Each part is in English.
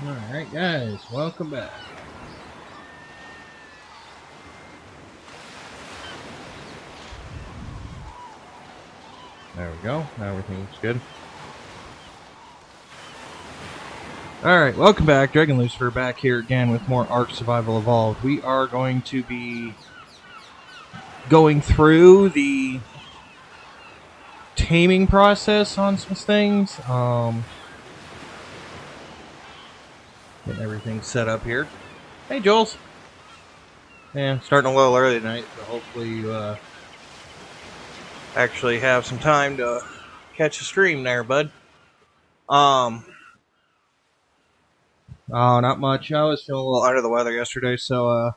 Alright guys, welcome back. There we go, now everything looks good. Alright, welcome back. Dragon Lucifer back here again with more Ark Survival Evolved. We are going to be going through the taming process on some things. Getting everything set up here. Hey, Jules. Yeah, starting a little early tonight, so hopefully you actually have some time to catch a stream there, bud. Oh, not much. I was feeling a little under the weather yesterday, so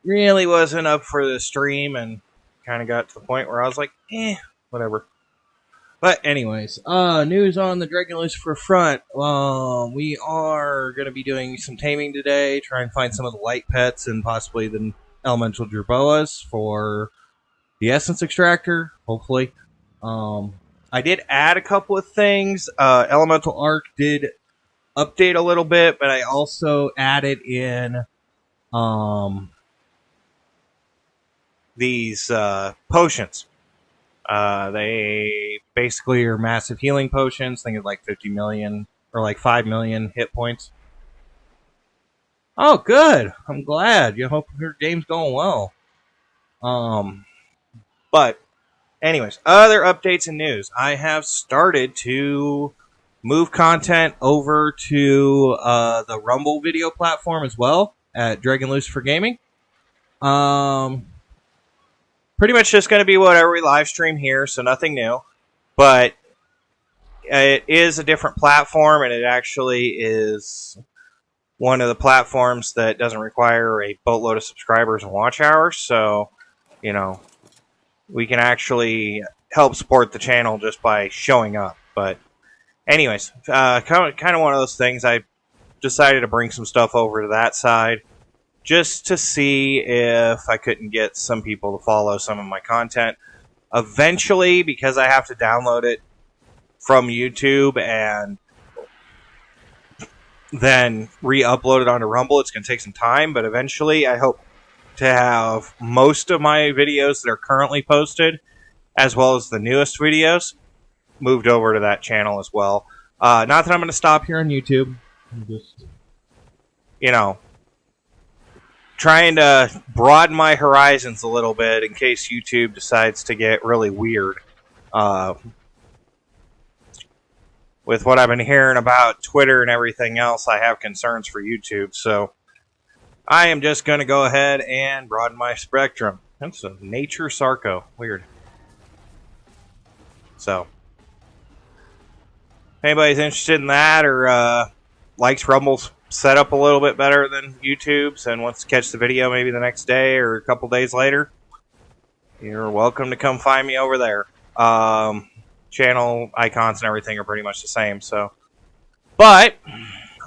really wasn't up for the stream, and kind of got to the point where I was like, whatever. But anyways, news on the Dragon Lucifer front. We are going to be doing some taming today, try and find some of the light pets and possibly the elemental jerboas for the essence extractor, hopefully. I did add a couple of things. Elemental Ark did update a little bit, but I also added in these potions. They basically are massive healing potions. Think of like 50 million or like 5 million hit points. Oh, good. I'm glad. You hope your game's going well. But anyways, other updates and news. I have started to move content over to the Rumble video platform as well at Dragon Lucifer Gaming. Pretty much just going to be whatever we live stream here, so nothing new. But it is a different platform, and it actually is one of the platforms that doesn't require a boatload of subscribers and watch hours. So, you know, we can actually help support the channel just by showing up. But anyways, kind of one of those things. I decided to bring some stuff over to that side, just to see if I couldn't get some people to follow some of my content. Eventually, because I have to download it from YouTube and then re-upload it onto Rumble, it's going to take some time, but eventually I hope to have most of my videos that are currently posted, as well as the newest videos, moved over to that channel as well. Not that I'm going to stop here on YouTube. I'm just, trying to broaden my horizons a little bit in case YouTube decides to get really weird. With what I've been hearing about Twitter and everything else, I have concerns for YouTube. So I am just going to go ahead and broaden my spectrum. That's a nature sarco. Weird. So if anybody's interested in that or likes Rumble's set up a little bit better than YouTube's and wants to catch the video maybe the next day or a couple days later, you're welcome to come find me over there. Channel icons and everything are pretty much the same. So, but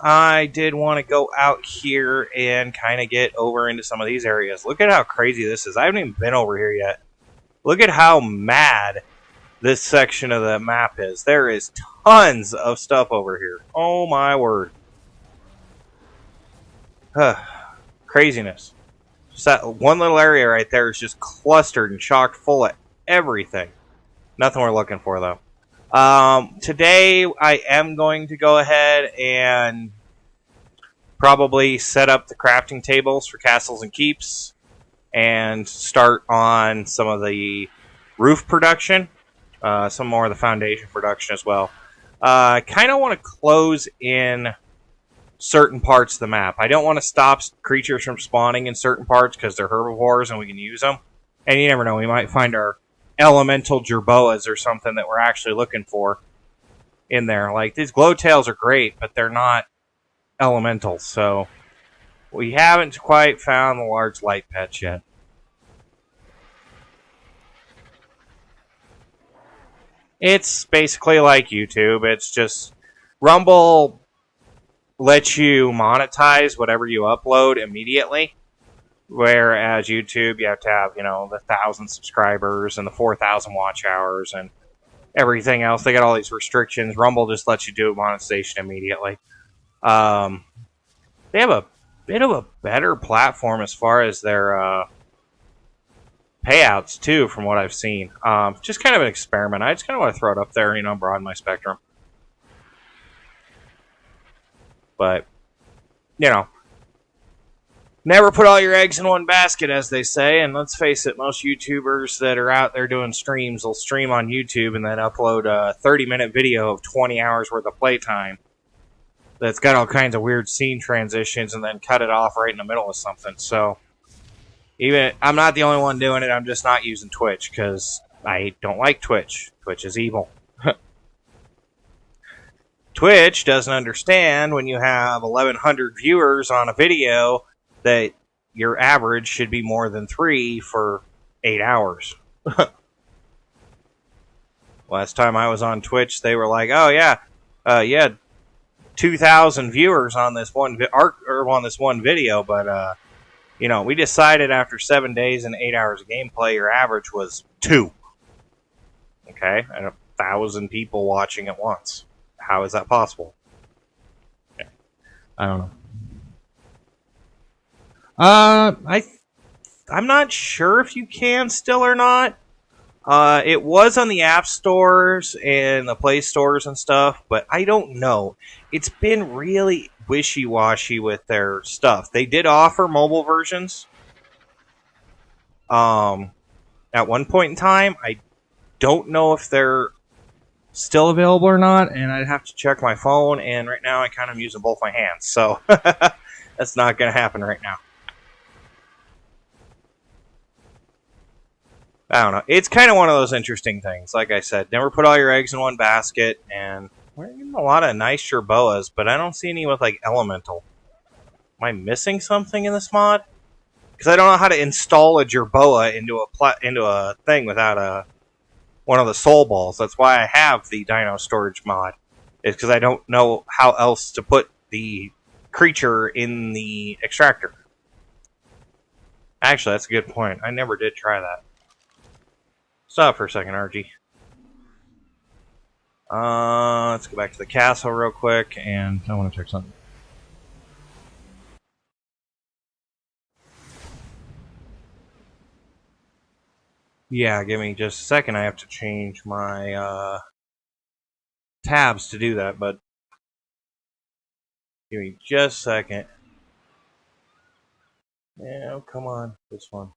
I did want to go out here and kind of get over into some of these areas. Look at how crazy this is. I haven't even been over here yet. Look at how mad this section of the map is. There is tons of stuff over here. Oh my word. Craziness. Just that one little area right there is just clustered and chocked full of everything. Nothing we're looking for, though. Today, I am going to go ahead and probably set up the crafting tables for castles and keeps and start on some of the roof production, some more of the foundation production as well. I kind of want to close in certain parts of the map. I don't want to stop creatures from spawning in certain parts because they're herbivores and we can use them. And you never know, we might find our elemental jerboas or something that we're actually looking for in there. Like, these glowtails are great, but they're not elementals. So we haven't quite found the large light pets yet. It's basically like YouTube. It's just Rumble lets you monetize whatever you upload immediately, whereas YouTube, you have to have, the 1,000 subscribers and the 4,000 watch hours and everything else. They got all these restrictions. Rumble just lets you do monetization immediately. They have a bit of a better platform as far as their payouts too, from what I've seen. Just kind of an experiment. I just kind of want to throw it up there, broaden my spectrum. But, never put all your eggs in one basket, as they say. And let's face it, most YouTubers that are out there doing streams will stream on YouTube and then upload a 30-minute video of 20 hours worth of playtime that's got all kinds of weird scene transitions and then cut it off right in the middle of something. So, I'm not the only one doing it. I'm just not using Twitch because I don't like Twitch. Twitch is evil. Twitch doesn't understand when you have 1,100 viewers on a video that your average should be more than 3 for 8 hours. Last time I was on Twitch, they were like, "Oh yeah, you had 2,000 viewers on this one video, but we decided after 7 days and 8 hours of gameplay, your average was 2." Okay, and 1,000 people watching at once. How is that possible? Yeah. I don't know. I'm not sure if you can still or not. It was on the app stores and the Play stores and stuff, but I don't know. It's been really wishy-washy with their stuff. They did offer mobile versions. At one point in time, I don't know if they're still available or not, and I'd have to check my phone, and right now I kind of using both my hands, so that's not going to happen right now. I don't know. It's kind of one of those interesting things. Like I said, never put all your eggs in one basket, and we're getting a lot of nice Jerboas, but I don't see any with, like, Elemental. Am I missing something in this mod? Because I don't know how to install a Jerboa into a thing without one of the soul balls. That's why I have the Dino Storage mod. It's because I don't know how else to put the creature in the Extractor. Actually, that's a good point. I never did try that. Stop for a second, RG. Let's go back to the castle real quick, and I want to check something. Yeah, give me just a second. I have to change my tabs to do that, but give me just a second. Yeah, come on, this one.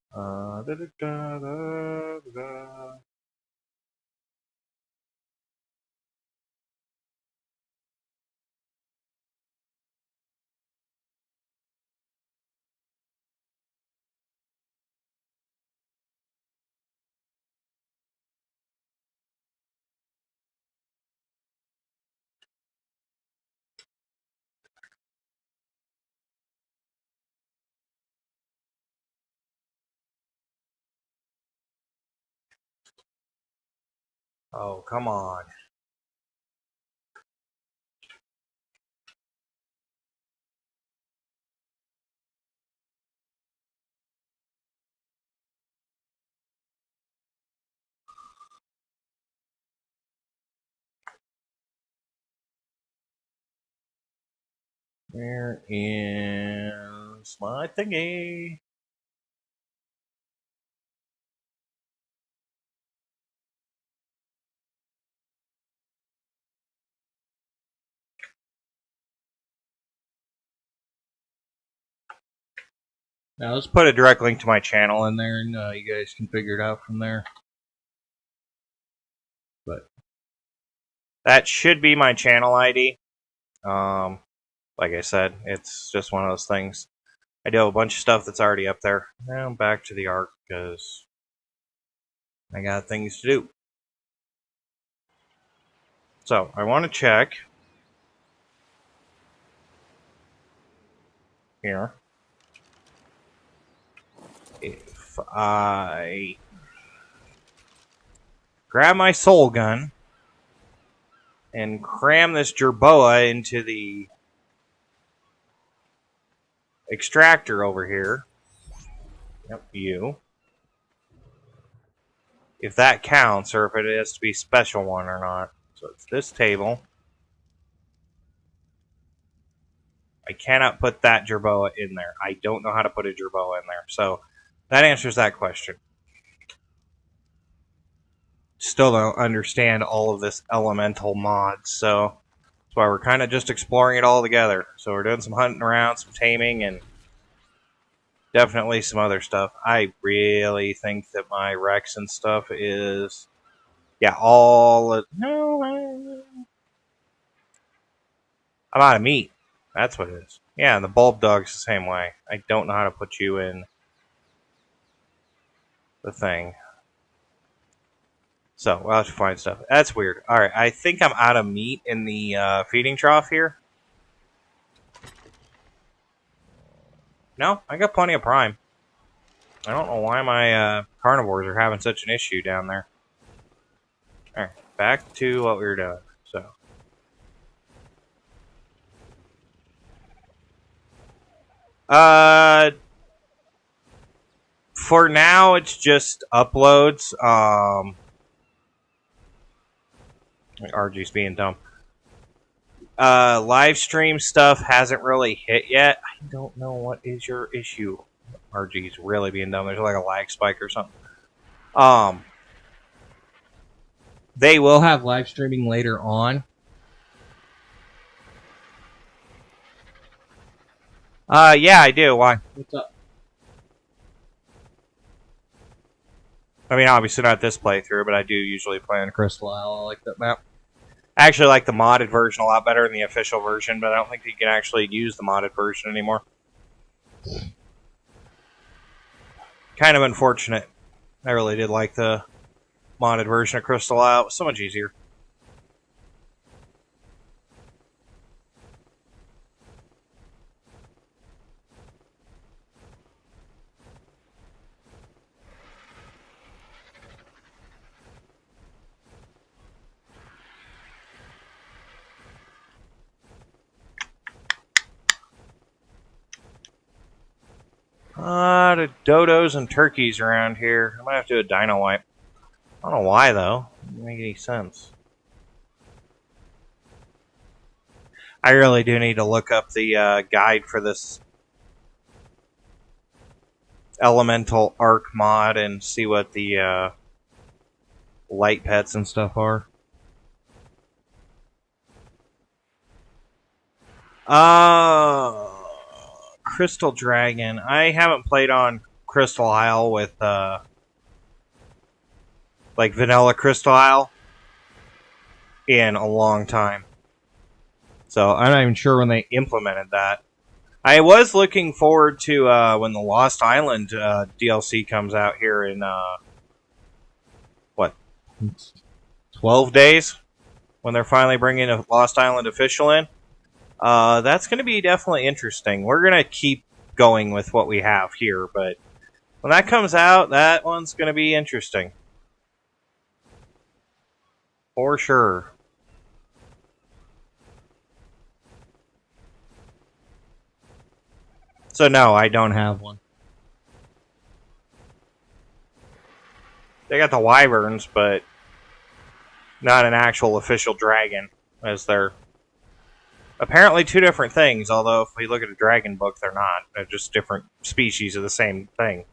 Oh, come on. Where is my thingy? Now let's put a direct link to my channel in there, and you guys can figure it out from there. But that should be my channel ID. Like I said, it's just one of those things. I do have a bunch of stuff that's already up there. Now I'm back to the Ark because I got things to do. So I want to check here if I grab my soul gun and cram this Jerboa into the Extractor over here. Yep, you. If that counts, or if it has to be a special one or not. So it's this table. I cannot put that jerboa in there. I don't know how to put a jerboa in there. So that answers that question. Still don't understand all of this elemental mod, so that's why we're kind of just exploring it all together. So we're doing some hunting around, some taming, and definitely some other stuff. I really think that my Rex and stuff is... Yeah, all... No, I'm out of meat. That's what it is. Yeah, and the bulb dog's the same way. I don't know how to put you in the thing. So, we'll have to find stuff. That's weird. Alright, I think I'm out of meat in the feeding trough here. No, I got plenty of prime. I don't know why my carnivores are having such an issue down there. Alright, back to what we were doing. So, for now, it's just uploads. RG's being dumb. Live stream stuff hasn't really hit yet. I don't know what is your issue. RG's really being dumb. There's like a lag spike or something. They will have live streaming later on. Yeah, I do. Why? What's up? I mean, obviously not this playthrough, but I do usually play on Crystal Isle. I like that map. I actually like the modded version a lot better than the official version, but I don't think you can actually use the modded version anymore. Kind of unfortunate. I really did like the modded version of Crystal Isle. It was so much easier. The dodos and turkeys around here. I might have to do a dino wipe. I don't know why, though. It doesn't make any sense. I really do need to look up the guide for this elemental Ark mod and see what the light pets and stuff are. Crystal Dragon. I haven't played on Crystal Isle with like vanilla Crystal Isle in a long time. So I'm not even sure when they implemented that. I was looking forward to when the Lost Island DLC comes out here in what, 12 days, when they're finally bringing a Lost Island official in. That's going to be definitely interesting. We're going to keep going with what we have here, but when that comes out, that one's going to be interesting. For sure. So no, I don't have one. They got the wyverns, but not an actual official dragon, as they're apparently two different things, although if we look at a dragon book, they're not. They're just different species of the same thing.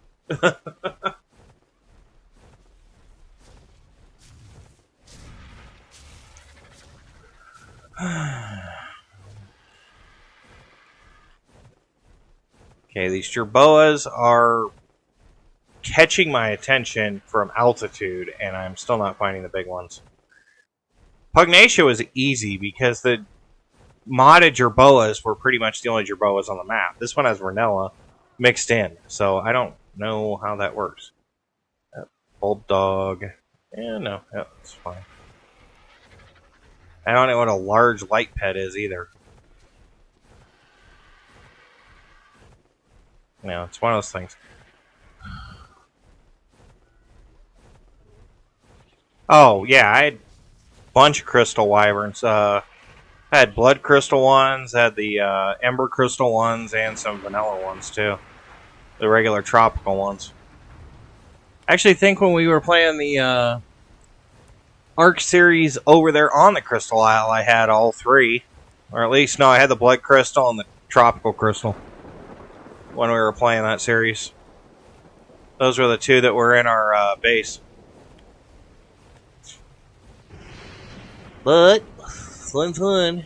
Okay, these jerboas are catching my attention from altitude, and I'm still not finding the big ones. Pugnacia was easy because the modded jerboas were pretty much the only jerboas on the map. This one has vanilla mixed in, so I don't know how that works. Bulldog. Yeah, no, that's fine. I don't know what a large light pet is either. No, it's one of those things. Oh, yeah, I had a bunch of crystal wyverns. I had blood crystal ones, had the ember crystal ones, and some vanilla ones, too. The regular tropical ones. I actually think when we were playing the Ark Series over there on the Crystal Isle, I had all three. Or at least, no, I had the blood crystal and the tropical crystal when we were playing that series. Those were the two that were in our base. But fun.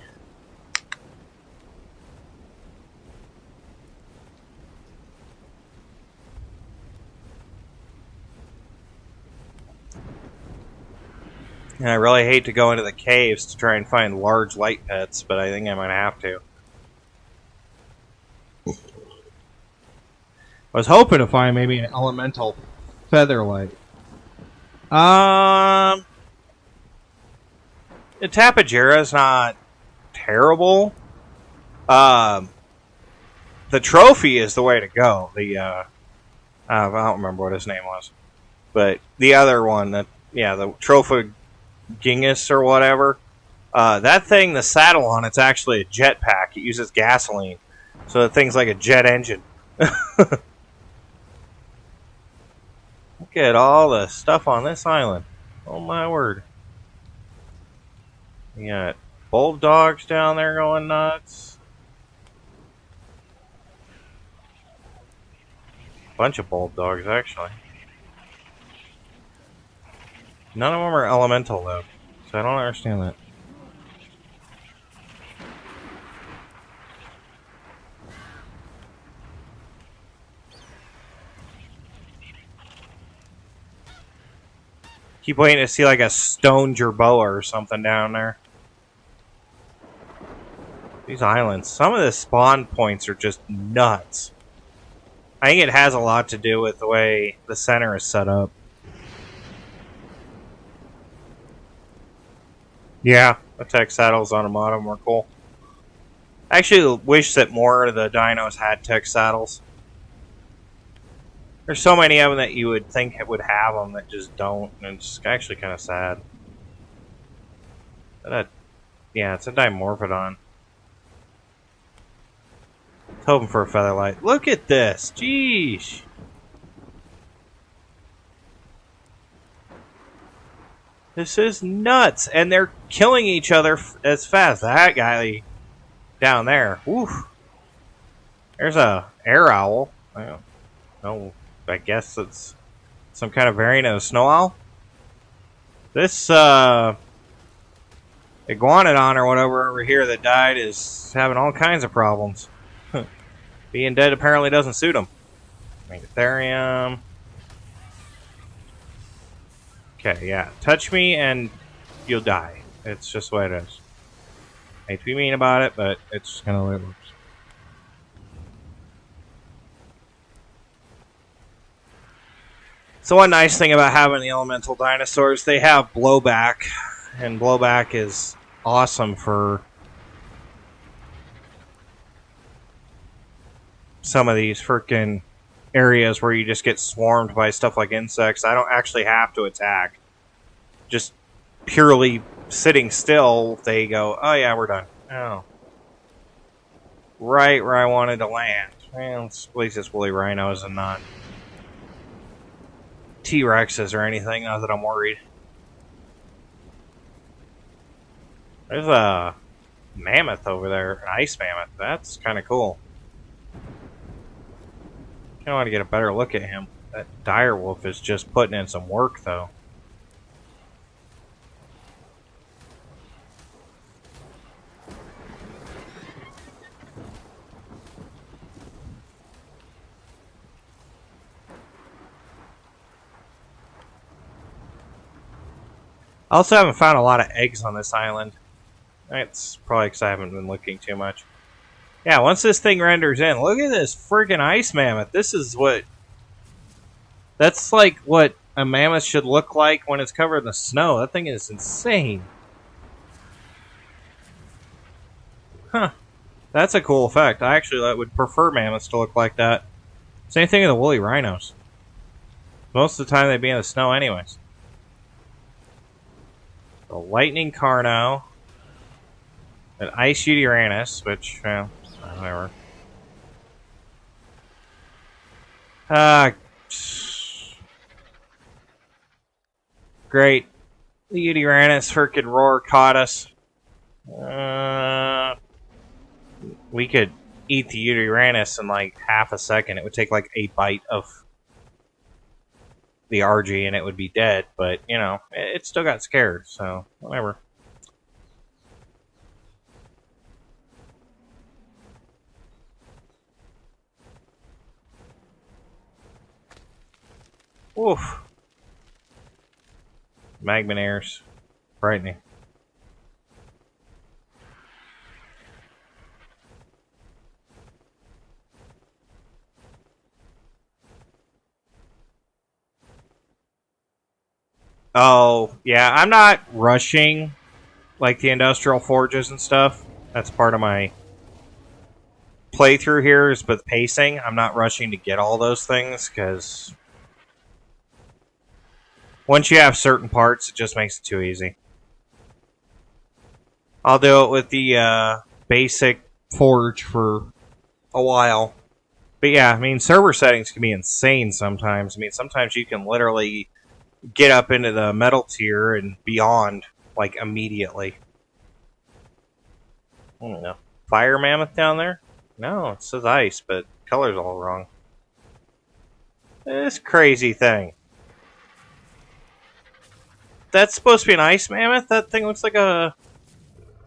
And I really hate to go into the caves to try and find large light pits, but I think I might have to. I was hoping to find maybe an elemental featherlight. The Tapajara is not terrible. The trophy is the way to go. I don't remember what his name was, but the other one, the trophy Genghis or whatever. That thing, the saddle on it's actually a jetpack. It uses gasoline, so the thing's like a jet engine. Look at all the stuff on this island. Oh my word. You got bulb dogs down there going nuts. Bunch of bulb dogs, actually. None of them are elemental, though. So I don't understand that. Keep waiting to see like a stone jerboa or something down there. These islands. Some of the spawn points are just nuts. I think it has a lot to do with the way the center is set up. Yeah, the tech saddles on a mod of them were cool. I actually wish that more of the dinos had tech saddles. There's so many of them that you would think it would have them that just don't, and it's actually kind of sad. But yeah, it's a Dimorphodon. Hoping for a featherlight. Look at this! Jeez! This is nuts! And they're killing each other as fast. That guy down there. Oof. There's a air owl. I don't know. I guess it's some kind of variant of a snow owl. This iguanodon or whatever over here that died is having all kinds of problems. Being dead apparently doesn't suit him. Megatherium. Okay, yeah. Touch me and you'll die. It's just the way it is. I hate to be mean about it, but it's just kind of the way it works. So one nice thing about having the elemental dinosaurs, they have blowback. And blowback is awesome for some of these freaking areas where you just get swarmed by stuff like insects. I don't actually have to attack. Just purely sitting still, they go, oh yeah, we're done. Oh. Right where I wanted to land. Well, at least it's woolly rhinos and not T-Rexes or anything, not that I'm worried. There's a mammoth over there, an ice mammoth. That's kind of cool. I want to get a better look at him. That direwolf is just putting in some work, though. I also haven't found a lot of eggs on this island. It's probably because I haven't been looking too much. Yeah, once this thing renders in, look at this freaking ice mammoth. This is what... That's like what a mammoth should look like when it's covered in the snow. That thing is insane. Huh. That's a cool effect. I actually would prefer mammoths to look like that. Same thing with the woolly rhinos. Most of the time they'd be in the snow anyways. The lightning carno. An ice Uranus, which, well, whatever. Great. The Uranus freaking roar caught us. We could eat the Uranus in like half a second. It would take like a bite of the RG and it would be dead, but you know, it still got scared, so whatever. Oof. Magmanaires. Frightening. Oh, yeah, I'm not rushing like the industrial forges and stuff. That's part of my playthrough here is with pacing. I'm not rushing to get all those things because once you have certain parts, it just makes it too easy. I'll do it with the basic forge for a while. But yeah, I mean, server settings can be insane sometimes. I mean, sometimes you can literally get up into the metal tier and beyond, like, immediately. I don't know. Fire mammoth down there? No, it says ice, but color's all wrong. This crazy thing. That's supposed to be an ice mammoth? That thing looks like a...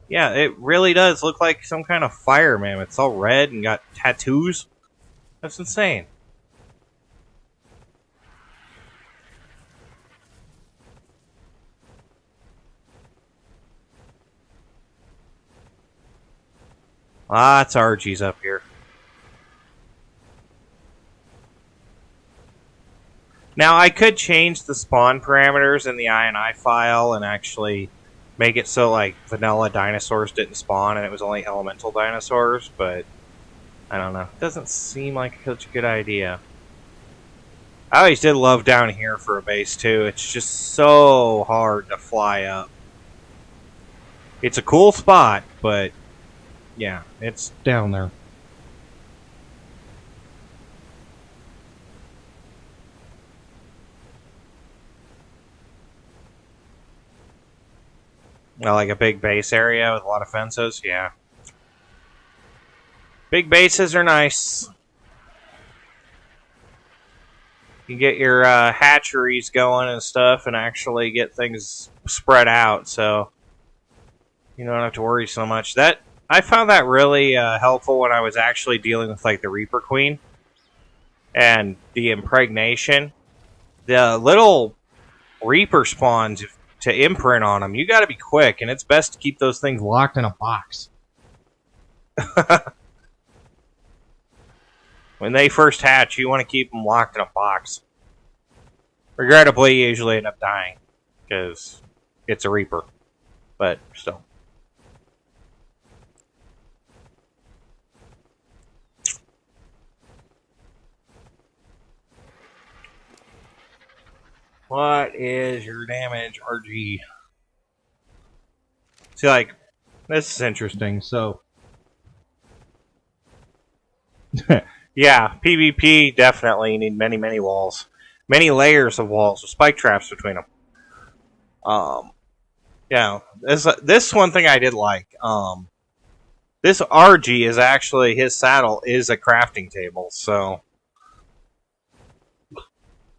Yeah, it really does look like some kind of fire mammoth. It's all red and got tattoos. That's insane. Lots of RGs up here. Now, I could change the spawn parameters in the INI file and actually make it so, like, vanilla dinosaurs didn't spawn and it was only elemental dinosaurs, but I don't know. It doesn't seem like such a good idea. I always did love down here for a base, too. It's just so hard to fly up. It's a cool spot, but yeah, it's down there. Like a big base area with a lot of fences, yeah. Big bases are nice. You get your hatcheries going and stuff and actually get things spread out, so you don't have to worry so much. That I found that really helpful when I was actually dealing with like the Reaper Queen and the impregnation. The little Reaper spawns, to imprint on them, you got to be quick, and it's best to keep those things locked in a box. When they first hatch, you want to keep them locked in a box. Regrettably, you usually end up dying because it's a Reaper, but still. What is your damage, RG? See, like, this is interesting. So, yeah, PvP definitely you need many, many walls, many layers of walls with spike traps between them. Yeah, this one thing I did like. This RG is actually his saddle is a crafting table, so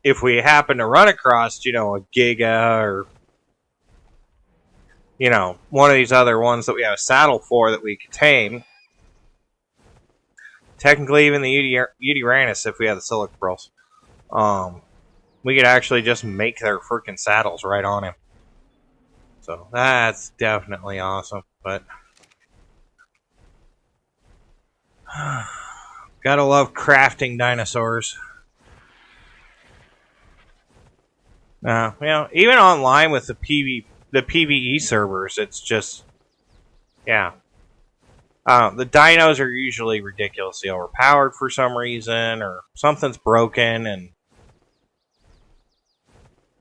if we happen to run across, you know, a Giga or, you know, one of these other ones that we have a saddle for that we could tame, technically even the Uranus if we had the Silic Pearls, we could actually just make their freaking saddles right on him. So that's definitely awesome, but gotta love crafting dinosaurs. You know, even online with the PvE servers, it's just, yeah. The dinos are usually ridiculously overpowered for some reason, or something's broken, and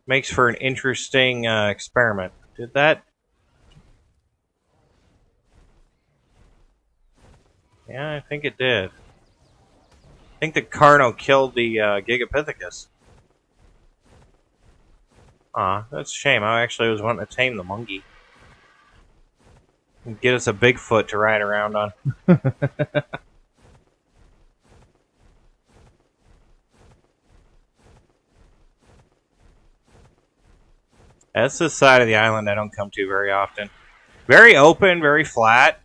makes for an interesting experiment. Did that? Yeah, I think it did. I think the Carno killed the Gigapithecus. Aw, that's a shame. I actually was wanting to tame the monkey. And get us a Bigfoot to ride around on. That's the side of the island I don't come to very often. Very open, very flat,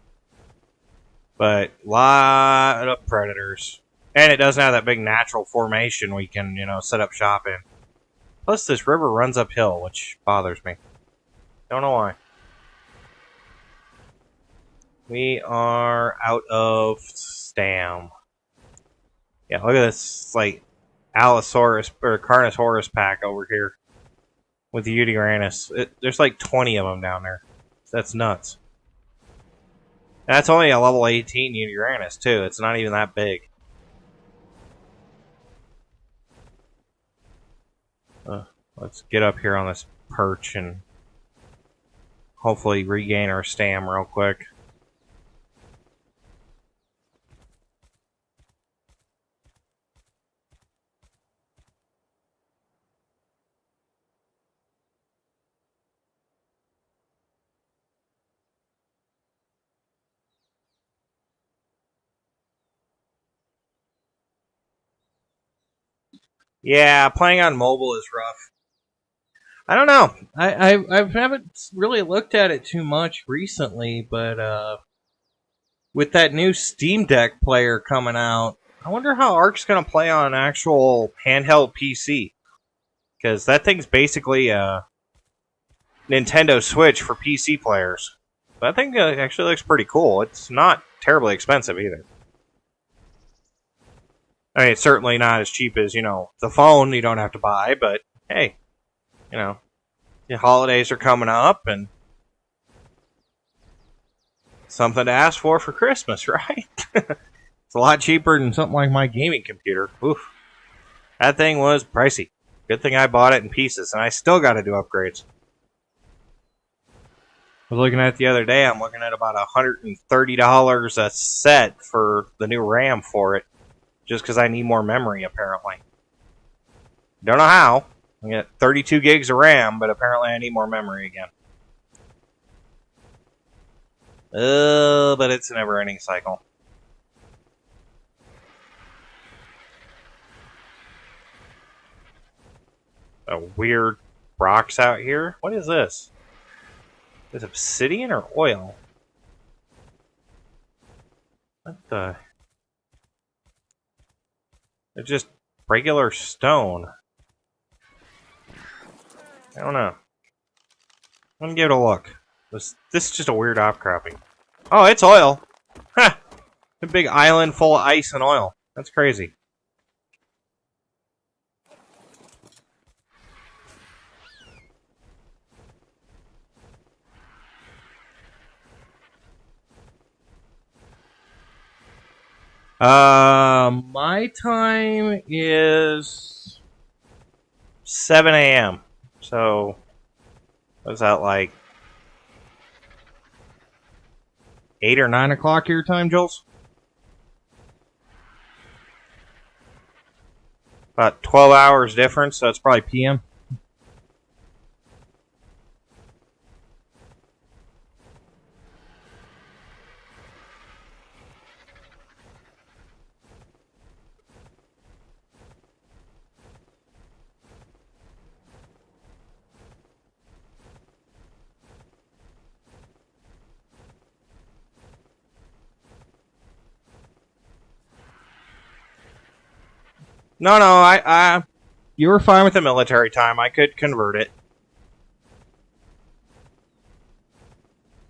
but a lot of predators. And it doesn't have that big natural formation we can, set up shop in. Plus, this river runs uphill, which bothers me. Don't know why. We are out of stam. Yeah, look at this, like, Allosaurus, or Carnosaurus pack over here. With the Utigranus. There's like 20 of them down there. That's nuts. That's only a level 18 Utigranus, too. It's not even that big. Let's get up here on this perch and hopefully regain our stam real quick. Yeah, playing on mobile is rough. I don't know. I haven't really looked at it too much recently, but with that new Steam Deck player coming out, I wonder how Ark's going to play on an actual handheld PC. Because that thing's basically a Nintendo Switch for PC players. But I think it actually looks pretty cool. It's not terribly expensive either. I mean, it's certainly not as cheap as, the phone you don't have to buy, but hey, the holidays are coming up and something to ask for Christmas, right? It's a lot cheaper than something like my gaming computer. Oof. That thing was pricey. Good thing I bought it in pieces, and I still got to do upgrades. I was looking at it the other day. I'm looking at about $130 a set for the new RAM for it. Just because I need more memory, apparently. Don't know how. I got 32 gigs of RAM, but apparently I need more memory again. But it's a never-ending cycle. A weird rocks out here. What is this? Is it obsidian or oil? What the... It's just regular stone. I don't know. Let me give it a look. This is just a weird outcropping. Oh, it's oil! Ha! A big island full of ice and oil. That's crazy. My time is 7 a.m. So, what's that like? 8 or 9 o'clock your time, Jules? About 12 hours difference, so it's probably PM. No, you were fine with the military time. I could convert it.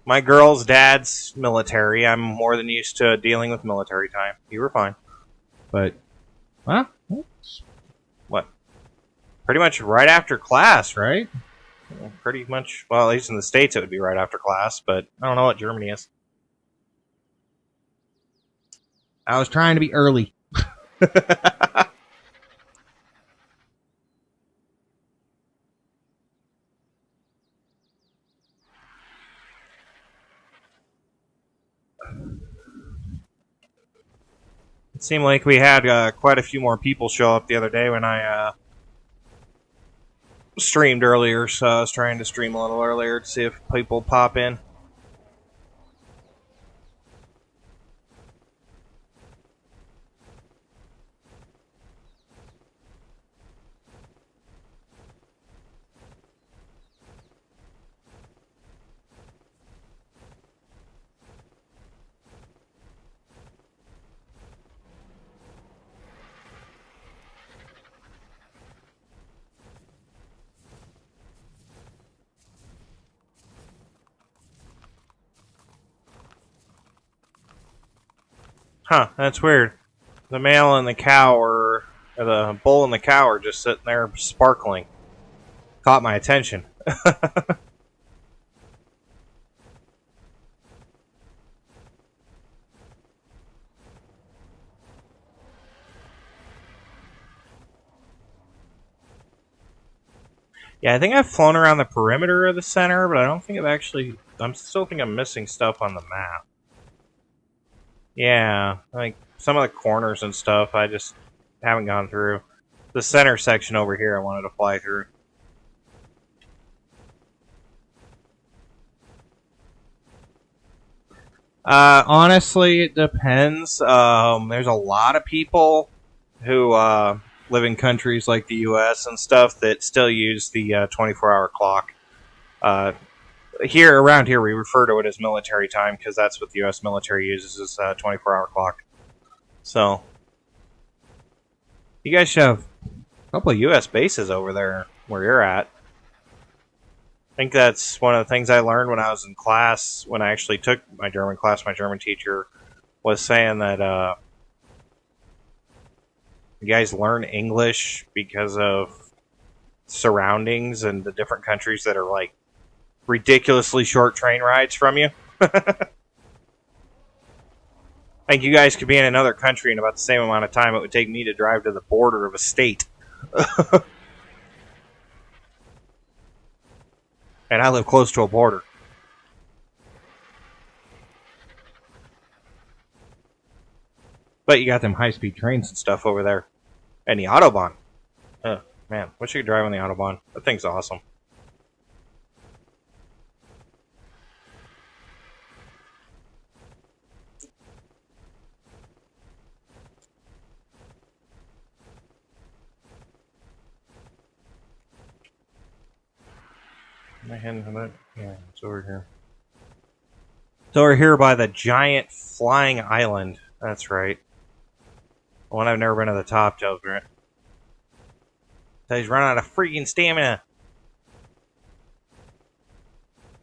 My girl's dad's military. I'm more than used to dealing with military time. You were fine. But, well, what? Pretty much right after class, right? Pretty much, well, at least in the States it would be right after class, but I don't know what Germany is. I was trying to be early. It seemed like we had quite a few more people show up the other day when I streamed earlier, so I was trying to stream a little earlier to see if people pop in. Huh, that's weird. The male and the cow or the bull and the cow are just sitting there sparkling. Caught my attention. Yeah, I think I've flown around the perimeter of the center, but I don't think I've actually... I still think I'm missing stuff on the map. Yeah, like some of the corners and stuff, I just haven't gone through. The center section over here I wanted to fly through. Honestly, it depends. There's a lot of people who live in countries like the U.S. and stuff that still use the 24-hour clock. Around here, we refer to it as military time because that's what the U.S. military uses is 24-hour clock. So, you guys should have a couple of U.S. bases over there where you're at. I think that's one of the things I learned when I was in class, when I actually took my German class. My German teacher was saying that you guys learn English because of surroundings and the different countries that are like ridiculously short train rides from you. Like you guys could be in another country in about the same amount of time it would take me to drive to the border of a state. And I live close to a border. But you got them high-speed trains and stuff over there. And the Autobahn. Man, wish you could drive on the Autobahn. That thing's awesome. Yeah, it's over here. It's over here by the giant flying island. That's right. The one I've never been to the top of, right? So he's running out of freaking stamina.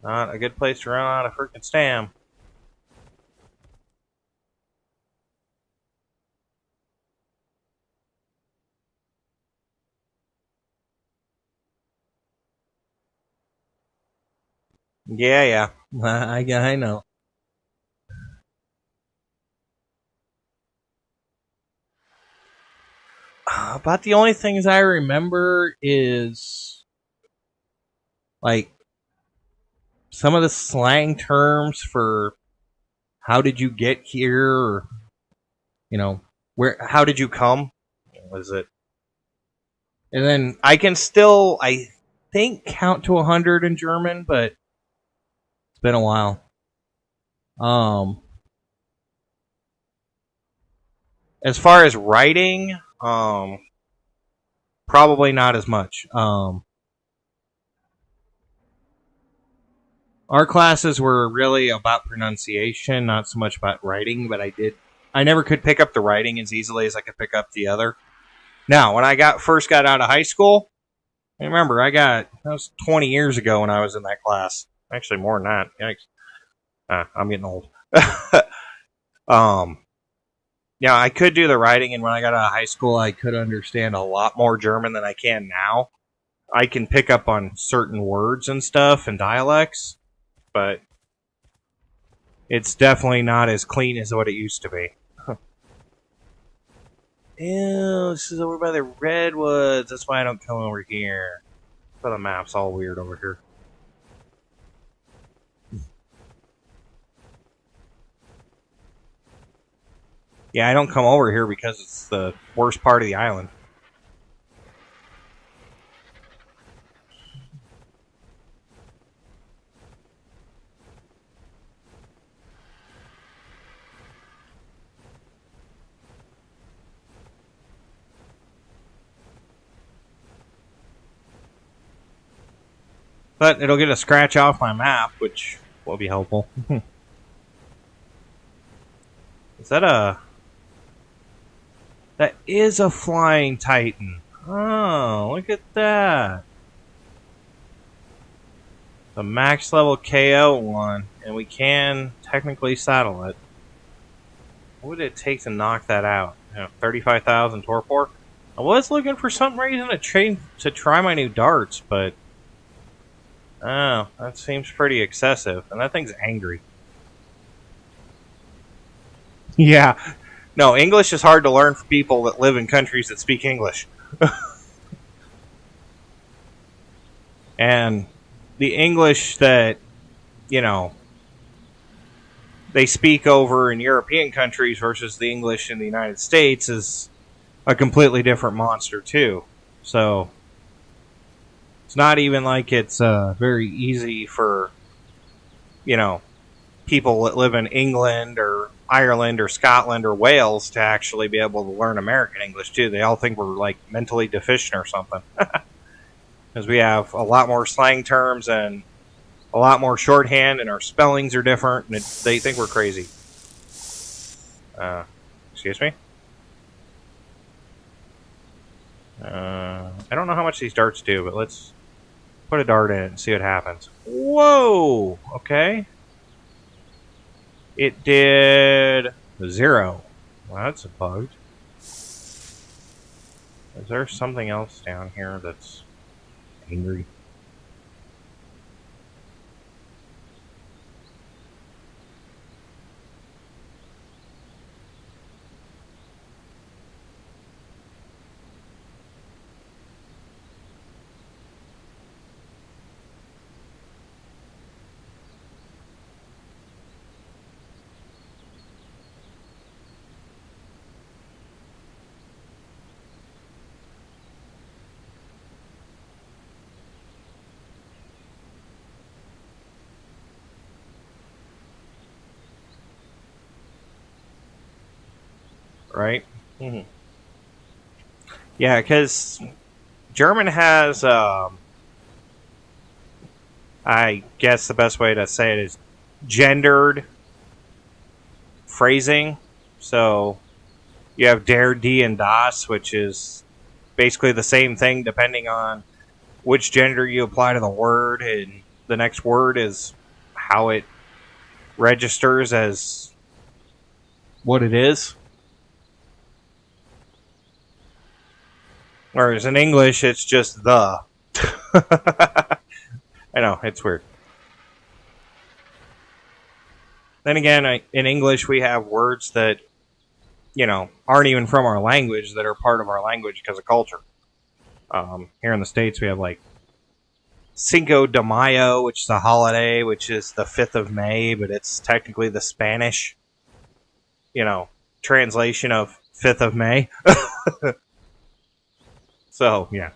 Not a good place to run out of freaking stam. Yeah. I know. About the only things I remember is like some of the slang terms for how did you get here, or how did you come? Was it? And then I can still, I think, count to 100 in German, but it's been a while. As far as writing, probably not as much. Our classes were really about pronunciation, not so much about writing, but I never could pick up the writing as easily as I could pick up the other. Now, when I first got out of high school, I remember that was 20 years ago when I was in that class. Actually, more than that. Yikes. I'm getting old. Yeah, I could do the writing, and when I got out of high school, I could understand a lot more German than I can now. I can pick up on certain words and stuff and dialects, but it's definitely not as clean as what it used to be. Ew, this is over by the redwoods. That's why I don't come over here. So the map's all weird over here. Yeah, I don't come over here because it's the worst part of the island. But it'll get a scratch off my map, which will be helpful. Is that a... That is a flying titan. Oh, look at that. The max level KO one, and we can technically saddle it. What would it take to knock that out? 35,000 torpor? I was looking for some reason to try my new darts, but... Oh, that seems pretty excessive. And that thing's angry. Yeah. No, English is hard to learn for people that live in countries that speak English. And the English that, you know, they speak over in European countries versus the English in the United States is a completely different monster, too. So, it's not even like it's very easy for, you know, people that live in England or Ireland or Scotland or Wales to actually be able to learn American English, too. They all think we're, like, mentally deficient or something. Because we have a lot more slang terms and a lot more shorthand, and our spellings are different, and they think we're crazy. Excuse me? I don't know how much these darts do, but let's put a dart in it and see what happens. Whoa! Okay. It did 0. Well, that's bugged. Is there something else down here that's angry? Right? Mm-hmm. Yeah, because German has, I guess the best way to say it is gendered phrasing. So you have der, die, and das, which is basically the same thing depending on which gender you apply to the word, and the next word is how it registers as what it is. Whereas in English, it's just the. I know, it's weird. Then again, in English, we have words that, you know, aren't even from our language that are part of our language because of culture. Here in the States, we have, like, Cinco de Mayo, which is a holiday, which is the 5th of May, but it's technically the Spanish, you know, translation of 5th of May. So, yeah.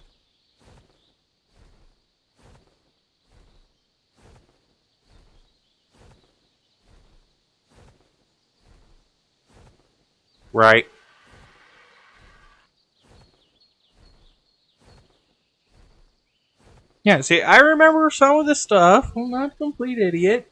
Right. Yeah, see, I remember some of this stuff. I'm not a complete idiot.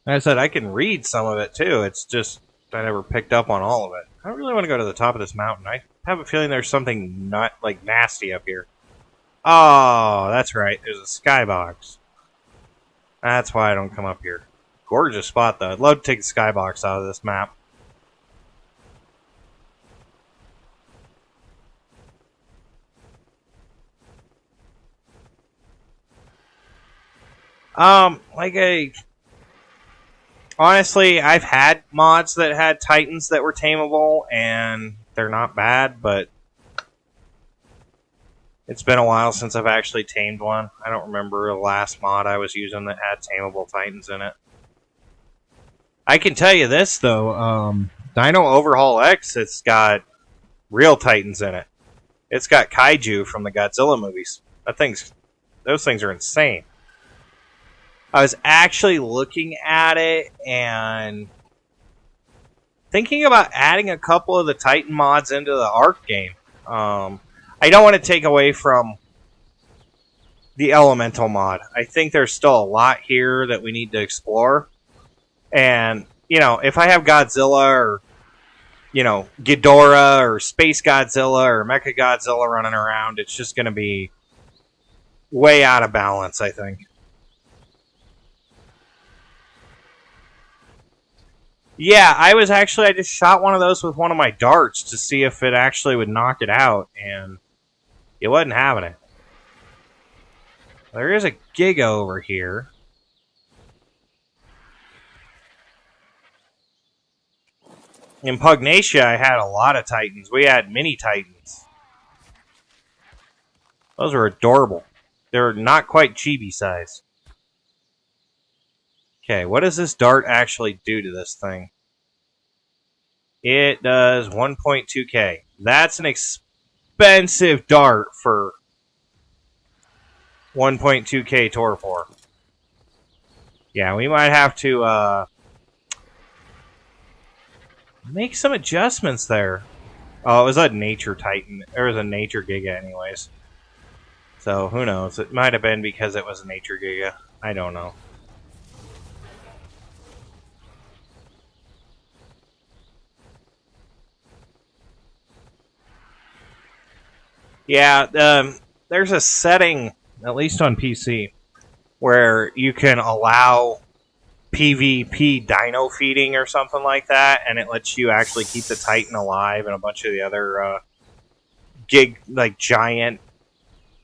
Like I said, I can read some of it, too. It's just I never picked up on all of it. I really want to go to the top of this mountain. I have a feeling there's something not like nasty up here. Oh, that's right. There's a skybox. That's why I don't come up here. Gorgeous spot, though. I'd love to take the skybox out of this map. Honestly, I've had mods that had Titans that were tameable, and they're not bad, but it's been a while since I've actually tamed one. I don't remember the last mod I was using that had tameable Titans in it. I can tell you this, though. Dino Overhaul X, it's got real Titans in it. It's got Kaiju from the Godzilla movies. Those things are insane. I was actually looking at it and thinking about adding a couple of the Titan mods into the Ark game. I don't want to take away from the Elemental mod. I think there's still a lot here that we need to explore. And, you know, if I have Godzilla or you know, Ghidorah or Space Godzilla or Mecha Godzilla running around. It's just going to be way out of balance, I think. Yeah, I just shot one of those with one of my darts to see if it actually would knock it out, and it wasn't having it. There is a Giga over here. In Pugnacia, I had a lot of Titans. We had mini Titans. Those were adorable. They were not quite chibi size. Okay, what does this dart actually do to this thing? It does 1.2k. That's an expensive dart for 1.2k Torpor. Yeah, we might have to make some adjustments there. Oh, it was a Nature Titan. There was a Nature Giga anyways. So, who knows? It might have been because it was a Nature Giga. I don't know. Yeah, there's a setting, at least on PC, where you can allow PvP dino feeding or something like that, and it lets you actually keep the Titan alive and a bunch of the other giant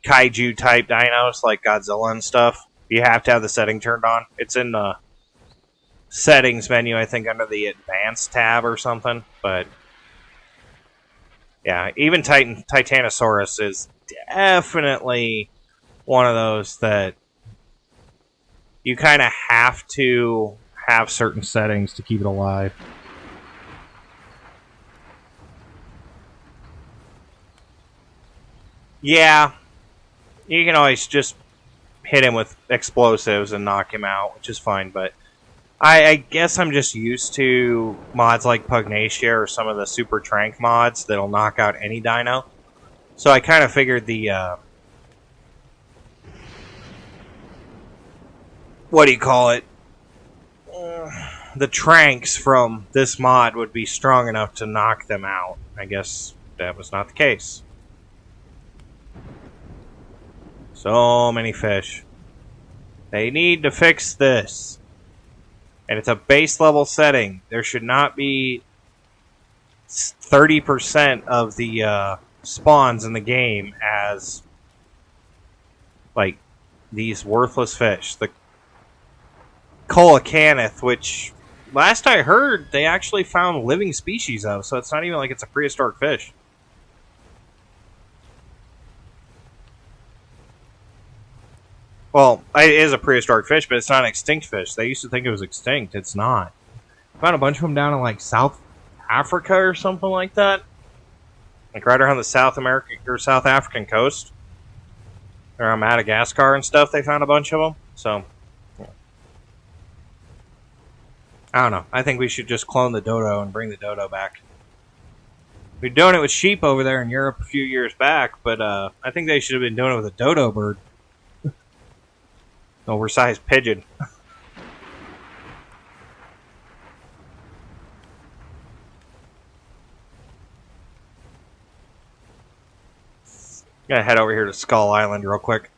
kaiju type dinos like Godzilla and stuff. You have to have the setting turned on. It's in the settings menu, I think, under the advanced tab or something. But yeah, even Titanosaurus is definitely one of those that you kind of have to have certain settings to keep it alive. Yeah, you can always just hit him with explosives and knock him out, which is fine, but I guess I'm just used to mods like Pugnacia or some of the Super Trank mods that'll knock out any dino. So I kind of figured the what do you call it? The Tranks from this mod would be strong enough to knock them out. I guess that was not the case. So many fish. They need to fix this. And it's a base level setting. There should not be 30% of the spawns in the game as like these worthless fish. The Coelacanth, which last I heard they actually found living species of, so it's not even like it's a prehistoric fish. Well, it is a prehistoric fish, but it's not an extinct fish. They used to think it was extinct. It's not. Found a bunch of them down in like South Africa or something like that. Like right around the South American or South African coast. Around Madagascar and stuff, they found a bunch of them. So, yeah. I don't know. I think we should just clone the dodo and bring the dodo back. We're doing it with sheep over there in Europe a few years back, but I think they should have been doing it with a dodo bird. Oversized pigeon. Gotta head over here to Skull Island real quick.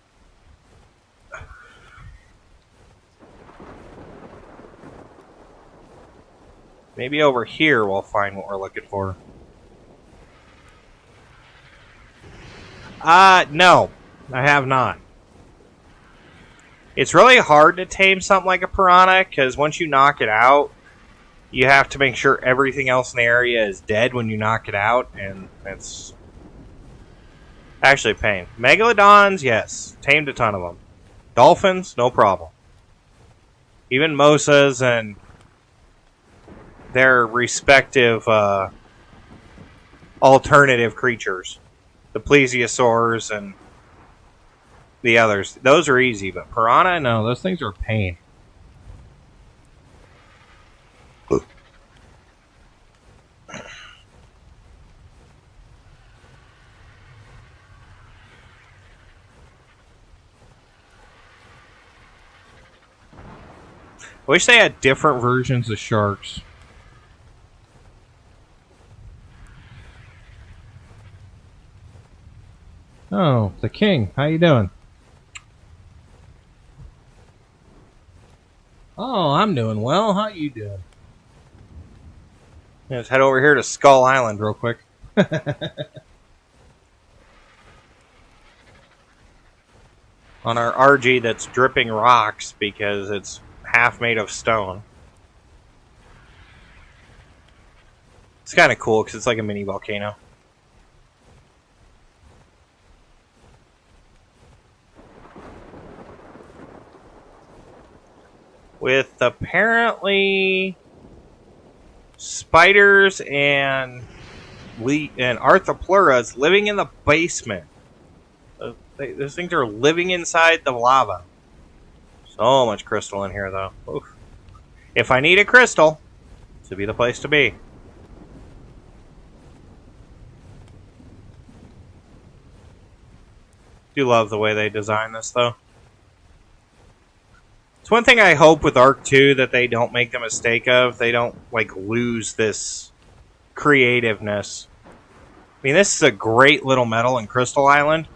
Maybe over here we'll find what we're looking for. No. I have not. It's really hard to tame something like a piranha, because once you knock it out, you have to make sure everything else in the area is dead when you knock it out, and it's actually a pain. Megalodons, yes. Tamed a ton of them. Dolphins, no problem. Even Mosas and their respective alternative creatures. The plesiosaurs and the others. Those are easy, but piranha, no, those things are a pain. I wish they had different versions of sharks. Oh, the king. How you doing? Oh, I'm doing well. How you doing? Yeah, let's head over here to Skull Island real quick. On our RG that's dripping rocks because it's half made of stone. It's kind of cool because it's like a mini volcano. With apparently spiders and arthropluras living in the basement. Those things are living inside the lava. So much crystal in here, though. Oof. If I need a crystal, this would be the place to be. Do love the way they design this, though. It's one thing I hope with Ark 2 that they don't make the mistake of. They don't, like, lose this creativeness. I mean, this is a great little metal and crystal island.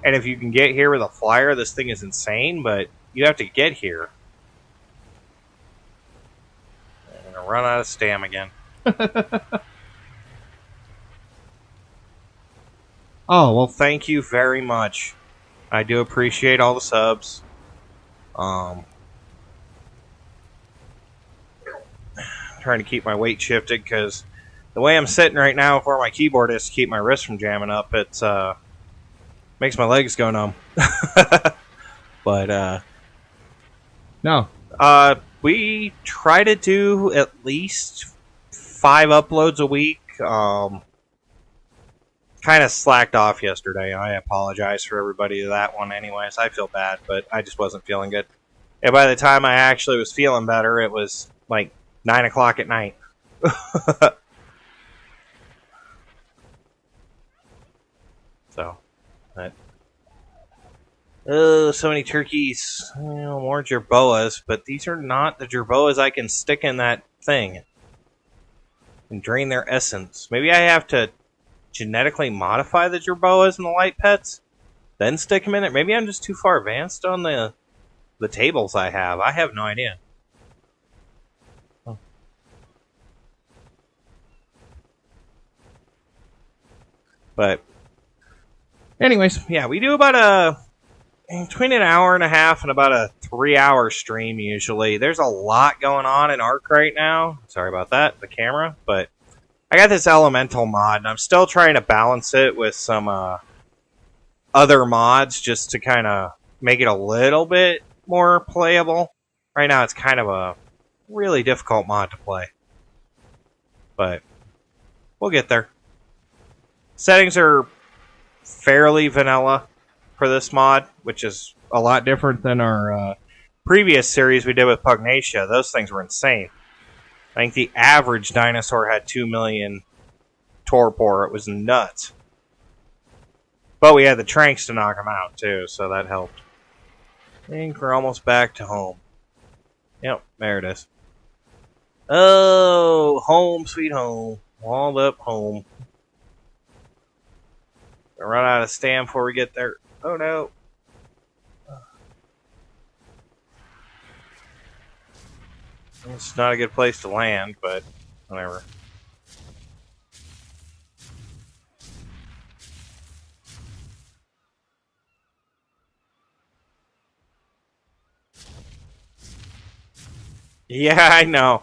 And if you can get here with a flyer, this thing is insane, but you have to get here. I'm going to run out of stam again. Oh, well, thank you very much. I do appreciate all the subs. I'm trying to keep my weight shifted because the way I'm sitting right now where my keyboard is to keep my wrist from jamming up, it's makes my legs go numb. But No. We try to do at least 5 uploads a week. Kind of slacked off yesterday. I apologize for everybody to that one anyways. I feel bad, but I just wasn't feeling good. And by the time I actually was feeling better, it was like 9 o'clock at night. So, but, oh, so many turkeys. Oh, more jerboas, but these are not the jerboas I can stick in that thing and drain their essence. Maybe I have to genetically modify the jerboas and the light pets, then stick them in it. Maybe I'm just too far advanced on the tables I have. I have no idea. Oh. But anyways, yeah, we do about between an hour and a half and about a 3-hour stream usually. There's a lot going on in Ark right now. Sorry about that, the camera, but I got this elemental mod, and I'm still trying to balance it with some other mods just to kind of make it a little bit more playable. Right now, it's kind of a really difficult mod to play. But we'll get there. Settings are fairly vanilla for this mod, which is a lot different than our previous series we did with Pugnacia. Those things were insane. I think the average dinosaur had 2 million torpor. It was nuts. But we had the tranks to knock them out, too, so that helped. I think we're almost back to home. Yep, there it is. Oh, home sweet home. Walled up home. We'll run out of stam before we get there. Oh, no. It's not a good place to land, but whatever. Yeah, I know.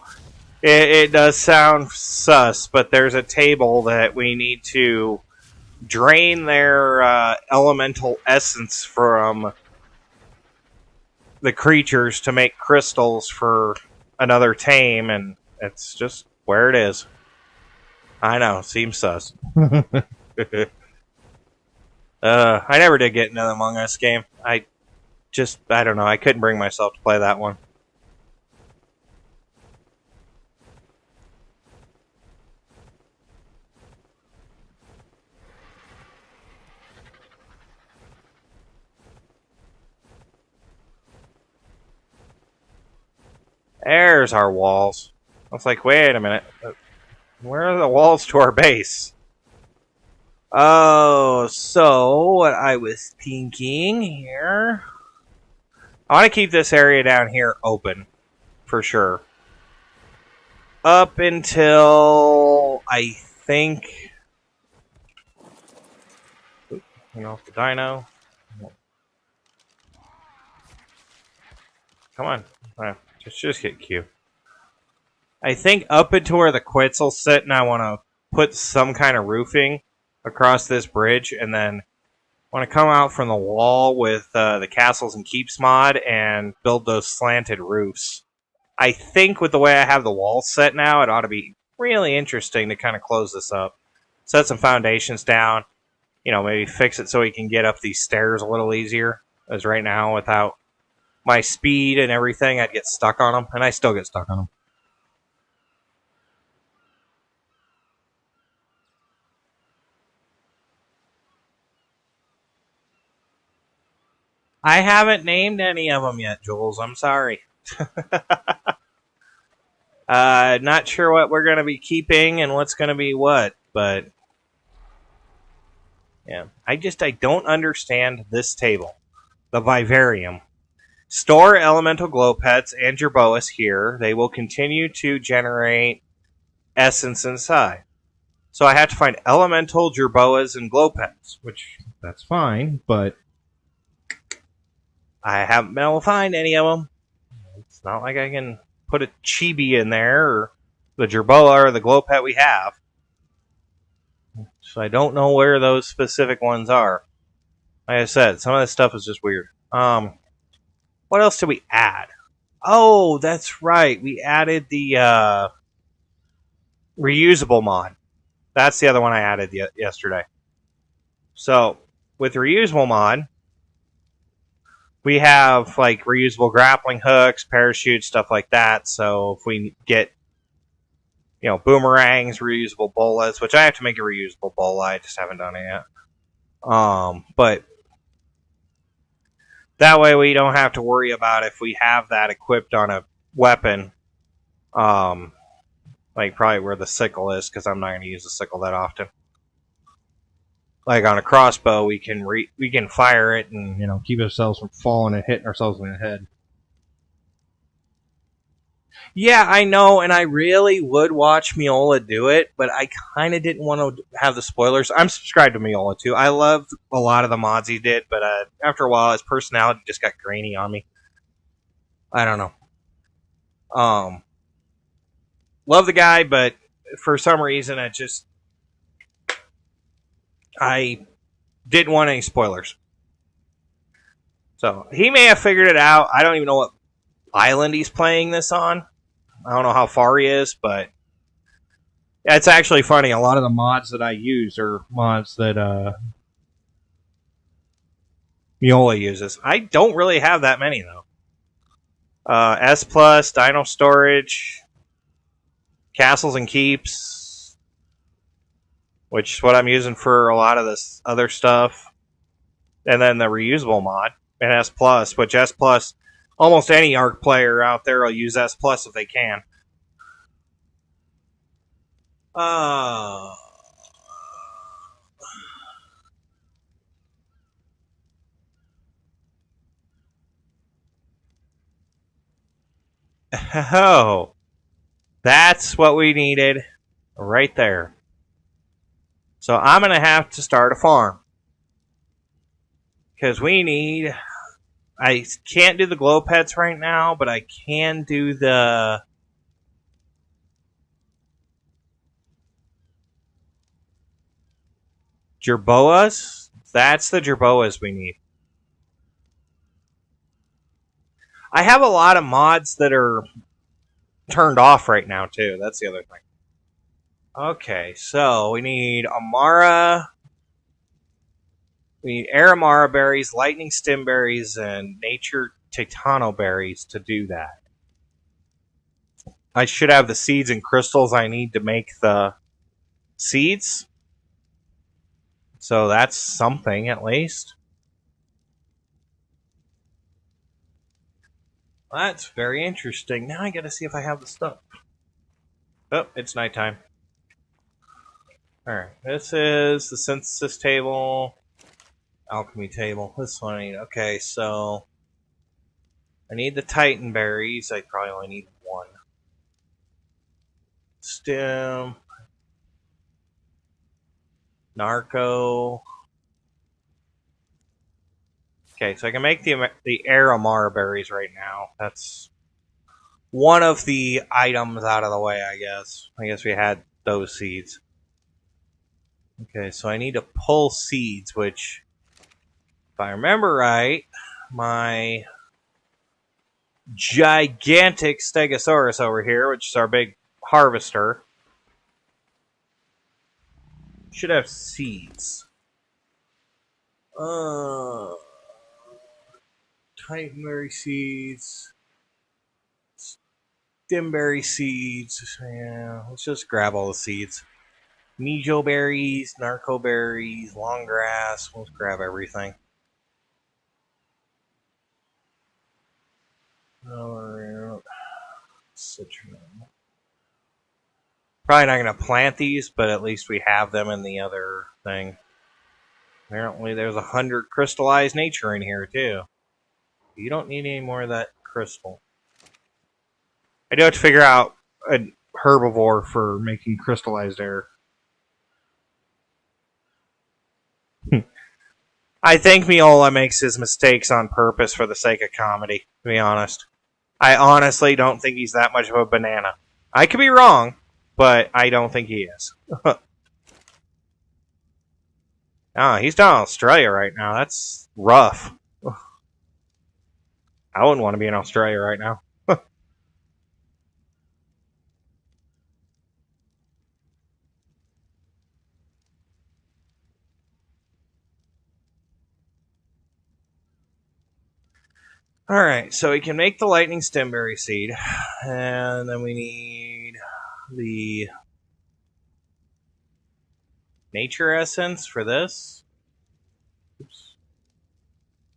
It does sound sus, but there's a table that we need to drain their elemental essence from the creatures to make crystals for another tame, and it's just where it is. I know, seems sus. I never did get into the Among Us game. I don't know, I couldn't bring myself to play that one. There's our walls. I was like, wait a minute. Where are the walls to our base? Oh, so what I was thinking here, I want to keep this area down here open for sure. Up until I think, off the dino. Come on, just get Q. I think up until where the quits will sit, and I want to put some kind of roofing across this bridge, and then want to come out from the wall with the castles and keeps mod and build those slanted roofs. I think with the way I have the walls set now, it ought to be really interesting to kind of close this up. Set some foundations down, maybe fix it so we can get up these stairs a little easier. As right now, without my speed and everything, I'd get stuck on them, and I still get stuck on them. I haven't named any of them yet, Jules. I'm sorry. Not sure what we're going to be keeping and what's going to be what, but yeah. I don't understand this table. The vivarium. Store elemental glow pets and gerboas here. They will continue to generate essence inside. So I have to find elemental gerboas and glow pets, which That's fine, but I haven't been able to find any of them. It's not like I can put a chibi in there, or the gerboa, or the glow pet we have. So I don't know where those specific ones are. Like I said, some of this stuff is just weird. What else did we add? Oh, that's right. We added the reusable mod. That's the other one I added yesterday. So, with reusable mod, we have like reusable grappling hooks, parachutes, stuff like that. So if we get, boomerangs, reusable bolas, which I have to make a reusable bola, I just haven't done it yet. But that way we don't have to worry about if we have that equipped on a weapon, like probably where the sickle is, because I'm not going to use the sickle that often. Like on a crossbow, we can fire it and keep ourselves from falling and hitting ourselves in the head. Yeah, I know, and I really would watch Miola do it, but I kind of didn't want to have the spoilers. I'm subscribed to Miola too. I loved a lot of the mods he did, but after a while, his personality just got grainy on me. I don't know. Love the guy, but for some reason, I didn't want any spoilers. So, he may have figured it out. I don't even know what island he's playing this on. I don't know how far he is, but yeah, it's actually funny. A lot of the mods that I use are mods that Miola uses. I don't really have that many, though. S+, Dino Storage, Castles and Keeps, which is what I'm using for a lot of this other stuff. And then the reusable mod, and S+, which S+, almost any Ark player out there will use S+ if they can. Oh, that's what we needed right there. So I'm going to have to start a farm. Because we need... I can't do the glow pets right now, but I can do the... gerboas? That's the gerboas we need. I have a lot of mods that are turned off right now, too. That's the other thing. Okay, so we need Amara... We need air Amara berries, lightning stem berries, and nature titano berries to do that. I should have the seeds and crystals I need to make the seeds. So that's something, at least. That's very interesting. Now I gotta see if I have the stuff. Oh, it's nighttime. Alright, this is the synthesis table. Alchemy table. This one I need. Okay, so I need the Titan berries. I probably only need one. Stem. Narco. Okay, so I can make the Aramar berries right now. That's one of the items out of the way, I guess. I guess we had those seeds. Okay, so I need to pull seeds, which, if I remember right, my gigantic Stegosaurus over here, which is our big harvester, should have seeds. Titanberry seeds. Stemberry seeds. Yeah, let's just grab all the seeds. Mijo berries, narco berries, long grass. Let's grab everything. Citron. Probably not going to plant these, but at least we have them in the other thing. Apparently there's 100 crystallized nature in here too. You don't need any more of that crystal. I do have to figure out a herbivore for making crystallized air. I think Miola makes his mistakes on purpose for the sake of comedy, to be honest. I honestly don't think he's that much of a banana. I could be wrong, but I don't think he is. He's down in Australia right now. That's rough. I wouldn't want to be in Australia right now. Alright, so we can make the lightning stemberry seed. And then we need the nature essence for this. Oops.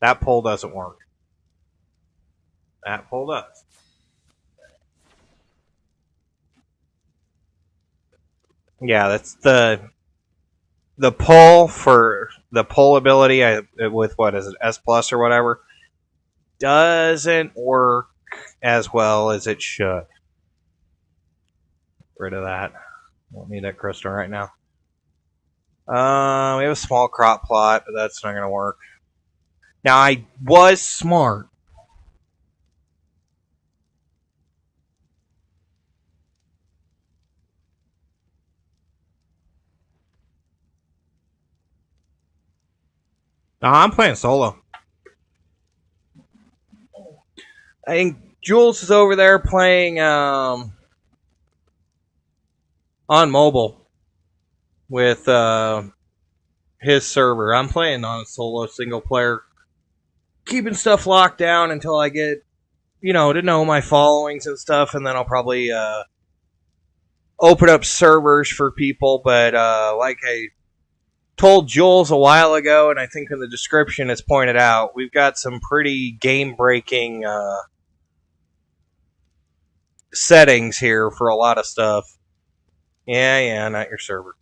That pole doesn't work. That pole does. Yeah, that's the pull for the pull ability with what is it, S plus or whatever, doesn't work as well as it should. Get rid of that. Don't need that crystal right now. We have a small crop plot, but that's not going to work. Now, I was smart. No, I'm playing solo. I think Jules is over there playing on mobile with his server. I'm playing on a solo single player, keeping stuff locked down until I get, to know my followings and stuff, and then I'll probably open up servers for people. But like I told Jules a while ago, and I think in the description it's pointed out, we've got some pretty game-breaking settings here for a lot of stuff. Yeah, not your server.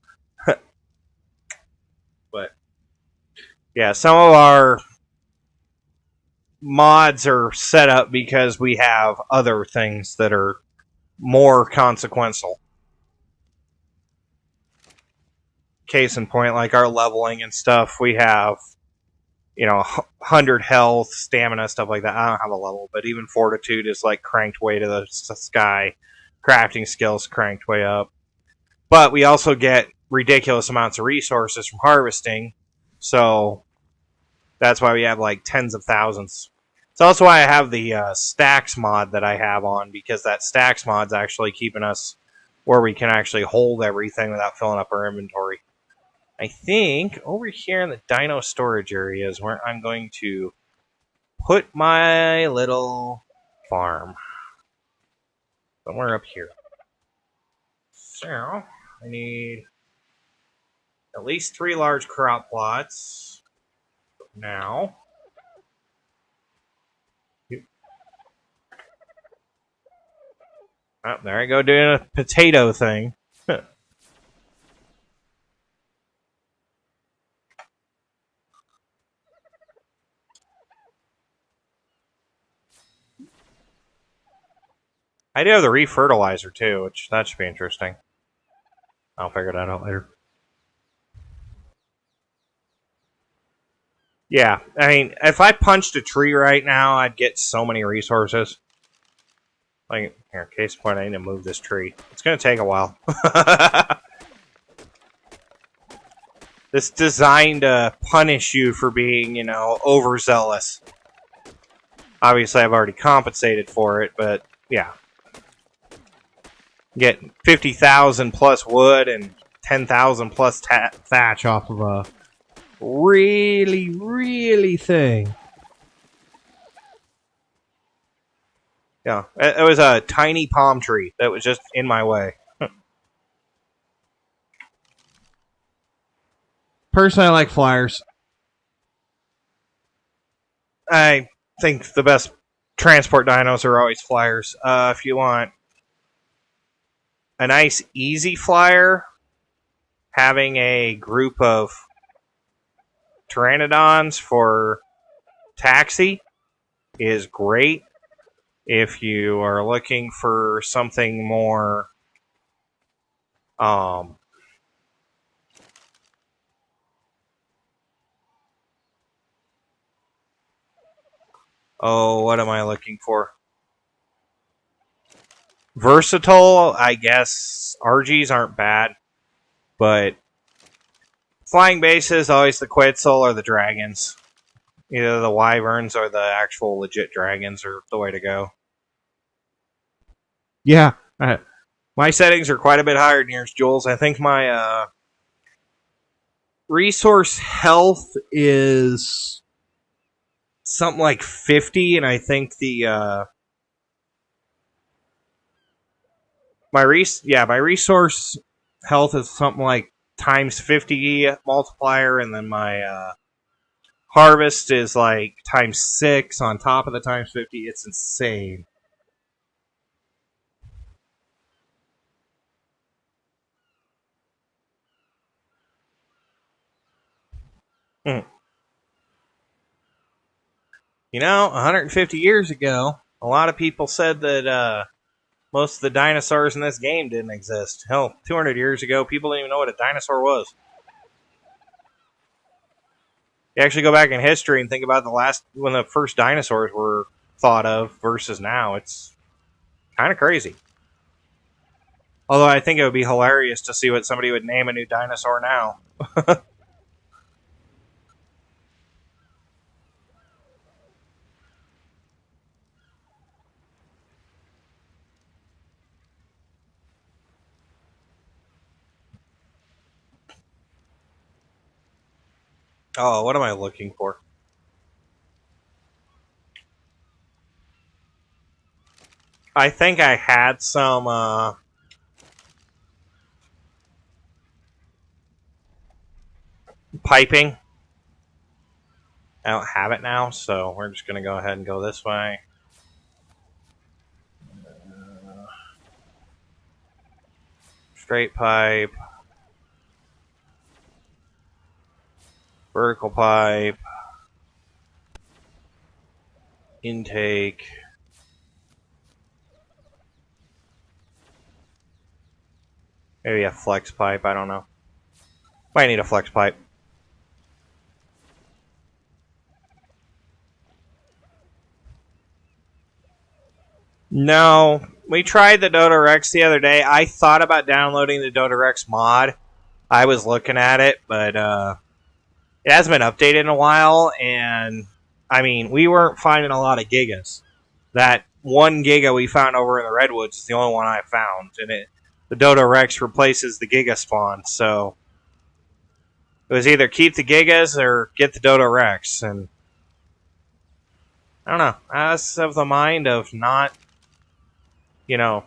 But, yeah, some of our mods are set up because we have other things that are more consequential. Case in point, like our leveling and stuff, we have, 100 health, stamina, stuff like that. I don't have a level, but even fortitude is like cranked way to the sky. Crafting skills cranked way up. But we also get ridiculous amounts of resources from harvesting, so that's why we have like tens of thousands. It's also why I have the stacks mod that I have on, because that stacks mod's actually keeping us where we can actually hold everything without filling up our inventory. I think over here in the Dino Storage area is where I'm going to put my little farm. Somewhere up here. So, I need at least 3 large crop plots. Now. Oh, there I go doing a potato thing. I do have the refertilizer too, which that should be interesting. I'll figure that out later. Yeah, I mean, if I punched a tree right now, I'd get so many resources. Like, here, case in point, I need to move this tree. It's going to take a while. It's designed to punish you for being, you know, overzealous. Obviously, I've already compensated for it, but yeah. Get 50,000 plus wood and 10,000 plus thatch off of a really thing. Yeah, it was a tiny palm tree that was just in my way. Personally, I like flyers. I think the best transport dinos are always flyers. If you want a nice, easy flyer, having a group of pteranodons for taxi is great. If you are looking for something more, oh, what am I looking for? Versatile, I guess. RGs aren't bad, but flying bases, always the Quetzal or the dragons. Either the wyverns or the actual legit dragons are the way to go. Yeah. My settings are quite a bit higher than yours, Jules. I think my resource health is something like 50, and I think the my resource health is something like times 50 multiplier, and then my harvest is like times 6 on top of the times 50. It's insane. Mm. You know, 150 years ago, a lot of people said that most of the dinosaurs in this game didn't exist. Hell, 200 years ago, people didn't even know what a dinosaur was. You actually go back in history and think about when the first dinosaurs were thought of versus now. It's kind of crazy. Although I think it would be hilarious to see what somebody would name a new dinosaur now. Oh, what am I looking for? I think I had some piping. I don't have it now, so we're just going to go ahead and go this way. Straight pipe. Vertical pipe. Intake. Maybe a flex pipe, I don't know. Might need a flex pipe. No, we tried the Dodorex the other day. I thought about downloading the Dodorex mod. I was looking at it, but it hasn't been updated in a while, and I mean, we weren't finding a lot of gigas. That 1 giga we found over in the Redwoods is the only one I found, and the Dodorex replaces the giga spawn, so it was either keep the gigas or get the Dodorex, and I don't know. I was of the mind of not, you know,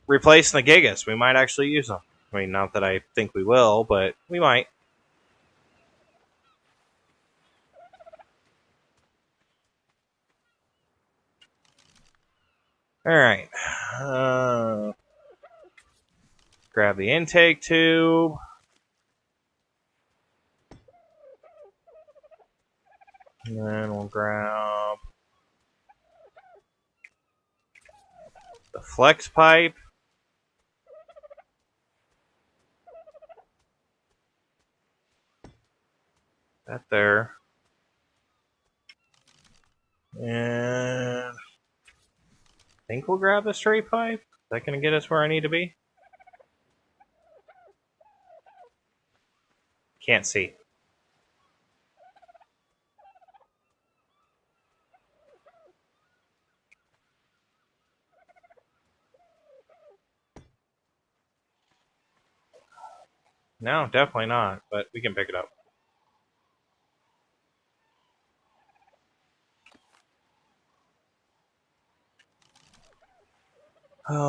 replacing the gigas. We might actually use them. I mean, not that I think we will, but we might. Alright. Grab the intake tube. And then we'll grab The flex pipe. That there. And I think we'll grab the straight pipe. Is that going to get us where I need to be? Can't see. No, definitely not, but we can pick it up. Okay.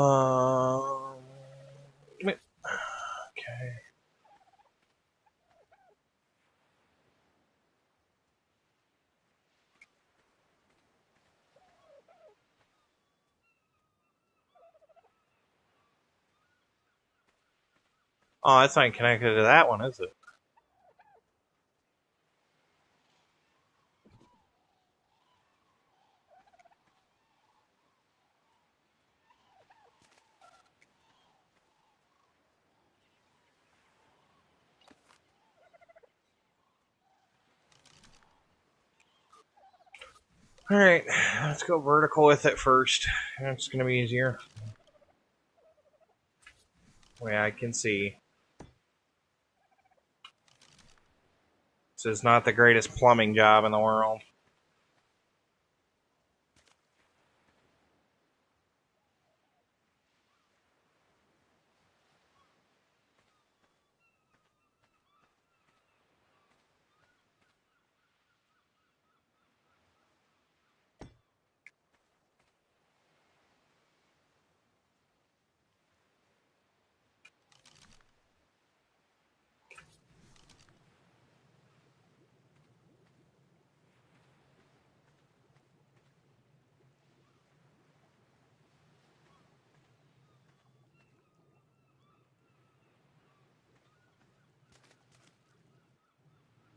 Oh, that's not connected to that one, is it? Alright, let's go vertical with it first. It's going to be easier. Way I can see. This is not the greatest plumbing job in the world.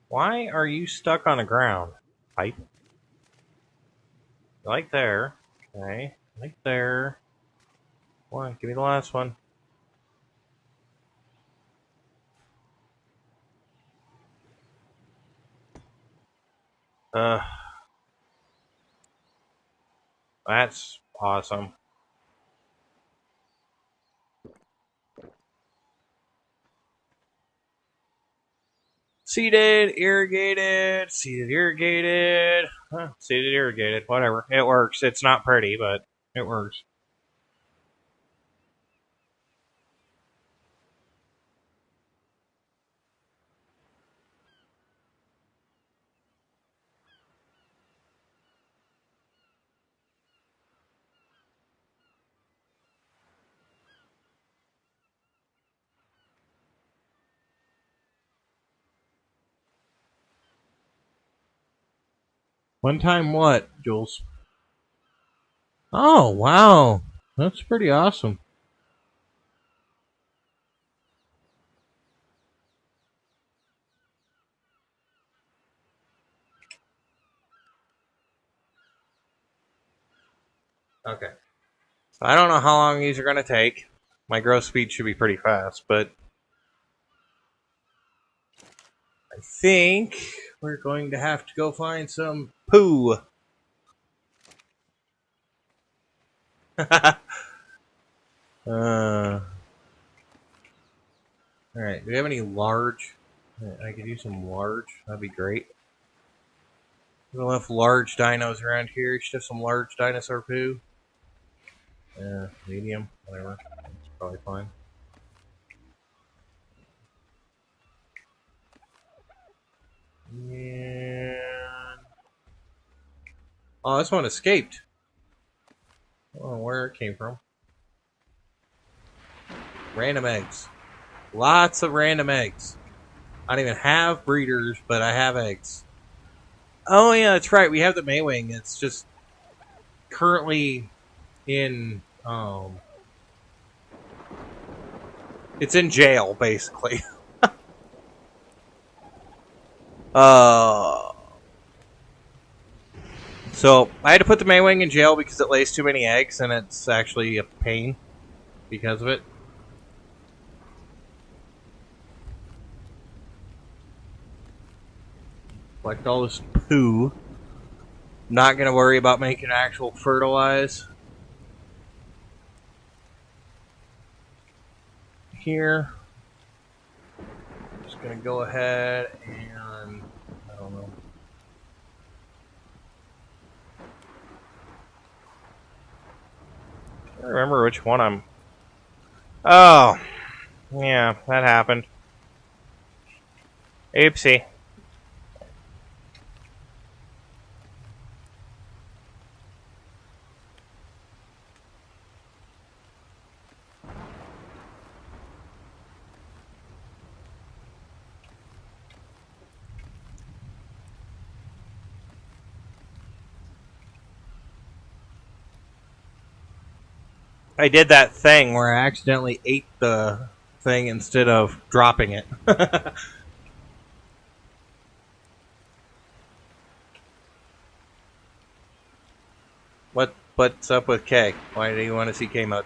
Why are you stuck on the ground? Pipe. Like there. Okay. Like there. One. Give me the last one. That's awesome. Seeded, irrigated, seeded, irrigated. Huh, seeded, irrigated. Whatever. It works. It's not pretty, but it works. One time what, Jules? Oh, wow. That's pretty awesome. Okay. So I don't know how long these are going to take. My growth speed should be pretty fast, but I think we're going to have to go find some poo. Alright, do we have any large? I could use some large. That'd be great. There's enough large dinos around here. Should have some large dinosaur poo. Medium, whatever. It's probably fine. And... oh, this one escaped. I don't know where it came from. Random eggs. Lots of random eggs. I don't even have breeders, but I have eggs. Oh yeah, that's right. We have the Maywing. It's just currently in it's in jail, basically. So I had to put the Maywing in jail because it lays too many eggs, and it's actually a pain because of it. Collect all this poo. Not going to worry about making actual fertilize. Here. Just going to go ahead and, I don't know. I can't remember which one I'm... Oh. Yeah, that happened. Oopsie. I did that thing where I accidentally ate the thing instead of dropping it. What's up with K? Why do you want to see K mode?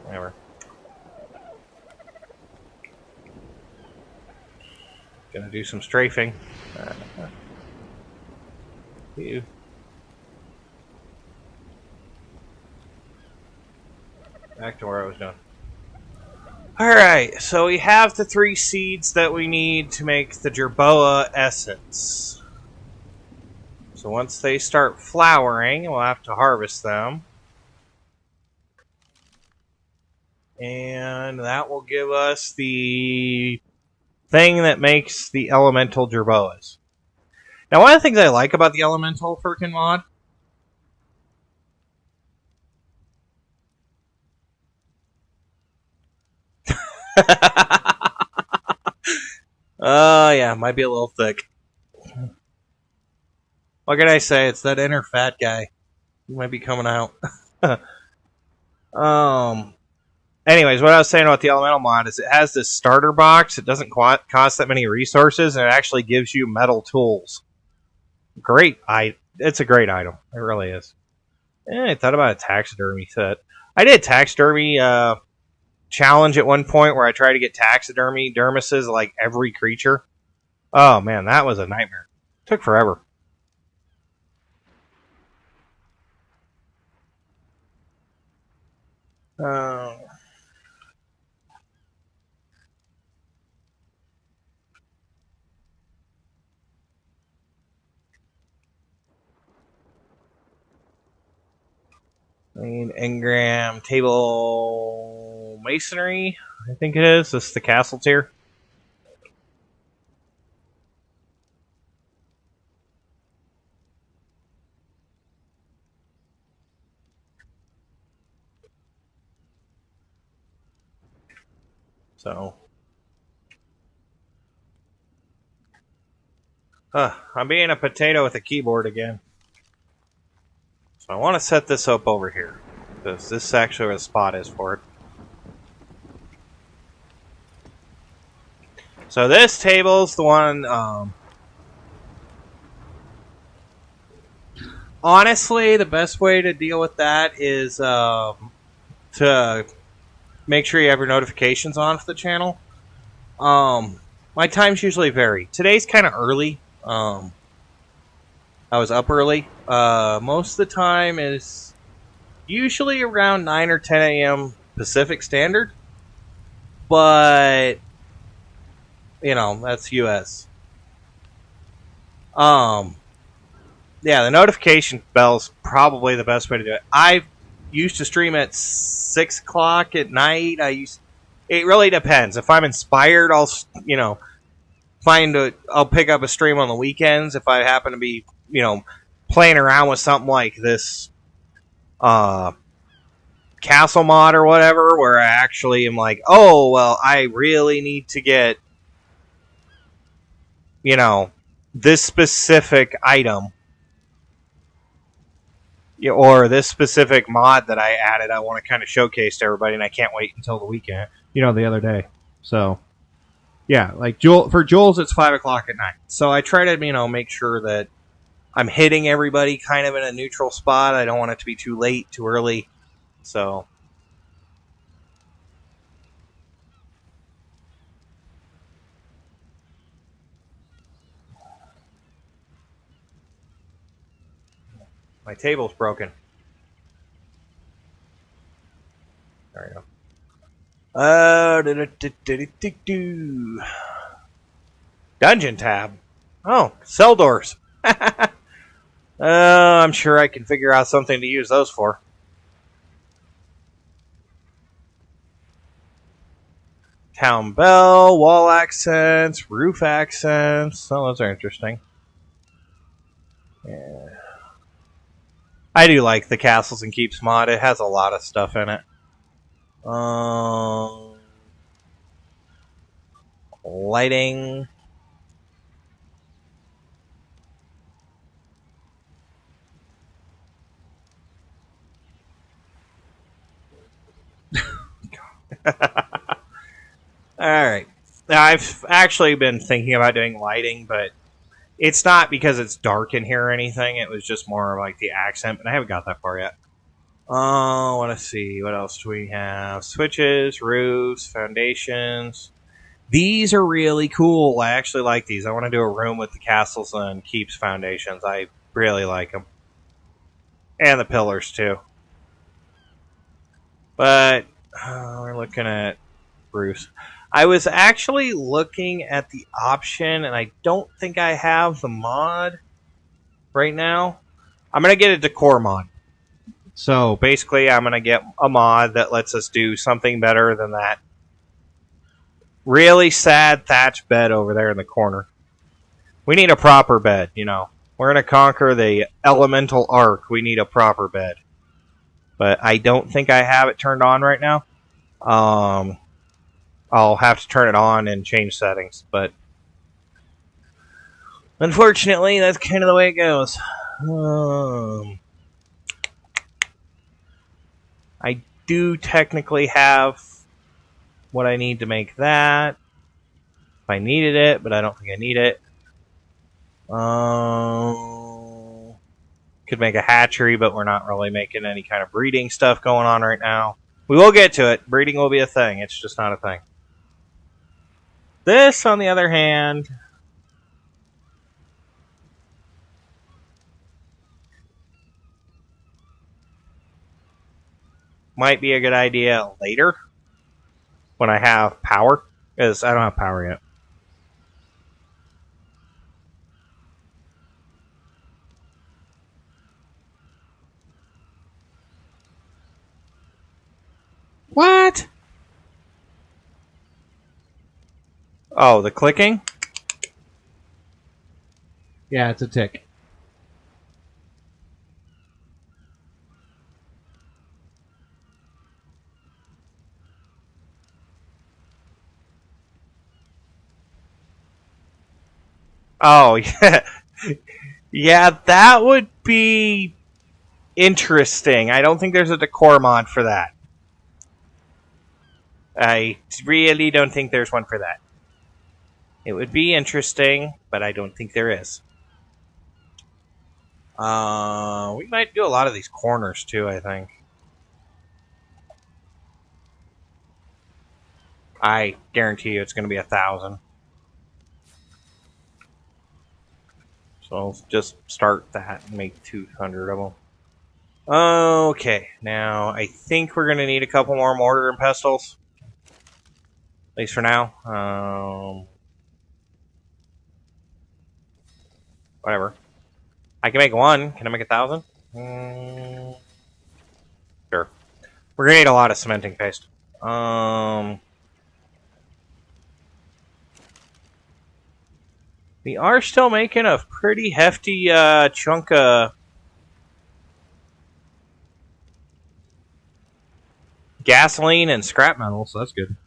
Whatever. Gonna do some strafing. You. Back to where I was doing. Alright, so we have the 3 seeds that we need to make the jerboa essence. So once they start flowering, we'll have to harvest them. And that will give us the thing that makes the elemental jerboas. Now, one of the things I like about the elemental freaking mod yeah, might be a little thick. What can I say? It's that inner fat guy. He might be coming out. Anyways, what I was saying about the elemental mod is it has this starter box. It doesn't cost that many resources, and it actually gives you metal tools. Great. It's a great item. It really is. I thought about a taxidermy set. I did a taxidermy challenge at one point where I tried to get taxidermy dermises like every creature. Oh man, that was a nightmare. It took forever. Engram table masonry, I think it is. This is the castle tier. So, I'm being a potato with a keyboard again. So I want to set this up over here, because this is actually where the spot is for it. So this table's the one, honestly, the best way to deal with that is to make sure you have your notifications on for the channel. My times usually vary. Today's kind of early. I was up early. Most of the time is usually around 9 or 10 a.m. Pacific Standard. But, you know, that's US. Yeah, the notification bell's probably the best way to do it. I used to stream at 6 o'clock at night. It really depends. If I'm inspired, I'll, you know, I'll pick up a stream on the weekends if I happen to be, you know, playing around with something like this castle mod or whatever, where I actually am like, oh, well, I really need to get, you know, this specific item. Yeah, or this specific mod that I added, I want to kind of showcase to everybody, and I can't wait until the weekend. The other day. So, yeah, like for Jules, it's 5 o'clock at night. So I try to, make sure that I'm hitting everybody kind of in a neutral spot. I don't want it to be too late, too early. So. My table's broken. There we go. Dungeon tab. Oh, cell doors. I'm sure I can figure out something to use those for. Town bell, wall accents, roof accents. Oh, those are interesting. Yeah. I do like the Castles and Keeps mod. It has a lot of stuff in it. Lighting. Alright. Now, I've actually been thinking about doing lighting, but it's not because it's dark in here or anything. It was just more like the accent, but I haven't got that far yet. Oh, I want to see. What else do we have? Switches, roofs, foundations. These are really cool. I actually like these. I want to do a room with the Castles and Keeps foundations. I really like them. And the pillars, too. But we're looking at roofs. I was actually looking at the option, and I don't think I have the mod right now. I'm going to get a decor mod. So basically, I'm going to get a mod that lets us do something better than that really sad thatch bed over there in the corner. We need a proper bed, We're going to conquer the elemental ark. We need a proper bed. But I don't think I have it turned on right now. I'll have to turn it on and change settings, but unfortunately, that's kind of the way it goes. I do technically have what I need to make that. If I needed it, but I don't think I need it. Could make a hatchery, but we're not really making any kind of breeding stuff going on right now. We will get to it. Breeding will be a thing. It's just not a thing. This, on the other hand, might be a good idea later when I have power, because I don't have power yet. What? Oh, the clicking? Yeah, it's a tick. Oh, yeah. Yeah, that would be interesting. I don't think there's a decor mod for that. I really don't think there's one for that. It would be interesting, but I don't think there is. We might do a lot of these corners too, I think. I guarantee you it's going to be 1,000. So I'll just start that and make 200 of them. Okay, now I think we're going to need a couple more mortar and pestles. At least for now. Whatever. I can make one. Can I make 1,000? Sure. We're going to need a lot of cementing paste. We are still making a pretty hefty chunk of gasoline and scrap metal, so that's good.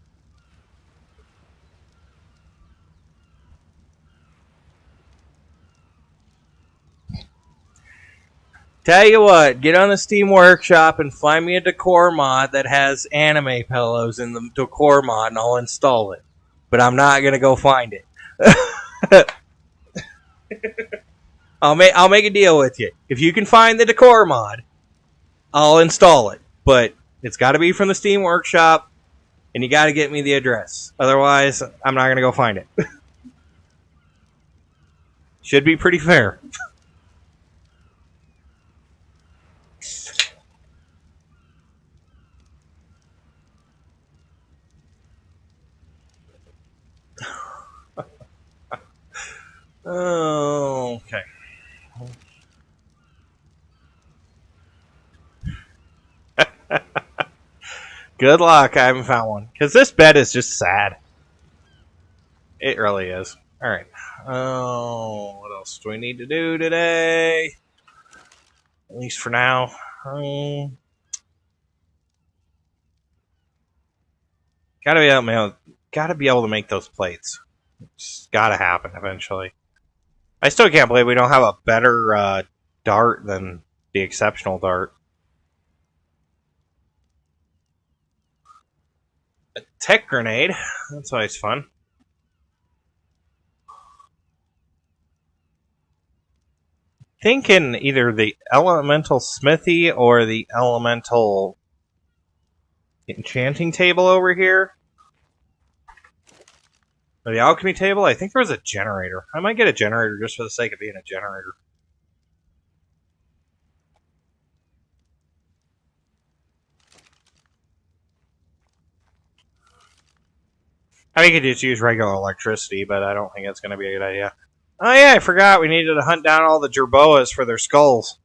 Tell you what, get on the Steam Workshop and find me a decor mod that has anime pillows in the decor mod, and I'll install it. But I'm not gonna go find it. I'll make a deal with you. If you can find the decor mod, I'll install it. But it's got to be from the Steam Workshop, and you got to get me the address. Otherwise, I'm not gonna go find it. Should be pretty fair. Oh, okay. Good luck. I haven't found one. Because this bed is just sad. It really is. Alright. Oh, what else do we need to do today? At least for now. Gotta be able to make those plates. It's gotta happen eventually. I still can't believe we don't have a better dart than the exceptional dart. A tech grenade. That's always fun. Thinking either the elemental smithy or the elemental enchanting table over here. Or the alchemy table. I think there was a generator. I might get a generator just for the sake of being a generator. I mean, you could just use regular electricity, but I don't think that's going to be a good idea. Oh yeah, I forgot. We needed to hunt down all the jerboas for their skulls.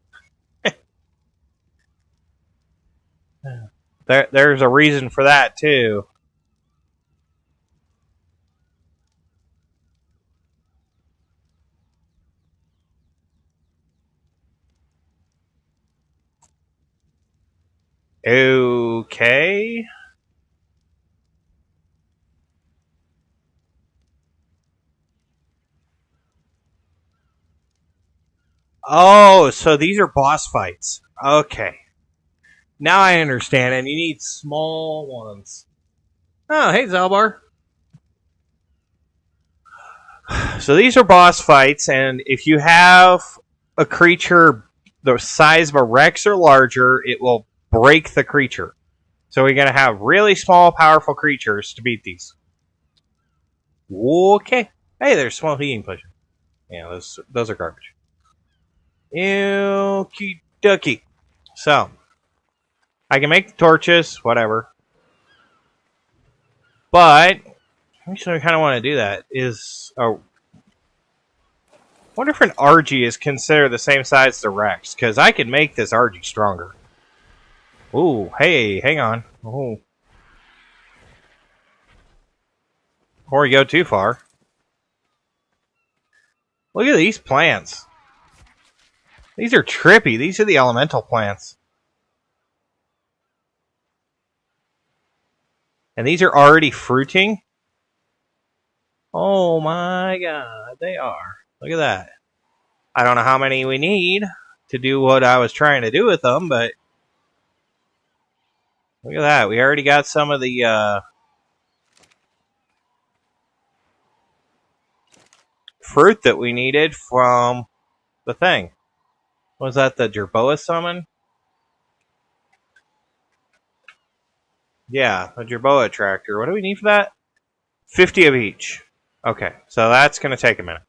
There's a reason for that, too. Okay. Oh, so these are boss fights. Okay. Now I understand, and you need small ones. Oh, hey, Zalbar. So these are boss fights, and if you have a creature the size of a Rex or larger, it will break the creature. So we're going to have really small, powerful creatures to beat these. Okay. Hey, there's small healing potion. Yeah, those are garbage. Okie dokie. So, I can make the torches, whatever. But, actually I kind of want to do that, is... I wonder if an RG is considered the same size as the Rex, because I can make this RG stronger. Ooh, hey, hang on. Ooh. Before we go too far. Look at these plants. These are trippy. These are the elemental plants. And these are already fruiting? Oh my god, they are. Look at that. I don't know how many we need to do what I was trying to do with them, but... Look at that. We already got some of the fruit that we needed from the thing. Was that the Jerboa summon? Yeah, the Jerboa Extractor. What do we need for that? 50 of each. Okay, so that's going to take a minute.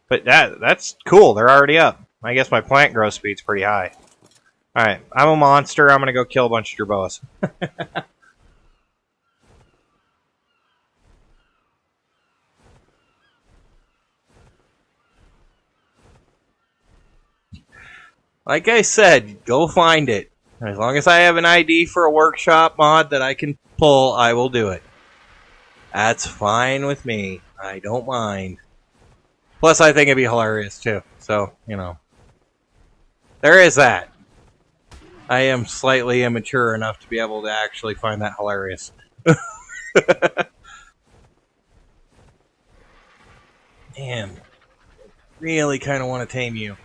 But that's cool. They're already up. I guess my plant growth speed's pretty high. Alright, I'm a monster. I'm going to go kill a bunch of Jerboas. Like I said, go find it. As long as I have an ID for a workshop mod that I can pull, I will do it. That's fine with me. I don't mind. Plus, I think it'd be hilarious, too. So, you know. There is that. I am slightly immature enough to be able to actually find that hilarious. Damn. Really kind of want to tame you.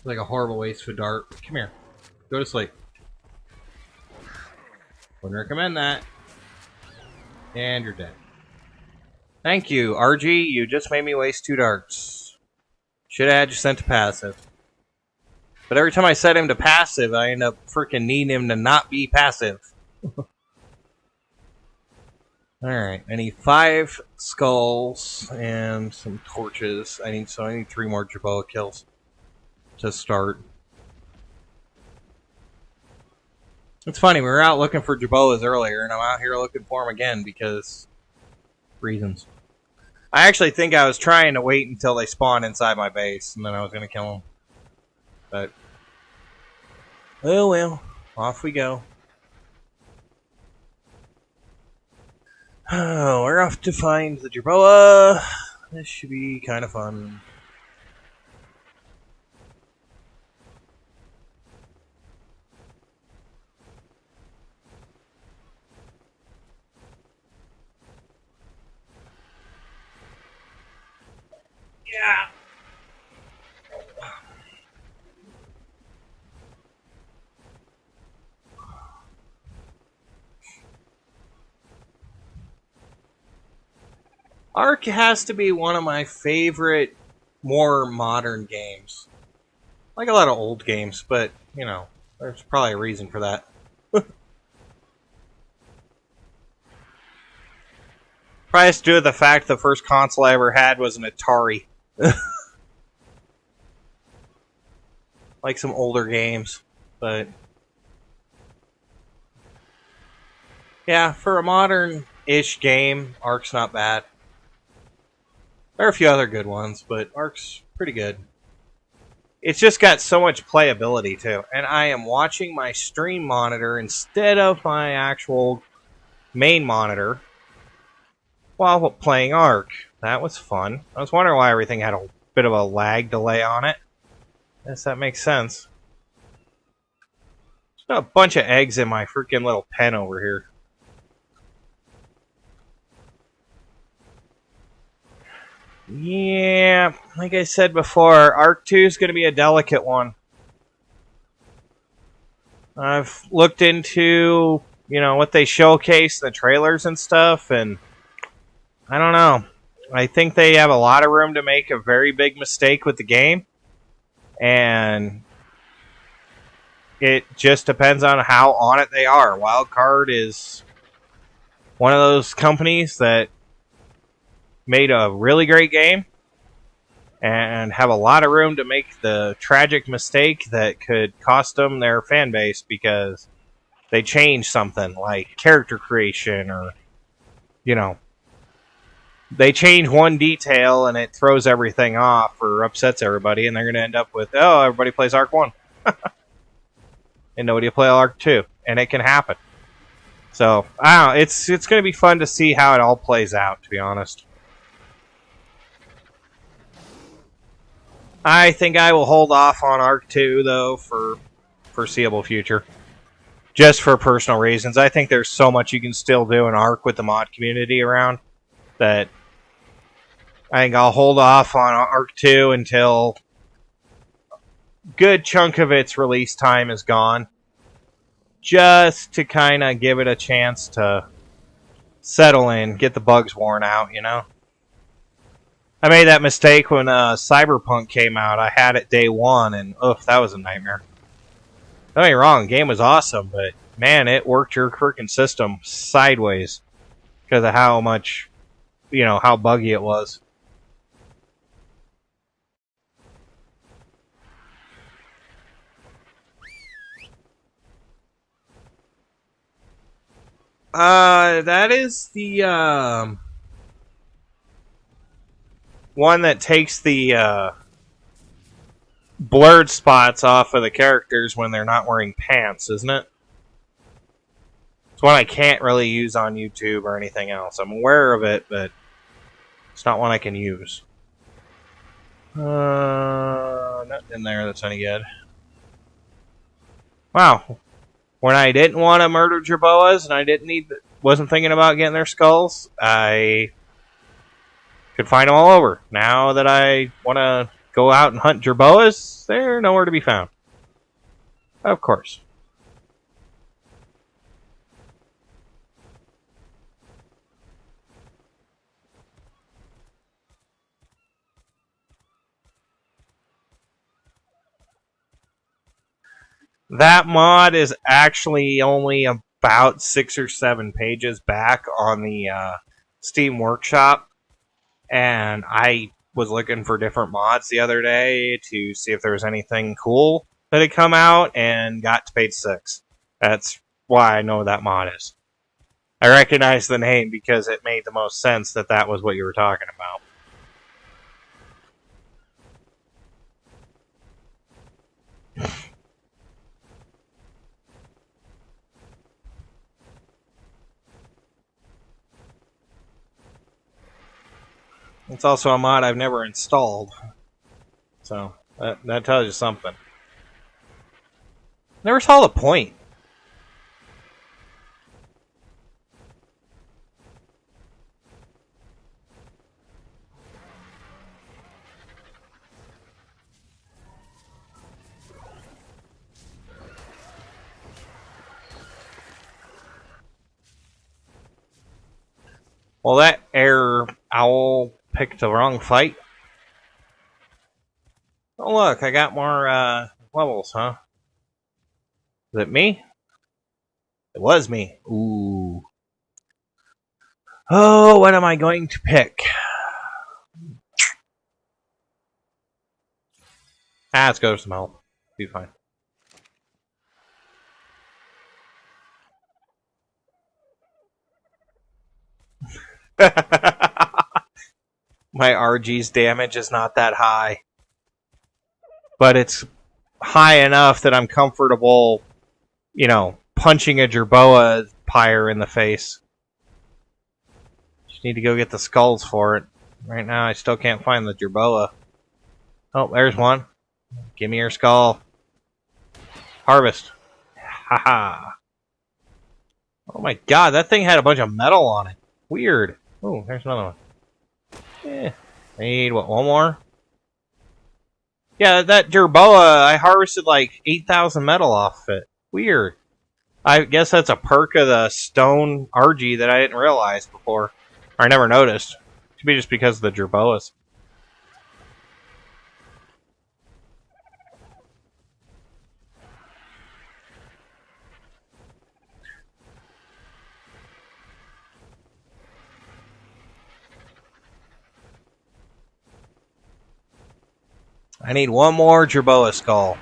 Like a horrible waste of a dart. Come here. Go to sleep. Wouldn't recommend that. And you're dead. Thank you, RG. You just made me waste 2 darts. Should have had you sent to passive. But every time I set him to passive, I end up freaking needing him to not be passive. Alright, I need 5 skulls and some torches. I need 3 more Jerboa kills to start. It's funny, we were out looking for Jerboas earlier, and I'm out here looking for them again because reasons. I actually think I was trying to wait until they spawned inside my base, and then I was going to kill them. But, oh well, off we go. Oh, we're off to find the Jerboa. This should be kind of fun. Yeah. Ark has to be one of my favorite, more modern games. I like a lot of old games, but, you know, there's probably a reason for that. Probably has to do with the fact the first console I ever had was an Atari. Like some older games, but... yeah, for a modern-ish game, Ark's not bad. There are a few other good ones, but Ark's pretty good. It's just got so much playability, too. And I am watching my stream monitor instead of my actual main monitor while playing Ark. That was fun. I was wondering why everything had a bit of a lag delay on it. Guess that makes sense. There's a bunch of eggs in my freaking little pen over here. Yeah, like I said before, Ark 2 is going to be a delicate one. I've looked into, you know, what they showcase, the trailers and stuff, and I don't know. I think they have a lot of room to make a very big mistake with the game, and it just depends on how on it they are. Wildcard is one of those companies that made a really great game and have a lot of room to make the tragic mistake that could cost them their fan base because they changed something like character creation or, you know, they change one detail and it throws everything off or upsets everybody, and they're going to end up with, oh, everybody plays Ark 1 and nobody will play Ark 2, and it can happen. So, I don't know, it's going to be fun to see how it all plays out, to be honest. I think I will hold off on Ark 2, though, for foreseeable future. Just for personal reasons. I think there's so much you can still do in Ark with the mod community around that I think I'll hold off on Ark 2 until a good chunk of its release time is gone. Just to kind of give it a chance to settle in, get the bugs worn out, you know? I made that mistake when Cyberpunk came out. I had it day one, and that was a nightmare. Don't get me wrong, the game was awesome, but man, it worked your freaking system sideways because of how much, you know, how buggy it was. That is the one that takes the blurred spots off of the characters when they're not wearing pants, isn't it? It's one I can't really use on YouTube or anything else. I'm aware of it, but it's not one I can use. Nothing in there that's any good. Wow. When I didn't want to murder Jerboas and I wasn't thinking about getting their skulls, I could find them all over. Now that I want to go out and hunt jerboas, they're nowhere to be found. Of course. That mod is actually only about 6 or 7 pages back on the Steam Workshop, and I was looking for different mods the other day to see if there was anything cool that had come out, and got to page 6. That's why I know what that mod is. I recognize the name because it made the most sense that that was what you were talking about. It's also a mod I've never installed. So, that tells you something. Never saw the point. Well, that air owl picked the wrong fight. Oh, look, I got more levels, huh? Is it me? It was me. Ooh. Oh, what am I going to pick? Let's go to some help. Be fine. My RG's damage is not that high. But it's high enough that I'm comfortable, you know, punching a jerboa pyre in the face. Just need to go get the skulls for it. Right now, I still can't find the jerboa. Oh, there's one. Give me your skull. Harvest. Haha. Oh my god, that thing had a bunch of metal on it. Weird. Oh, there's another one. I need, what, one more? Yeah, that jerboa, I harvested like 8,000 metal off of it. Weird. I guess that's a perk of the stone RG that I didn't realize before. Or I never noticed. Could be just because of the jerboas. I need one more jerboa skull.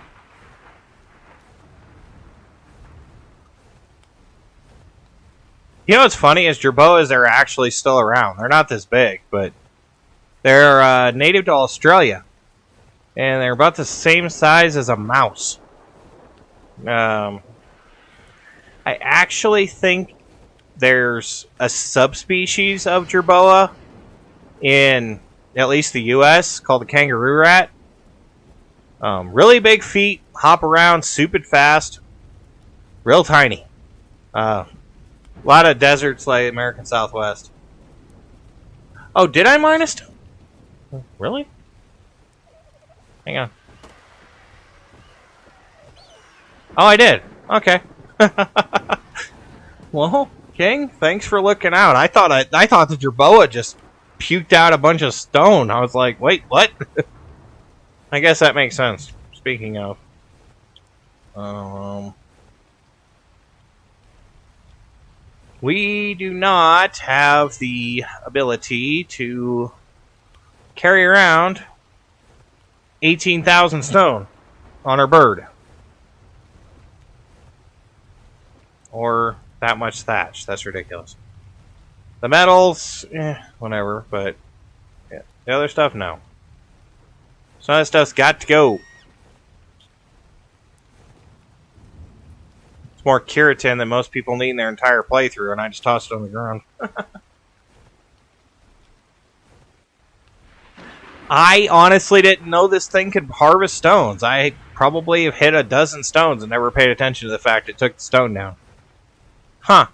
You know what's funny is jerboas are actually still around. They're not this big, but they're native to Australia. And they're about the same size as a mouse. I actually think there's a subspecies of jerboa in at least the US called the kangaroo rat. Really big feet, hop around stupid fast, real tiny. A lot of deserts like American Southwest. Oh, did I minus 2? Really? Hang on. Oh, I did. Okay. Well, King, thanks for looking out. I thought the jerboa just puked out a bunch of stone. I was like, wait, what? I guess that makes sense. Speaking of, we do not have the ability to carry around 18,000 stone on our bird. Or that much thatch. That's ridiculous. The metals, whatever, but yeah. The other stuff, no. Some of that stuff's got to go. It's more keratin than most people need in their entire playthrough, and I just tossed it on the ground. I honestly didn't know this thing could harvest stones. I probably have hit a dozen stones and never paid attention to the fact it took the stone down. Huh.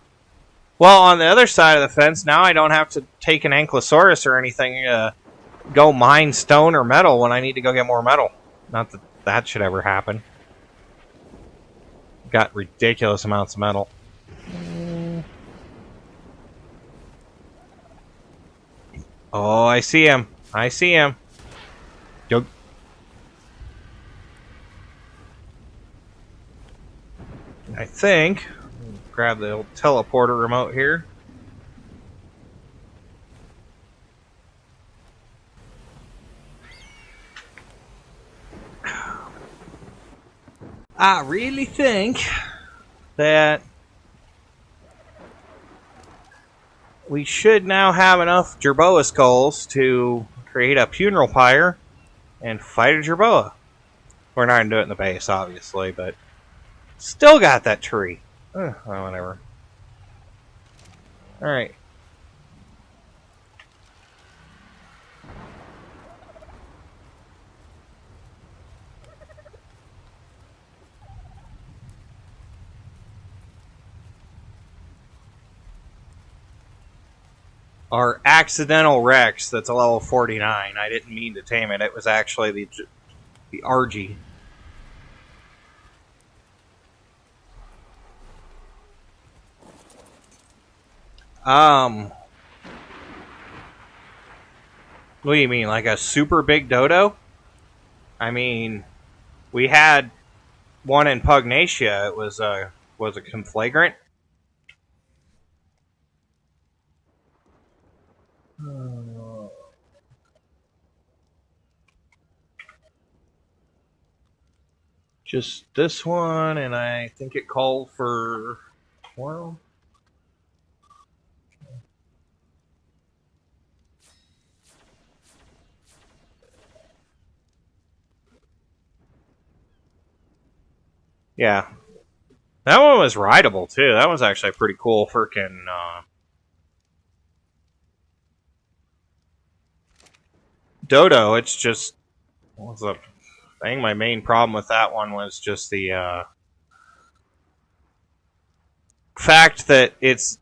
Well, on the other side of the fence, now I don't have to take an Ankylosaurus or anything go mine stone or metal when I need to go get more metal. Not that that should ever happen. Got ridiculous amounts of metal. Oh, I see him. I see him. Yo. I think. Grab the old teleporter remote here. I really think that we should now have enough Jerboa skulls to create a funeral pyre and fight a Jerboa. We're not going to do it in the base, obviously, but still got that tree. Oh, whatever. Alright. Our accidental Rex that's a level 49. I didn't mean to tame it. It was actually the RG. What do you mean, like a super big dodo? I mean, we had one in Pugnacia. It was a conflagrant. Just this one, and I think it called for 12. Yeah. That one was rideable, too. That was actually a pretty cool freaking dodo. It's just... What's up? I think my main problem with that one was just the fact that it's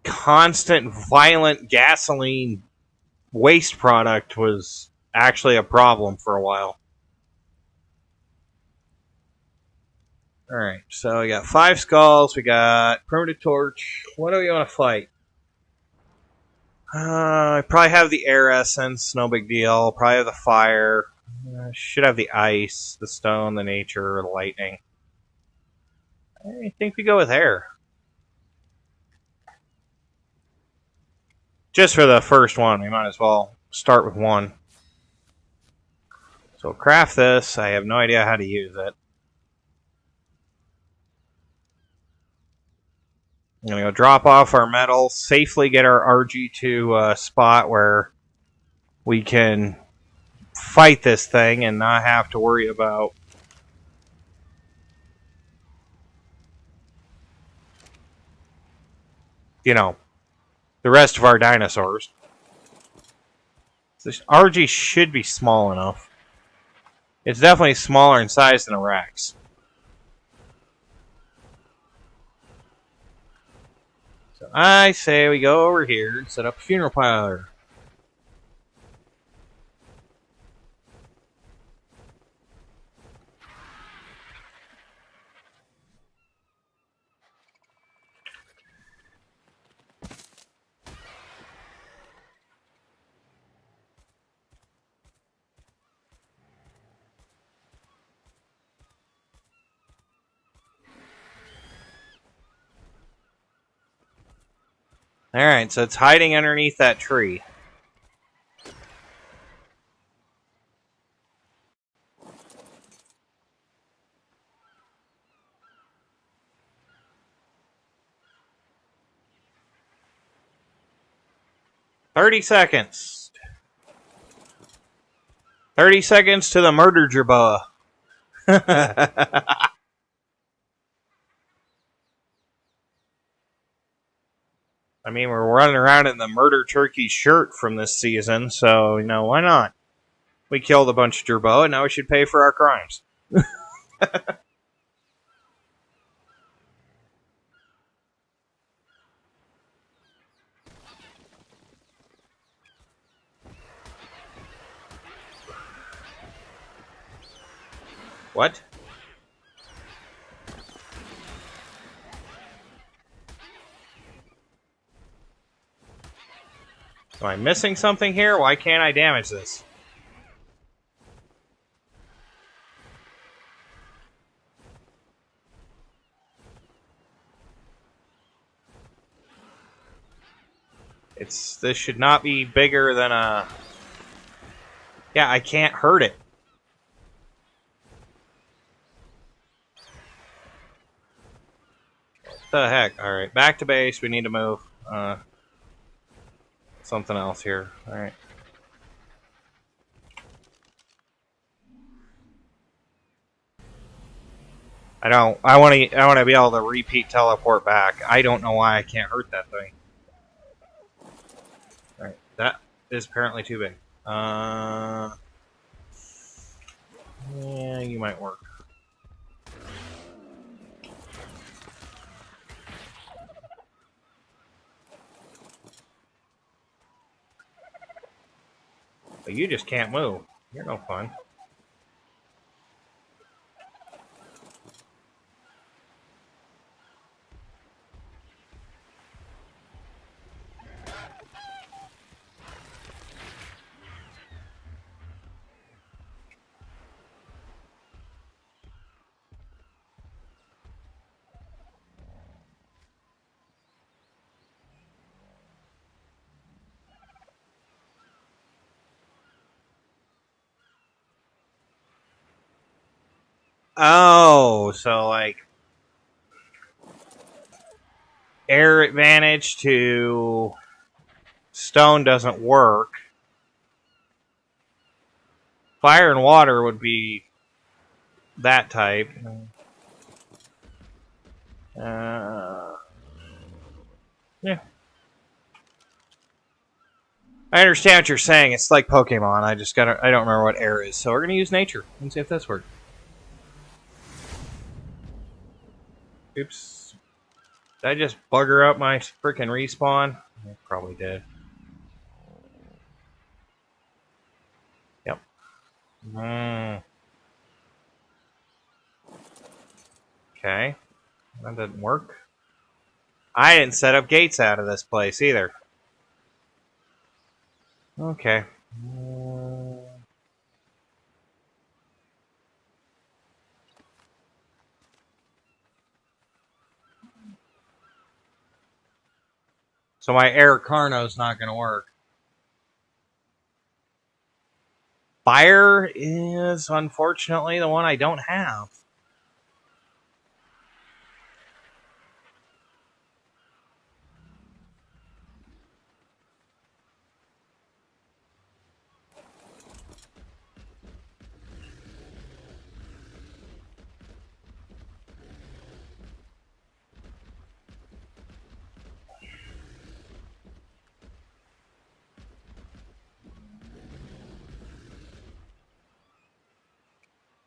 constant, violent gasoline waste product was actually a problem for a while. Alright, so we got 5 skulls, we got primitive torch. What do we want to fight? I probably have the air essence, no big deal. Probably have the fire. Should have the ice, the stone, the nature, the lightning. I think we go with air. Just for the first one, we might as well start with one. So craft this. I have no idea how to use it. I'm going to go drop off our metal, safely get our RG to a spot where we can fight this thing and not have to worry about the rest of our dinosaurs. This RG should be small enough. It's definitely smaller in size than a Rex. So I say we go over here and set up a funeral pyre. Alright, so it's hiding underneath that tree. "30 seconds. 30 seconds to the murder jerboa." I mean, we're running around in the murder turkey shirt from this season, so, why not? We killed a bunch of jerboa, and now we should pay for our crimes. What? Am I missing something here? Why can't I damage this? This should not be bigger than a... Yeah, I can't hurt it. What the heck? Alright, back to base. We need to move. Something else here. Alright. I want to be able to repeat teleport back. I don't know why I can't hurt that thing. Alright, that is apparently too big. Yeah, you might work. But you just can't move. You're no fun. Oh, so like air advantage to stone doesn't work. Fire and water would be that type. Yeah. I understand what you're saying. It's like Pokemon. I don't remember what air is. So we're gonna use nature and see if this works. Oops. Did I just bugger up my freaking respawn? I probably did. Yep. Okay. That didn't work. I didn't set up gates out of this place either. Okay. So my air Carno's not going to work. Fire is unfortunately the one I don't have.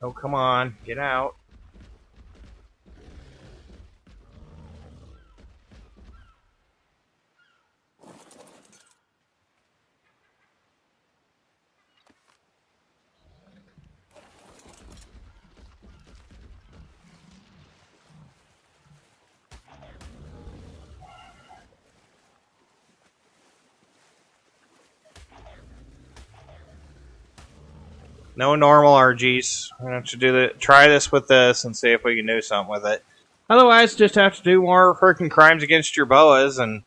Oh, come on. Get out. No normal RGs. We're gonna have to try this with this and see if we can do something with it. Otherwise, just have to do more freaking crimes against your boas and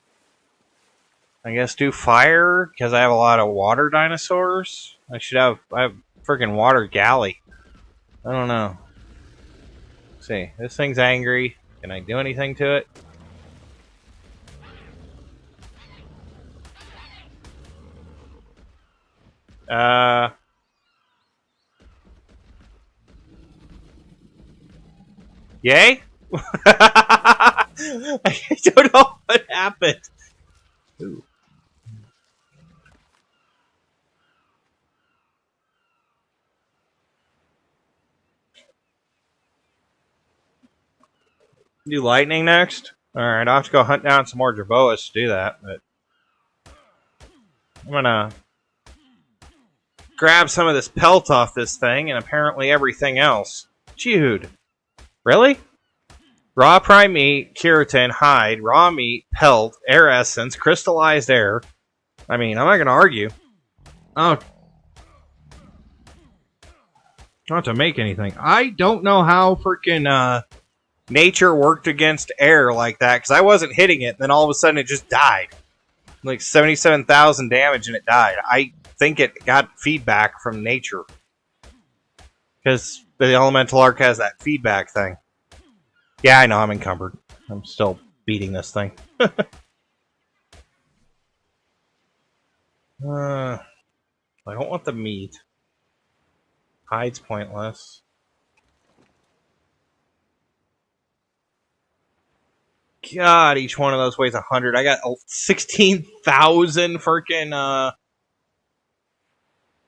I guess do fire because I have a lot of water dinosaurs. I have freaking water galley. I don't know. Let's see, this thing's angry. Can I do anything to it? Yay? I don't know what happened. Ooh. Do lightning next? Alright, I'll have to go hunt down some more Jerboas to do that, but I'm gonna grab some of this pelt off this thing and apparently everything else. Dude. Really? Raw prime meat, keratin, hide, raw meat, pelt, air essence, crystallized air. I mean, I'm not going to argue. Oh. Not to make anything. I don't know how freaking nature worked against air like that, because I wasn't hitting it, and then all of a sudden it just died. Like 77,000 damage and it died. I think it got feedback from nature. Because the Elemental Ark has that feedback thing. Yeah, I know, I'm encumbered. I'm still beating this thing. I don't want the meat. Hide's pointless. God, each one of those weighs 100. I got 16,000 freaking,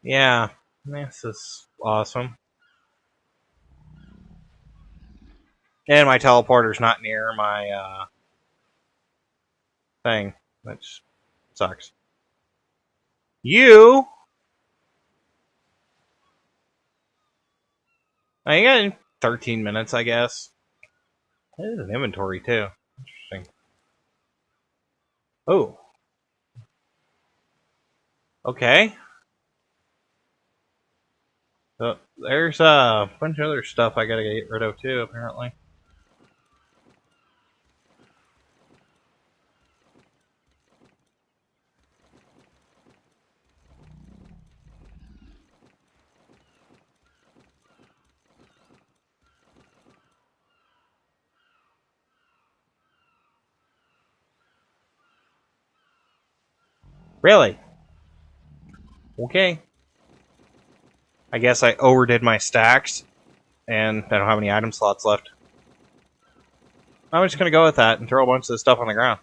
yeah. This is awesome. And my teleporter's not near my, thing, which sucks. You got 13 minutes, I guess. There's an inventory, too. Interesting. Oh. Okay. So, there's a bunch of other stuff I gotta get rid of, too, apparently. Really? Okay. I guess I overdid my stacks, and I don't have any item slots left. I'm just gonna go with that and throw a bunch of this stuff on the ground.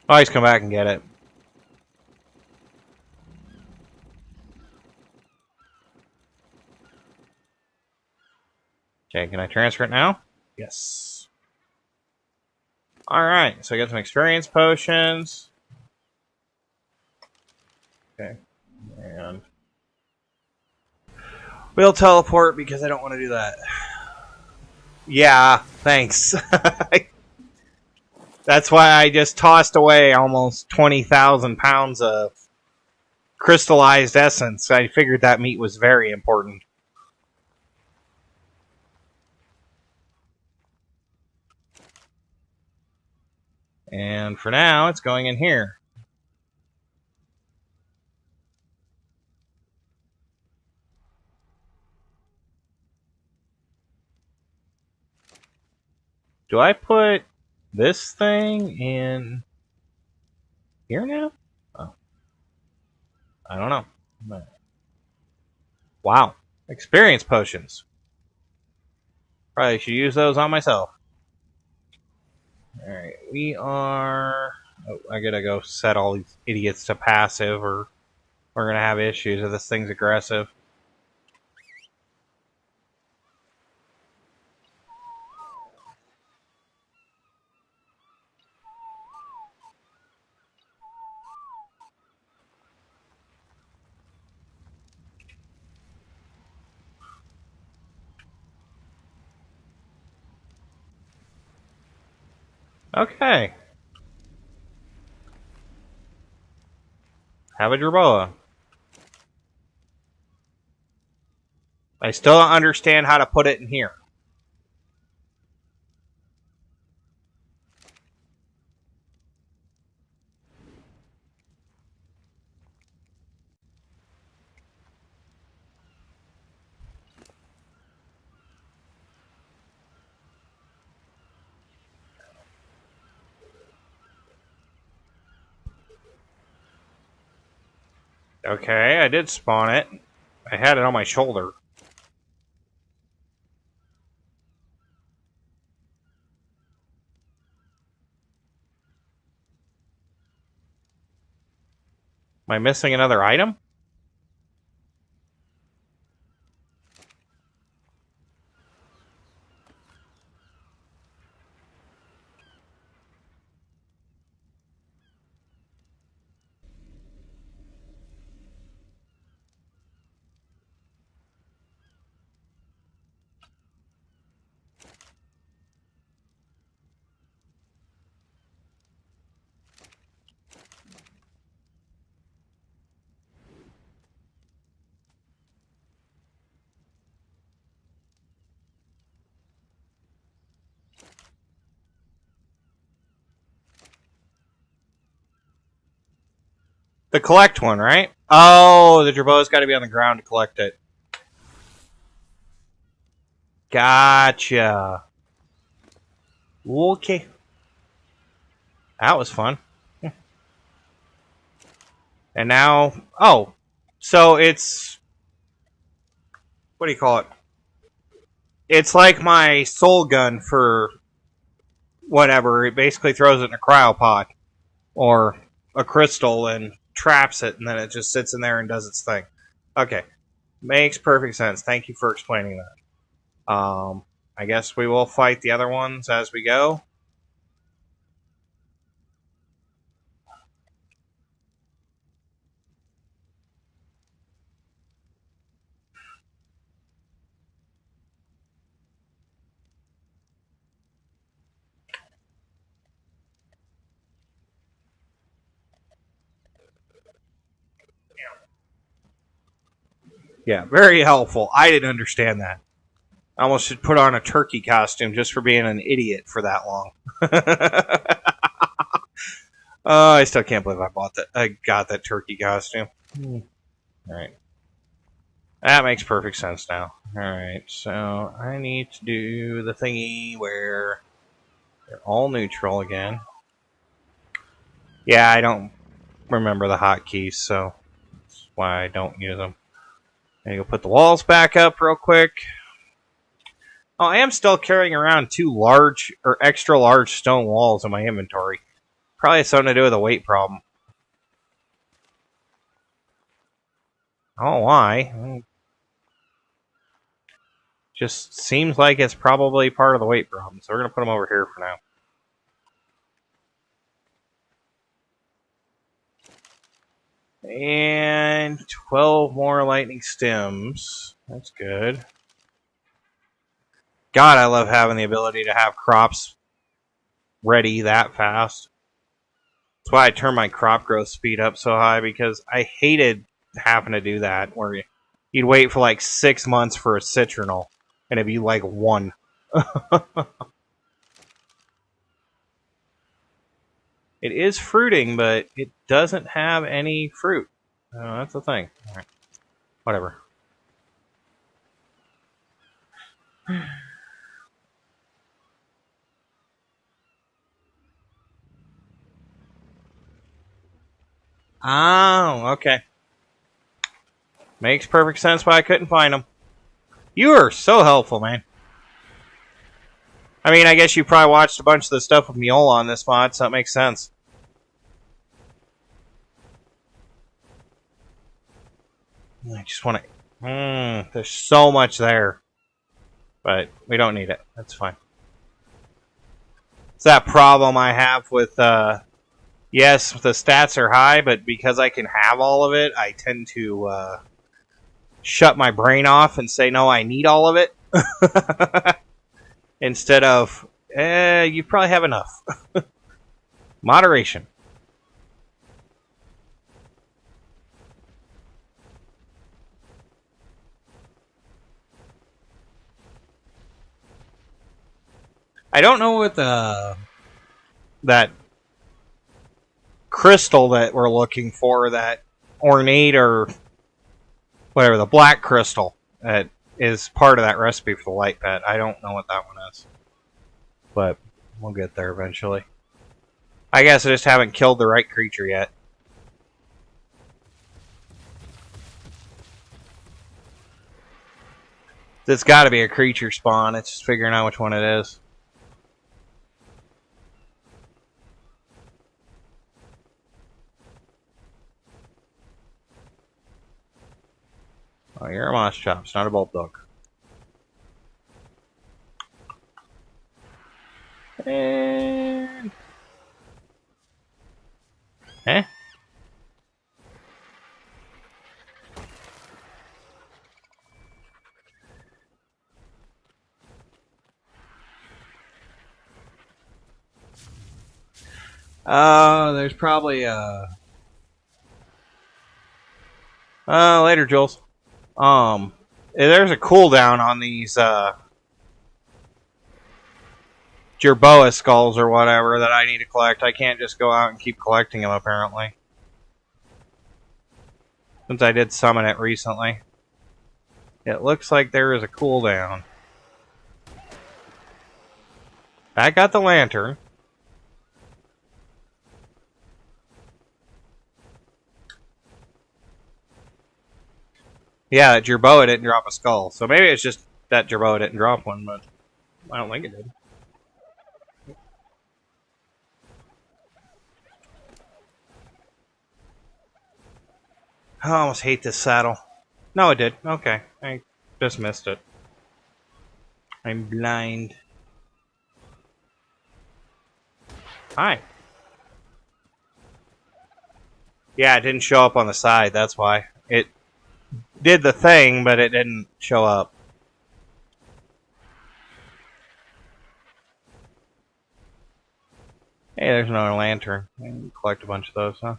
I'll always come back and get it. Okay, can I transfer it now? Yes. Alright, so I got some experience potions. Okay. And we'll teleport because I don't want to do that. Yeah, thanks. That's why I just tossed away almost 20,000 pounds of crystallized essence. I figured that meat was very important. And for now, it's going in here. Do I put this thing in here now? Oh. I don't know. Wow. Experience potions. Probably should use those on myself. Alright, we are... Oh, I gotta go set all these idiots to passive, or we're gonna have issues if this thing's aggressive. Okay. Have a Jerboa. I still don't understand how to put it in here. Okay, I did spawn it. I had it on my shoulder. Am I missing another item? The collect one, right? Oh, the Jerboa's got to be on the ground to collect it. Gotcha. Okay. That was fun. And now... Oh. So it's... What do you call it? It's like my soul gun for... whatever. It basically throws it in a cryopod. Or a crystal and traps it. And then it just sits in there and does its thing. Okay. Makes perfect sense. Thank you for explaining that. I guess we will fight the other ones as we go. Yeah, very helpful. I didn't understand that. I almost should put on a turkey costume just for being an idiot for that long. I still can't believe I bought that. I got that turkey costume. All right, that makes perfect sense now. All right, so I need to do the thingy where they're all neutral again. Yeah, I don't remember the hotkeys, so that's why I don't use them. I'm gonna go put the walls back up real quick. Oh, I am still carrying around 2 large or extra large stone walls in my inventory. Probably has something to do with a weight problem. Oh, why? Just seems like it's probably part of the weight problem. So we're going to put them over here for now. And 12 more lightning stems. That's good. God, I love having the ability to have crops ready that fast. That's why I turn my crop growth speed up so high, because I hated having to do that, where you'd wait for like 6 months for a citronal, and it'd be like 1. It is fruiting, but it doesn't have any fruit. That's the thing. All right. Whatever. Oh, okay. Makes perfect sense why I couldn't find them. You are so helpful, man. I mean, I guess you probably watched a bunch of the stuff with Miola on this mod, so that makes sense. I just want to... there's so much there. But we don't need it. That's fine. It's that problem I have with... yes, the stats are high, but because I can have all of it, I tend to shut my brain off and say, no, I need all of it. Instead of, you probably have enough. Moderation. I don't know what that crystal that we're looking for, that ornate or whatever, the black crystal that is part of that recipe for the light pet. I don't know what that one is, but we'll get there eventually. I guess I just haven't killed the right creature yet. It's got to be a creature spawn. It's just figuring out which one it is. Oh, you're a moss chops, not a bulldog. And... eh? There's probably later, Jules. There's a cooldown on these Jerboa skulls or whatever that I need to collect. I can't just go out and keep collecting them, apparently. since I did summon it recently. It looks like there is a cooldown. I got the lantern. Yeah, that Jerboa didn't drop a skull. So maybe it's just that Jerboa didn't drop one, but I don't think it did. I almost hate this saddle. No, it did. Okay. I just missed it. I'm blind. Hi. Yeah, it didn't show up on the side, that's why. It did the thing, but it didn't show up. Hey, there's another lantern. I can collect a bunch of those, huh?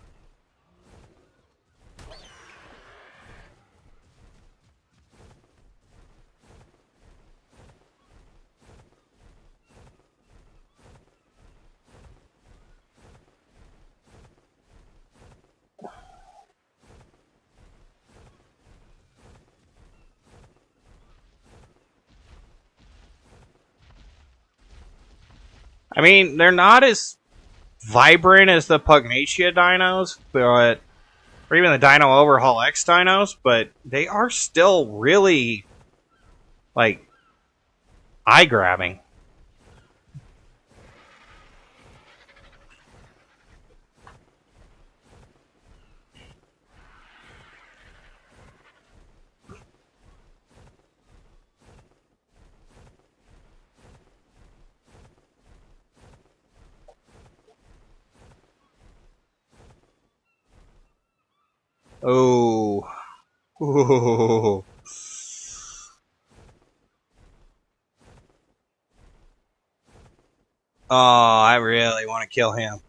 I mean, they're not as vibrant as the Pugnacia dinos, but or even the Dino Overhaul X dinos, but they are still really like eye-grabbing. Oh. Ooh. Oh, I really want to kill him.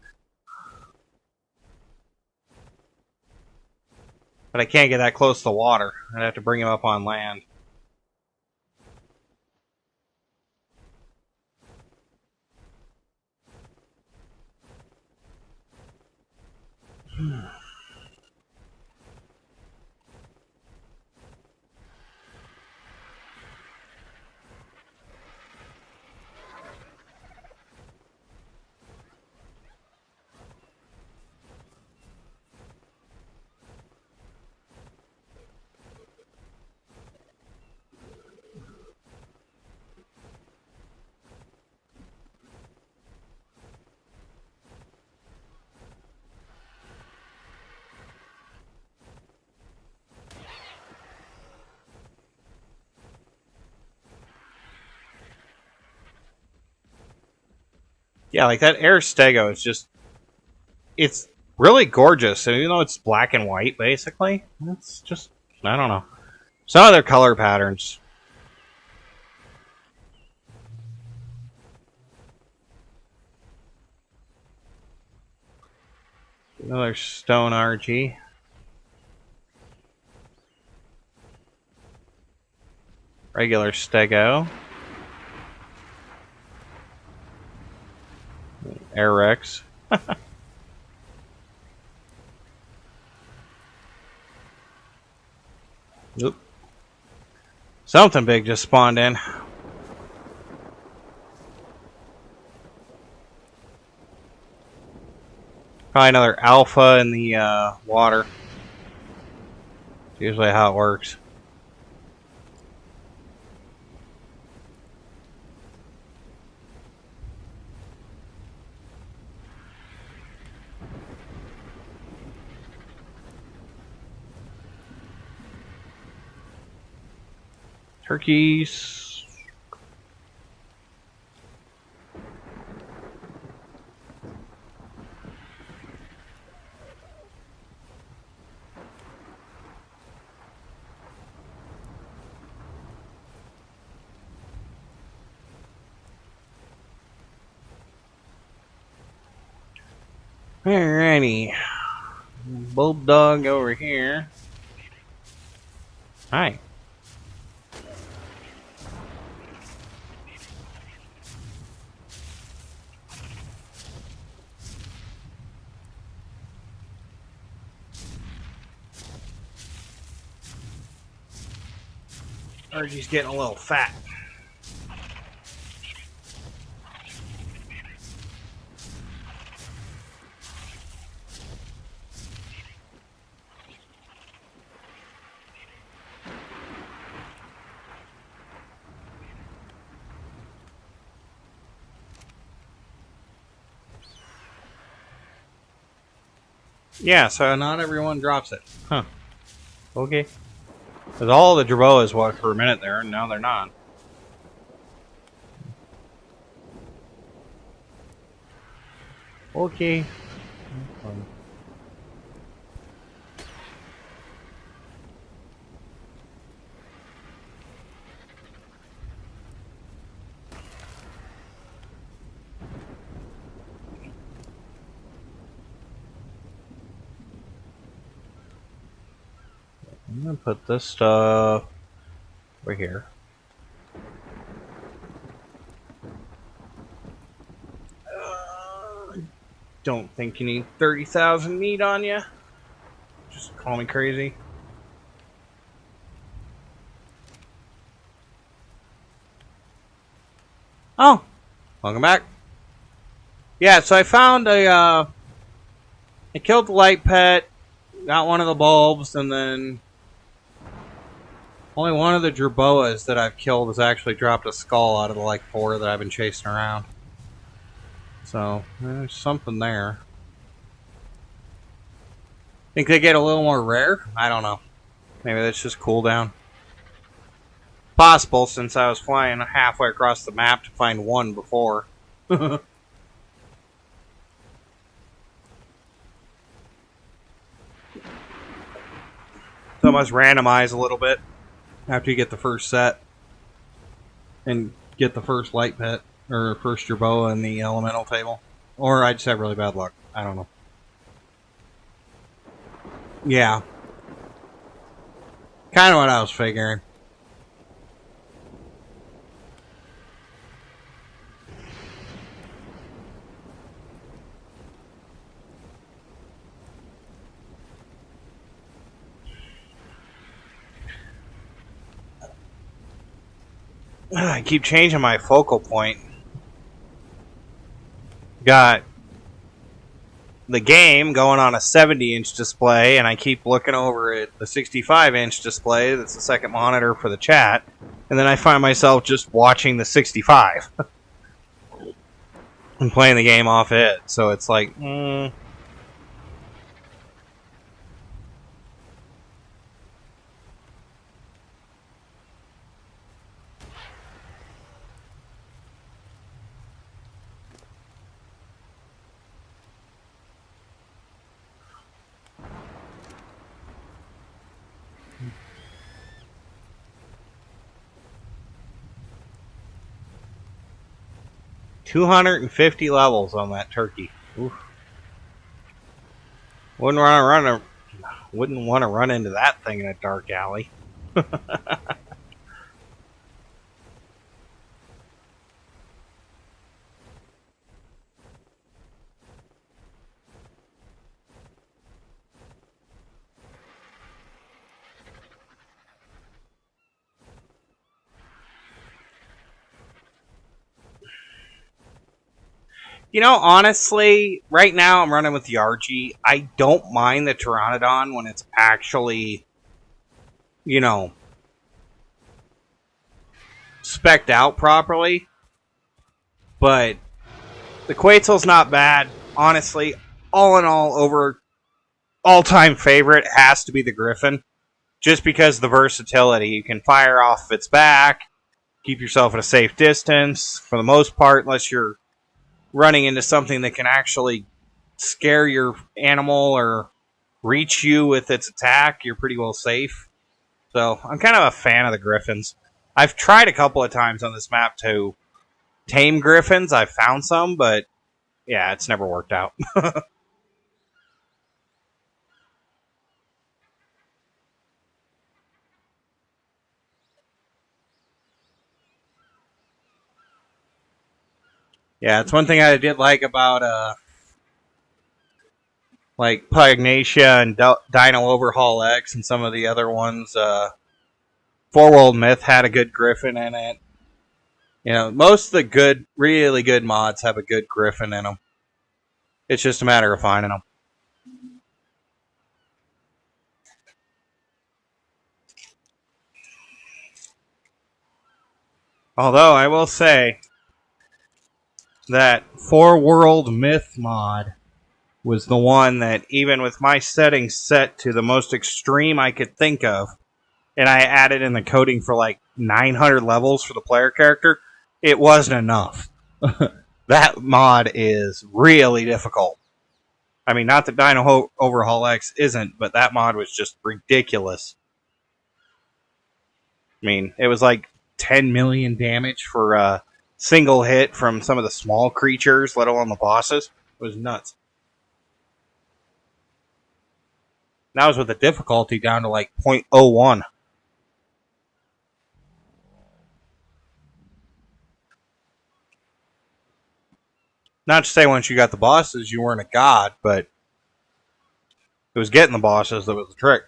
But I can't get that close to the water. I'd have to bring him up on land. Yeah, like that air stego is just... It's really gorgeous. And even though it's black and white, basically, it's just... I don't know. Some of their color patterns. Another stone RG. Regular stego. Air Rex. Oop. Something big just spawned in. Probably another alpha in the water. It's usually how it works. Turkeys. Alrighty. Bulldog over here. Hi. Argy's getting a little fat. Yeah, so not everyone drops it. Huh. Okay. Because all the Jerboas was for a minute there, and now they're not. Okay. I'm gonna put this stuff over here. Don't think you need 30,000 meat on you. Just call me crazy. Oh, welcome back. Yeah, so I found I killed the light pet, got one of the bulbs, and then only one of the Jerboas that I've killed has actually dropped a skull out of the like 4 that I've been chasing around. So there's something there. Think they get a little more rare? I don't know. Maybe that's just cooldown. Possible, since I was flying halfway across the map to find one before. So it must randomize a little bit after you get the first set and get the first light pet or first Jerboa in the elemental table. Or I just have really bad luck. I don't know. Yeah. Kind of what I was figuring. I keep changing my focal point. Got the game going on a 70-inch display, and I keep looking over at the 65-inch display that's the second monitor for the chat, and then I find myself just watching the 65 and playing the game off it. So it's like, 250 levels on that turkey. Oof. Wouldn't want to run into that thing in a dark alley. You know, honestly, right now I'm running with the RG. I don't mind the Pteranodon when it's actually, you know, spec'd out properly. But the Quetzal's not bad. Honestly, all in all, over all-time favorite has to be the Griffin. Just because of the versatility. You can fire off its back, keep yourself at a safe distance, for the most part, unless you're running into something that can actually scare your animal or reach you with its attack, you're pretty well safe. So I'm kind of a fan of the Griffins. I've tried a couple of times on this map to tame Griffins. I've found some, but yeah, it's never worked out. Yeah, it's one thing I did like about like Pugnacia and Dino Overhaul X and some of the other ones. Four World Myth had a good griffin in it. You know, most of the good, really good mods have a good griffin in them. It's just a matter of finding them. Although, I will say that Four World Myth mod was the one that, even with my settings set to the most extreme I could think of, and I added in the coding for like 900 levels for the player character, it wasn't enough. That mod is really difficult. I mean, not that Dino Overhaul X isn't, but that mod was just ridiculous. I mean, it was like 10 million damage for a single hit from some of the small creatures, let alone the bosses. It was nuts. That was with the difficulty down to like 0.01. Not to say once you got the bosses, you weren't a god, but it was getting the bosses that was the trick.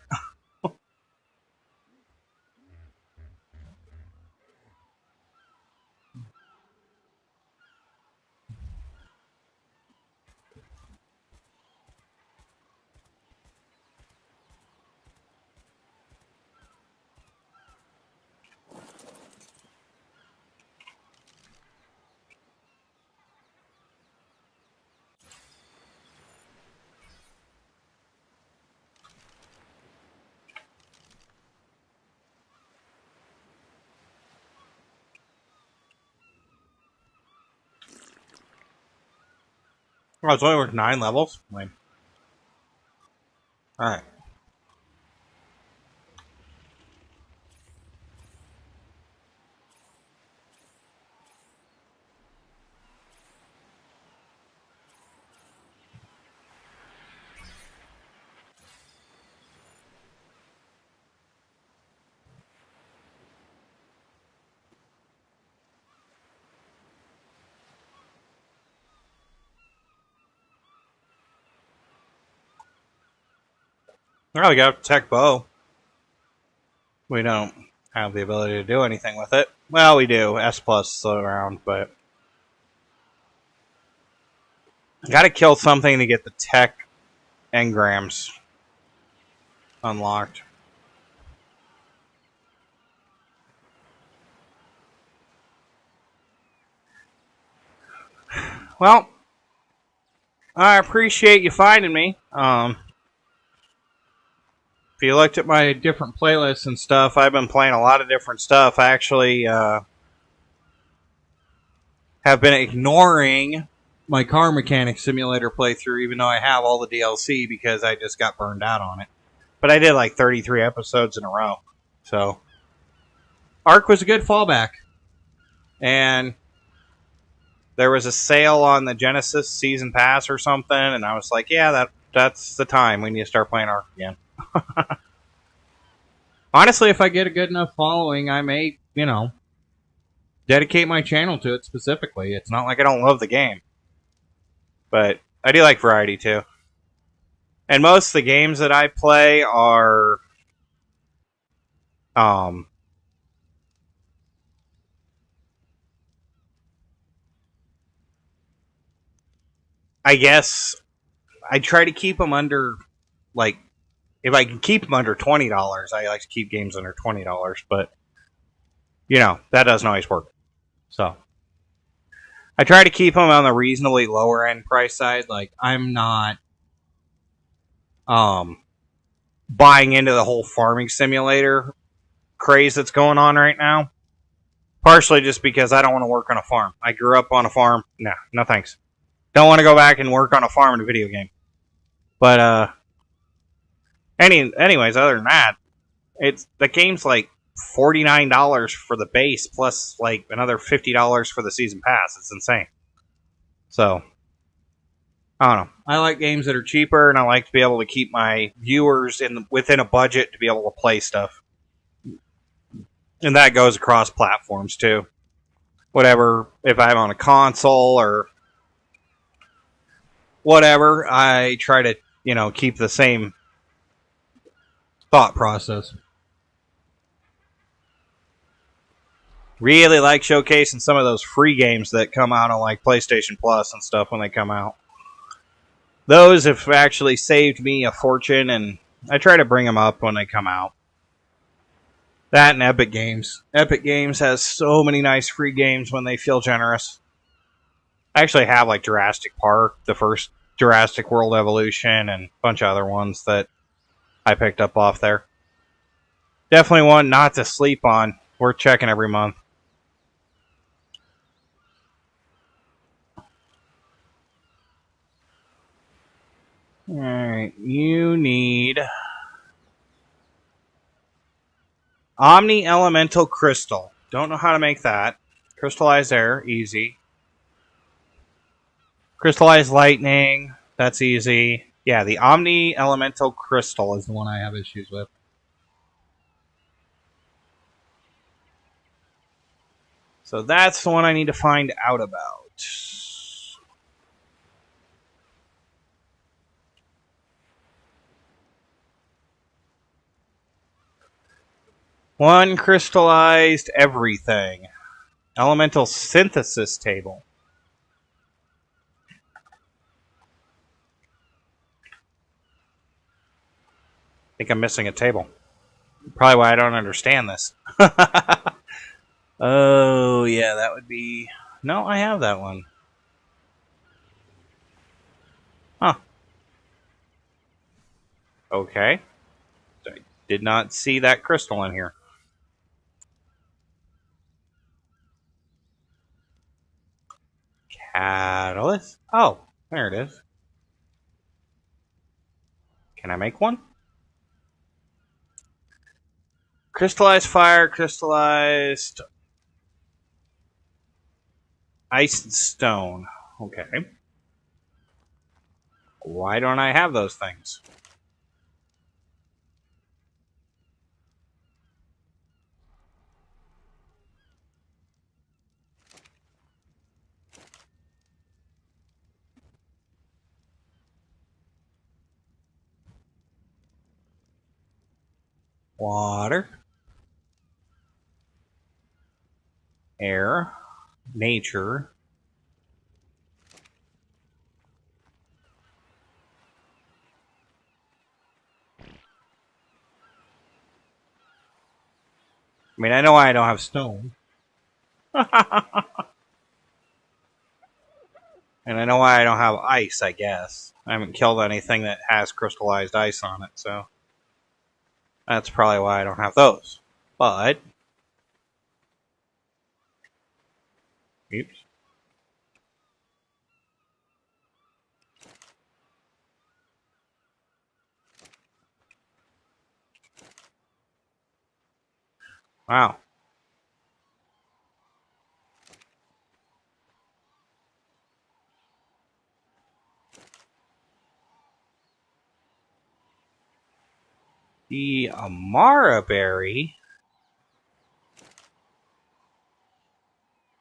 Oh, it's only worth 9 levels? Lame. Alright. Well, we got a tech bow. We don't have the ability to do anything with it. Well, we do. S plus slow around, but gotta kill something to get the tech engrams unlocked. Well, I appreciate you finding me. If you looked at my different playlists and stuff, I've been playing a lot of different stuff. I actually have been ignoring my car mechanic simulator playthrough, even though I have all the DLC, because I just got burned out on it. But I did like 33 episodes in a row. So, Ark was a good fallback. And there was a sale on the Genesis Season Pass or something, and I was like, yeah, that's the time we need to start playing Ark again. Honestly, if I get a good enough following, I may, dedicate my channel to it specifically. It's not like I don't love the game. But I do like variety, too. And most of the games that I play are I guess I try to keep them under, like, if I can keep them under $20, I like to keep games under $20, but, that doesn't always work. So, I try to keep them on the reasonably lower end price side. Like, I'm not, buying into the whole farming simulator craze that's going on right now. Partially just because I don't want to work on a farm. I grew up on a farm. Nah, no thanks. Don't want to go back and work on a farm in a video game. But, anyways, other than that, the game's like $49 for the base plus like another $50 for the season pass. It's insane. So, I don't know. I like games that are cheaper, and I like to be able to keep my viewers within a budget to be able to play stuff. And that goes across platforms too. Whatever, if I'm on a console or whatever, I try to, keep the same thought process. Really like showcasing some of those free games that come out on like PlayStation Plus and stuff when they come out. Those have actually saved me a fortune, and I try to bring them up when they come out. That and Epic Games. Epic Games has so many nice free games when they feel generous. I actually have like Jurassic Park, the first Jurassic World Evolution, and a bunch of other ones that I picked up off there. Definitely one not to sleep on. Worth checking every month. Alright, you need Omni Elemental Crystal. Don't know how to make that. Crystallized air, easy. Crystallized lightning, that's easy. Yeah, the Omni Elemental Crystal is the one I have issues with. So that's the one I need to find out about. One crystallized everything. Elemental synthesis table. I think I'm missing a table. Probably why I don't understand this. Oh, yeah, that would be... No, I have that one. Huh. Okay. I did not see that crystal in here. Catalyst? Oh, there it is. Can I make one? Crystallized fire, crystallized ice and stone. Okay. Why don't I have those things? Water. Air. Nature. I mean, I know why I don't have stone. And I know why I don't have ice, I guess. I haven't killed anything that has crystallized ice on it, so... That's probably why I don't have those. But... Oops. Wow. The Amara berry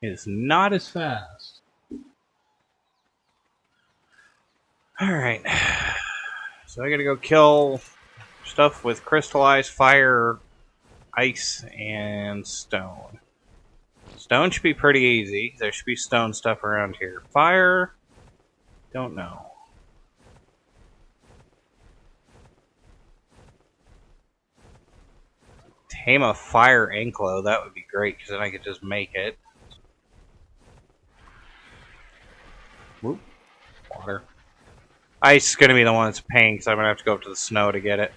is not as fast. Alright. So I gotta go kill stuff with crystallized fire, ice, and stone. Stone should be pretty easy. There should be stone stuff around here. Fire, don't know. Tame a fire anklo, that would be great, because then I could just make it. Whoop. Water. Ice is going to be the one that's paying, because I'm going to have to go up to the snow to get it.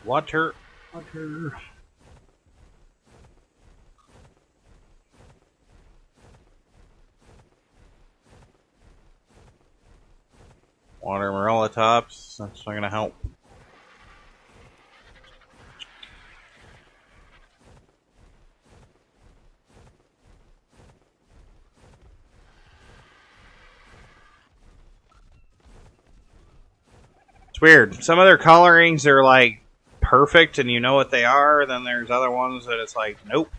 Water. Water. Water marilla tops. That's not going to help. It's weird. Some of their colorings are like perfect and you know what they are. Then there's other ones that it's like, nope.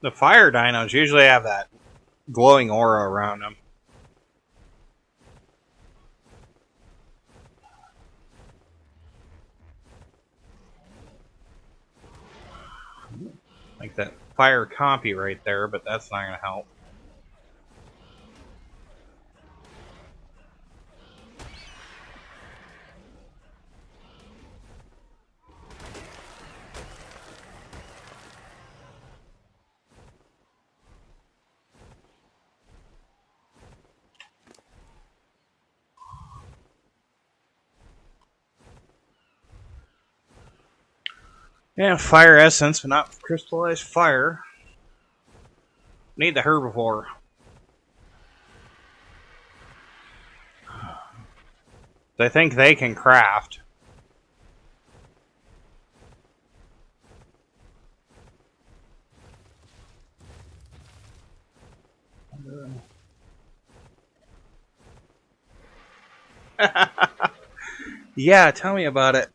The fire dinos usually have that glowing aura around them. Like that fire compy right there, but that's not going to help. Yeah, fire essence, but not crystallized fire. Need the herbivore. I think they can craft. Yeah, tell me about it.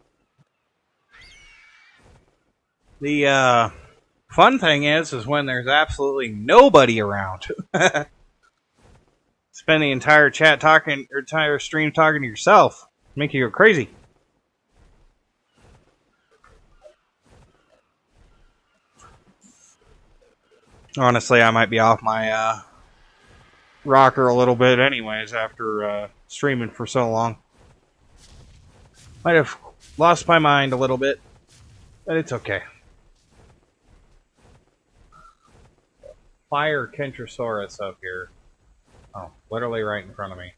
The fun thing is when there's absolutely nobody around. Spend the entire chat talking, or entire stream talking to yourself. Make you go crazy. Honestly, I might be off my rocker a little bit anyways after streaming for so long. Might have lost my mind a little bit, but it's okay. Fire Kentrosaurus up here. Oh, literally right in front of me.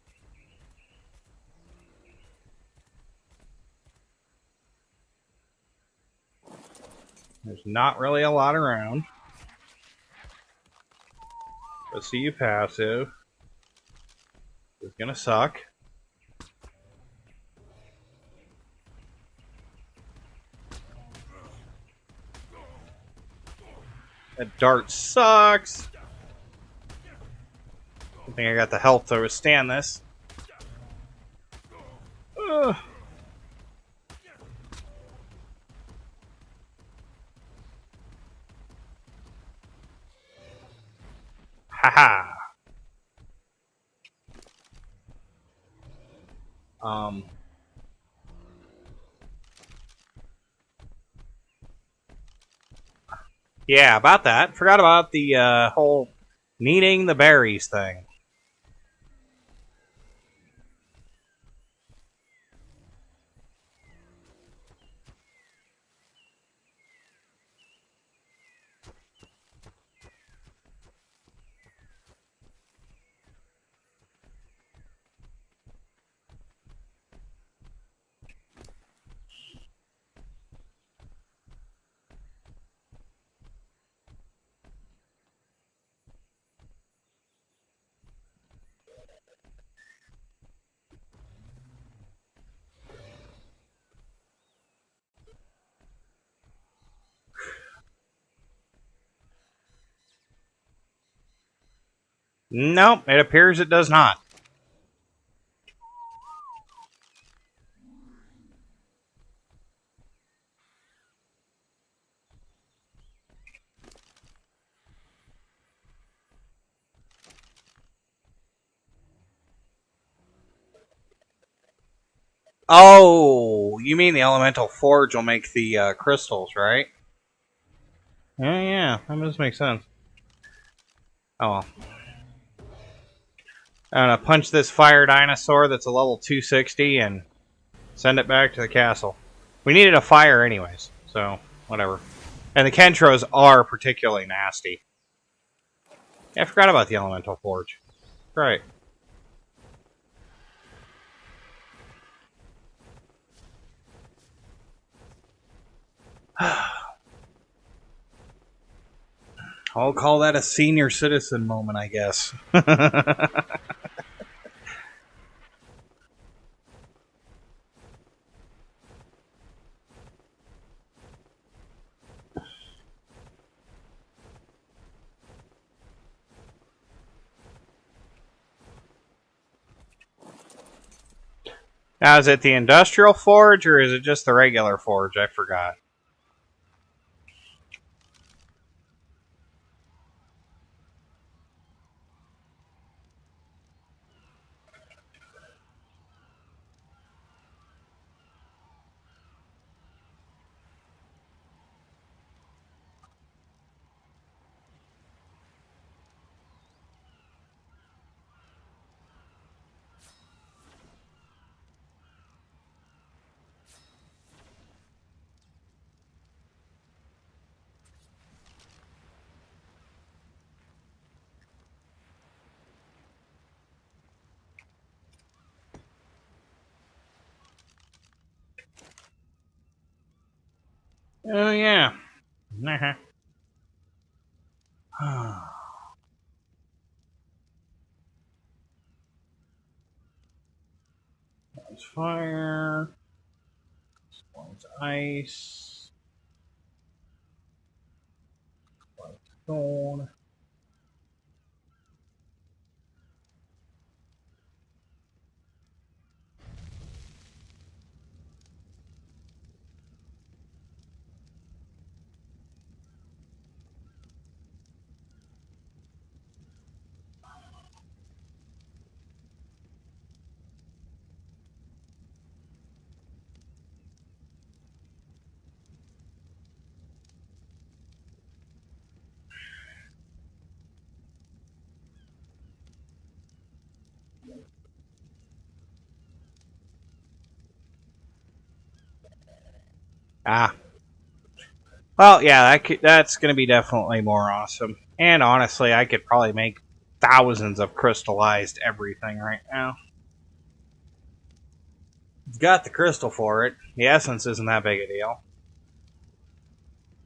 There's not really a lot around. Let's see you passive. It's gonna suck. That dart sucks. I think I got the health to withstand this. Ugh. Haha. Yeah, about that. Forgot about the whole needing the berries thing. Nope, it appears it does not. Oh, you mean the elemental forge will make the crystals, right? Yeah, that does make sense. Oh well. I'm gonna punch this fire dinosaur that's a level 260 and send it back to the castle. We needed a fire anyways, so whatever. And the Kentros are particularly nasty. Yeah, I forgot about the elemental forge. Right. I'll call that a senior citizen moment, I guess. Now, is it the industrial forge or is it just the regular forge? I forgot. Oh, yeah. One's fire. One's ice. One's stone. Ah. Well, yeah, that's going to be definitely more awesome. And honestly, I could probably make thousands of crystallized everything right now. Got the crystal for it. The essence isn't that big a deal.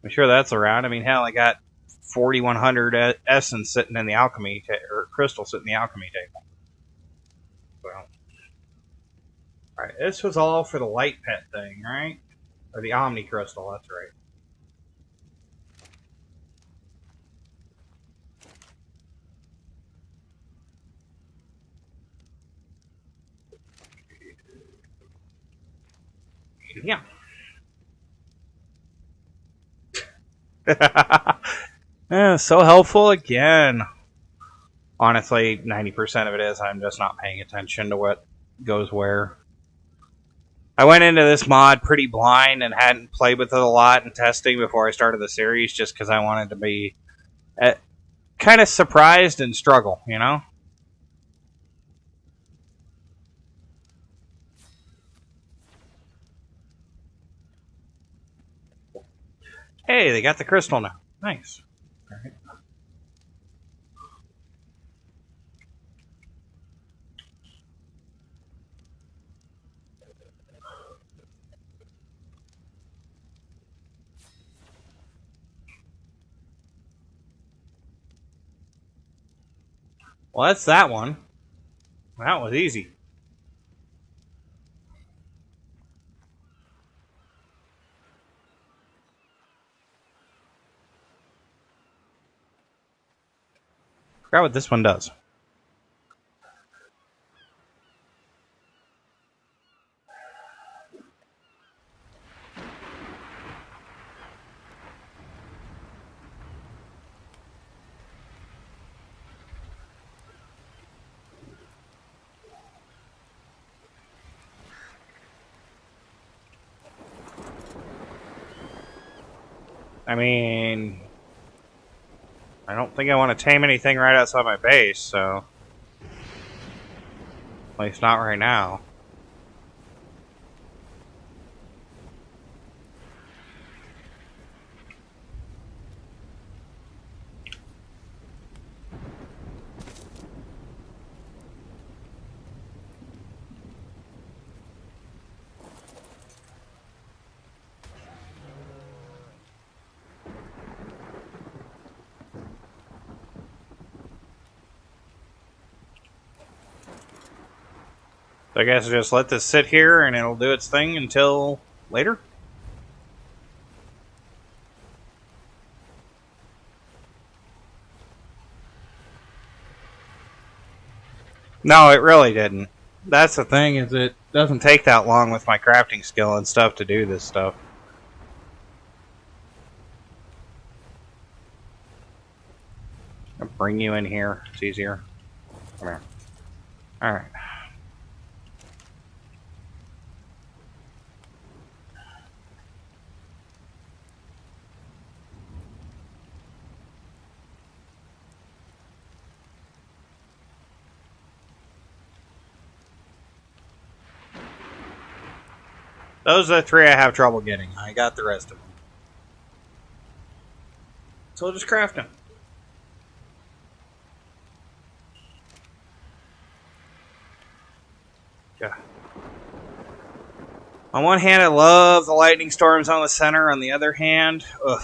I'm sure that's around. I mean, hell, I got 4,100 essence sitting in the alchemy or crystal sitting in the alchemy table. Well, all right, this was all for the light pet thing, right? Or the Omni crystal. That's right. Yeah. So helpful again. Honestly, 90% of it is I'm just not paying attention to what goes where. I went into this mod pretty blind and hadn't played with it a lot in testing before I started the series just because I wanted to be kind of surprised and struggle, you know? Hey, they got the crystal now. Nice. All right. Well, that's that one. That was easy. Forgot what this one does. I mean, I don't think I want to tame anything right outside my base, so at least not right now. So I guess I'll just let this sit here and it'll do its thing until later? No, it really didn't. That's the thing, is it doesn't take that long with my crafting skill and stuff to do this stuff. I'll bring you in here. It's easier. Come here. Alright. Those are the three I have trouble getting. I got the rest of them. So I'll just craft them. Yeah. On one hand, I love the lightning storms on the center. On the other hand, ugh,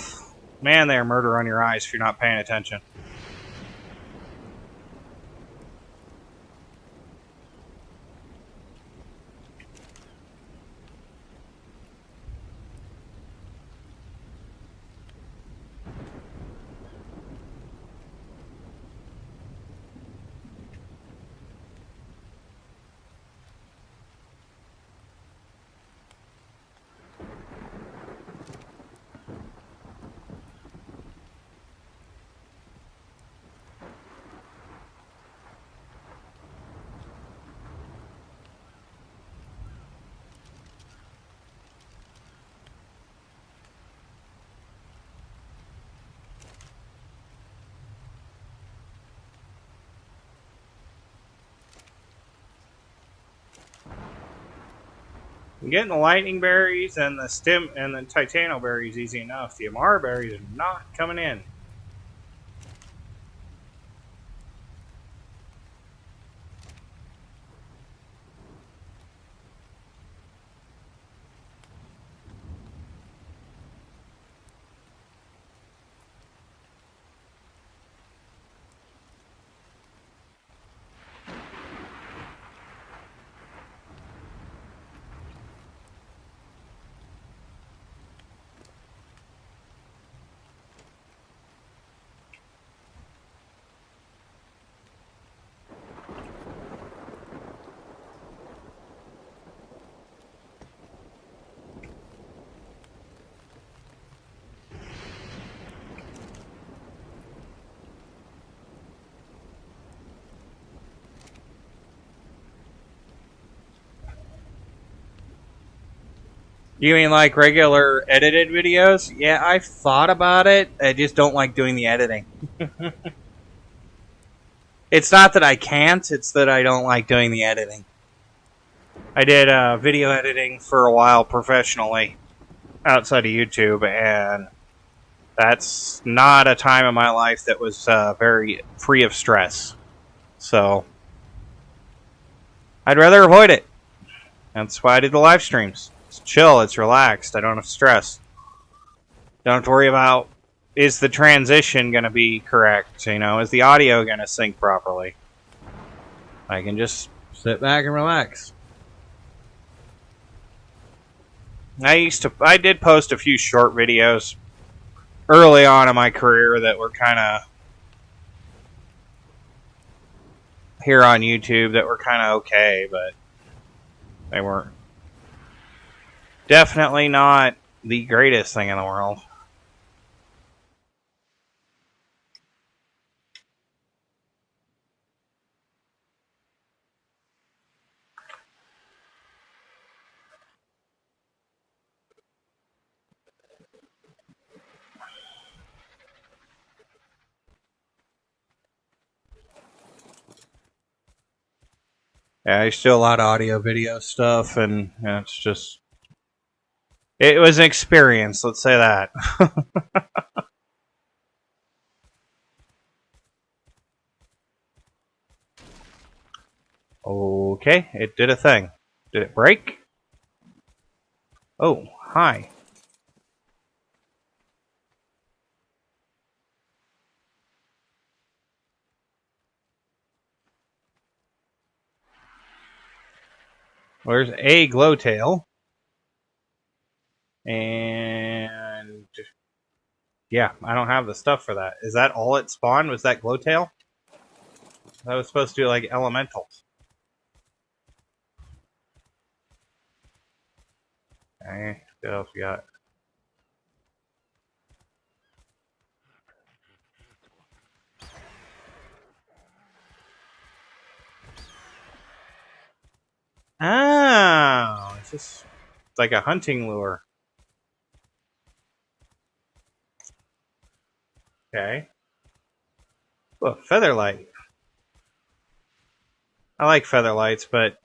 man, they are murder on your eyes if you're not paying attention. Getting the lightning berries and the stem and the titano berries easy enough. The amara berries are not coming in. You mean like regular edited videos? Yeah, I've thought about it. I just don't like doing the editing. It's not that I can't, it's that I don't like doing the editing. I did video editing for a while professionally outside of YouTube, and that's not a time in my life that was very free of stress. So, I'd rather avoid it. That's why I did the live streams. It's chill, it's relaxed, I don't have stress. Don't have to worry about, is the transition going to be correct? You know, is the audio going to sync properly? I can just sit back and relax. I did post a few short videos early on in my career that were kind of here on YouTube that were kind of okay, but they weren't. Definitely not the greatest thing in the world. Yeah, I used to do a lot of audio video stuff, and it's just... It was an experience, let's say that. Okay, it did a thing. Did it break? Oh, hi. There's a glowtail. And... yeah, I don't have the stuff for that. Is that all it spawned? Was that glowtail? That was supposed to be like elementals. Okay, what else we got? Oh, it's just like a hunting lure. Okay. Oh, featherlight. I like featherlights, but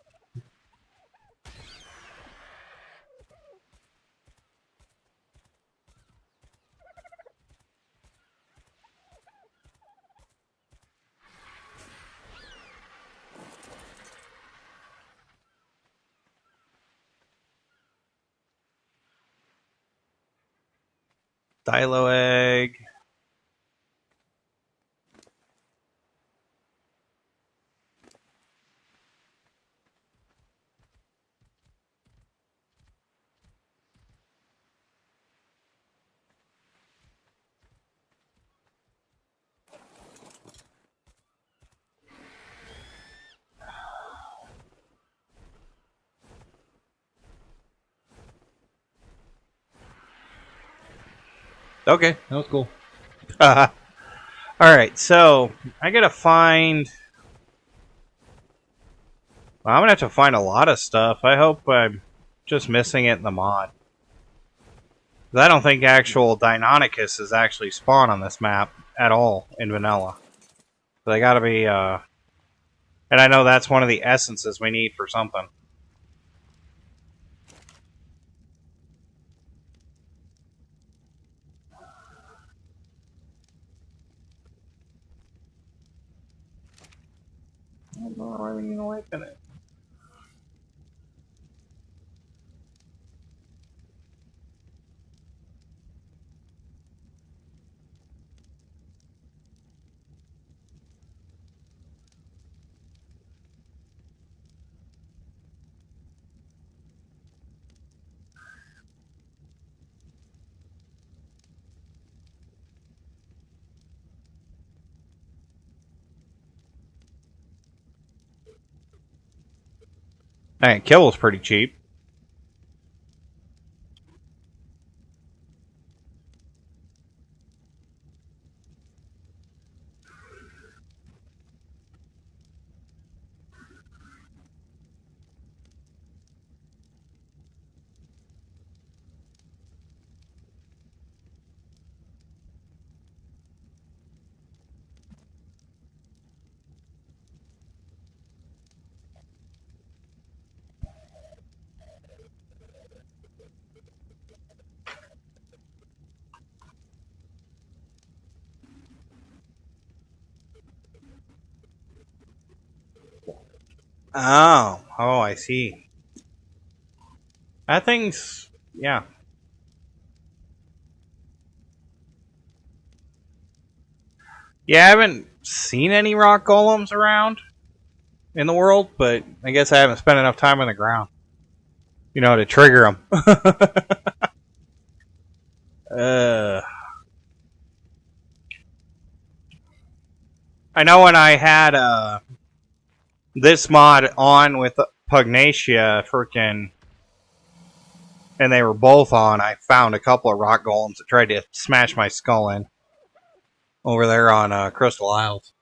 Dilo egg. Okay, that was cool. Alright, so I gotta find. Well, I'm gonna have to find a lot of stuff. I hope I'm just missing it in the mod. 'Cause I don't think actual Deinonychus is actually spawned on this map at all in vanilla. So they gotta be, and I know that's one of the essences we need for something. I'm not really liking it. Hey, kibble's pretty cheap. Oh, I see. That thing's, yeah. Yeah, I haven't seen any rock golems around in the world, but I guess I haven't spent enough time on the ground, to trigger them. I know when I had this mod on with Pugnacia, freaking, and they were both on, I found a couple of rock golems that tried to smash my skull in over there on Crystal Isles.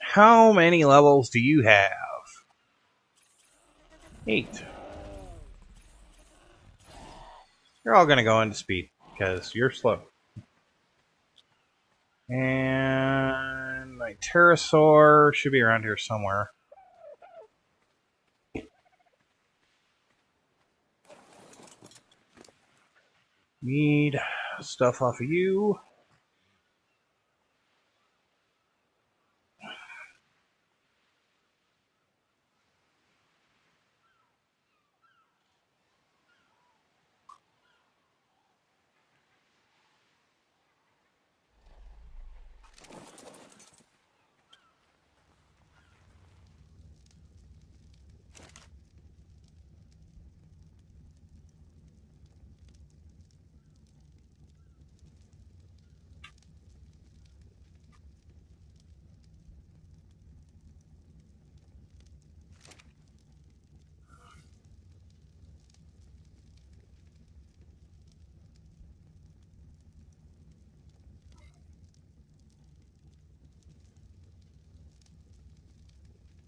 How many levels do you have? 8. You're all going to go into speed because you're slow. And my pterosaur should be around here somewhere. Need stuff off of you.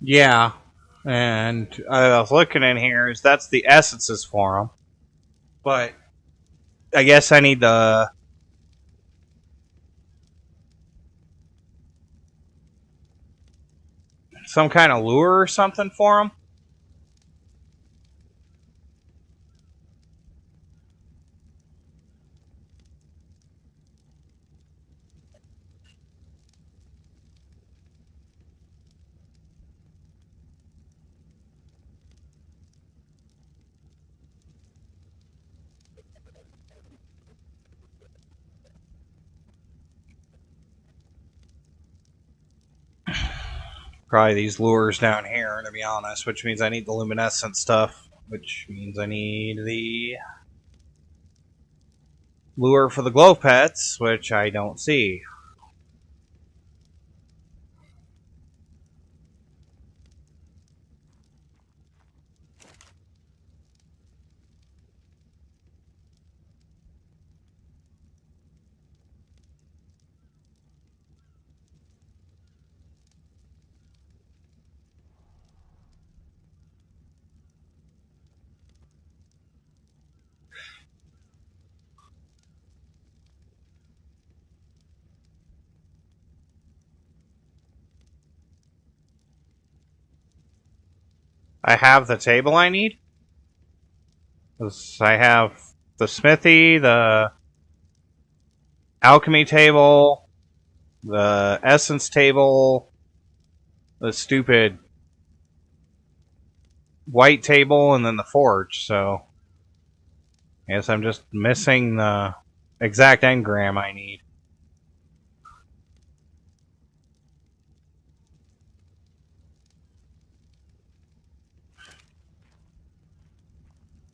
Yeah, and I was looking in here, that's the essences for them. But I guess I need the some kind of lure or something for them. Probably these lures down here, to be honest, which means I need the luminescent stuff, which means I need the lure for the glow pets, which I don't see. I have the table I need. I have the smithy, the alchemy table, the essence table, the stupid white table, and then the forge. So I guess I'm just missing the exact engram I need.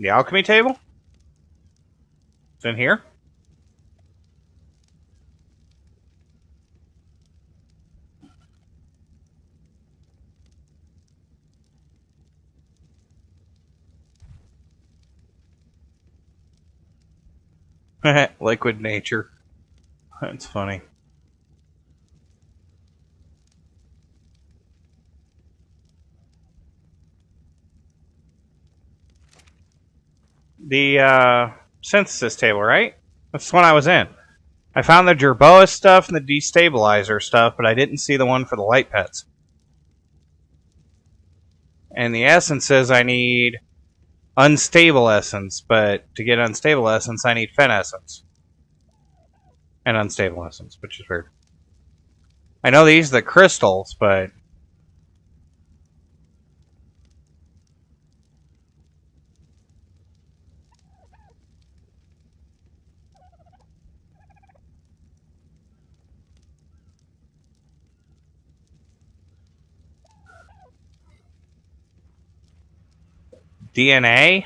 The alchemy table? It's in here? Liquid nature. That's funny. The synthesis table, right? That's the one I was in. I found the Jerboa stuff and the destabilizer stuff, but I didn't see the one for the light pets. And the essences, I need unstable essence, but to get unstable essence, I need fen essence. And unstable essence, which is weird. I know these are the crystals, but DNA?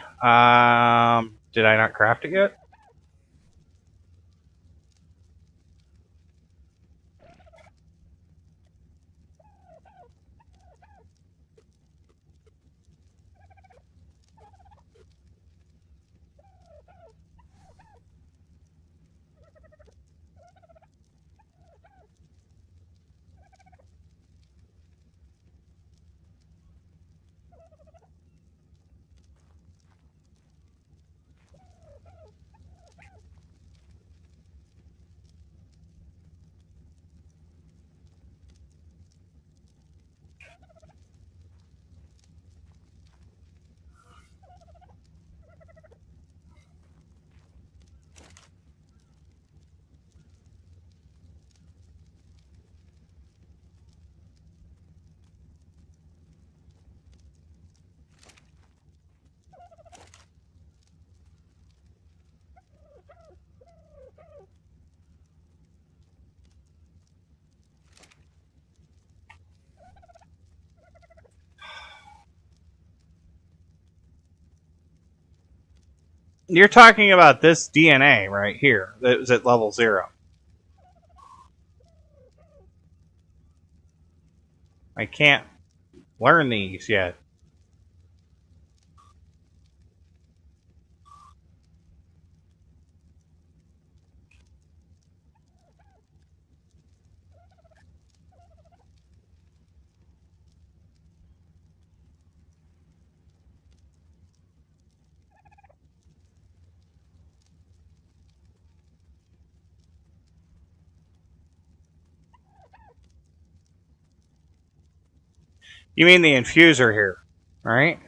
Did I not craft it yet? You're talking about this DNA right here that was at level 0. I can't learn these yet. You mean the infuser here, right?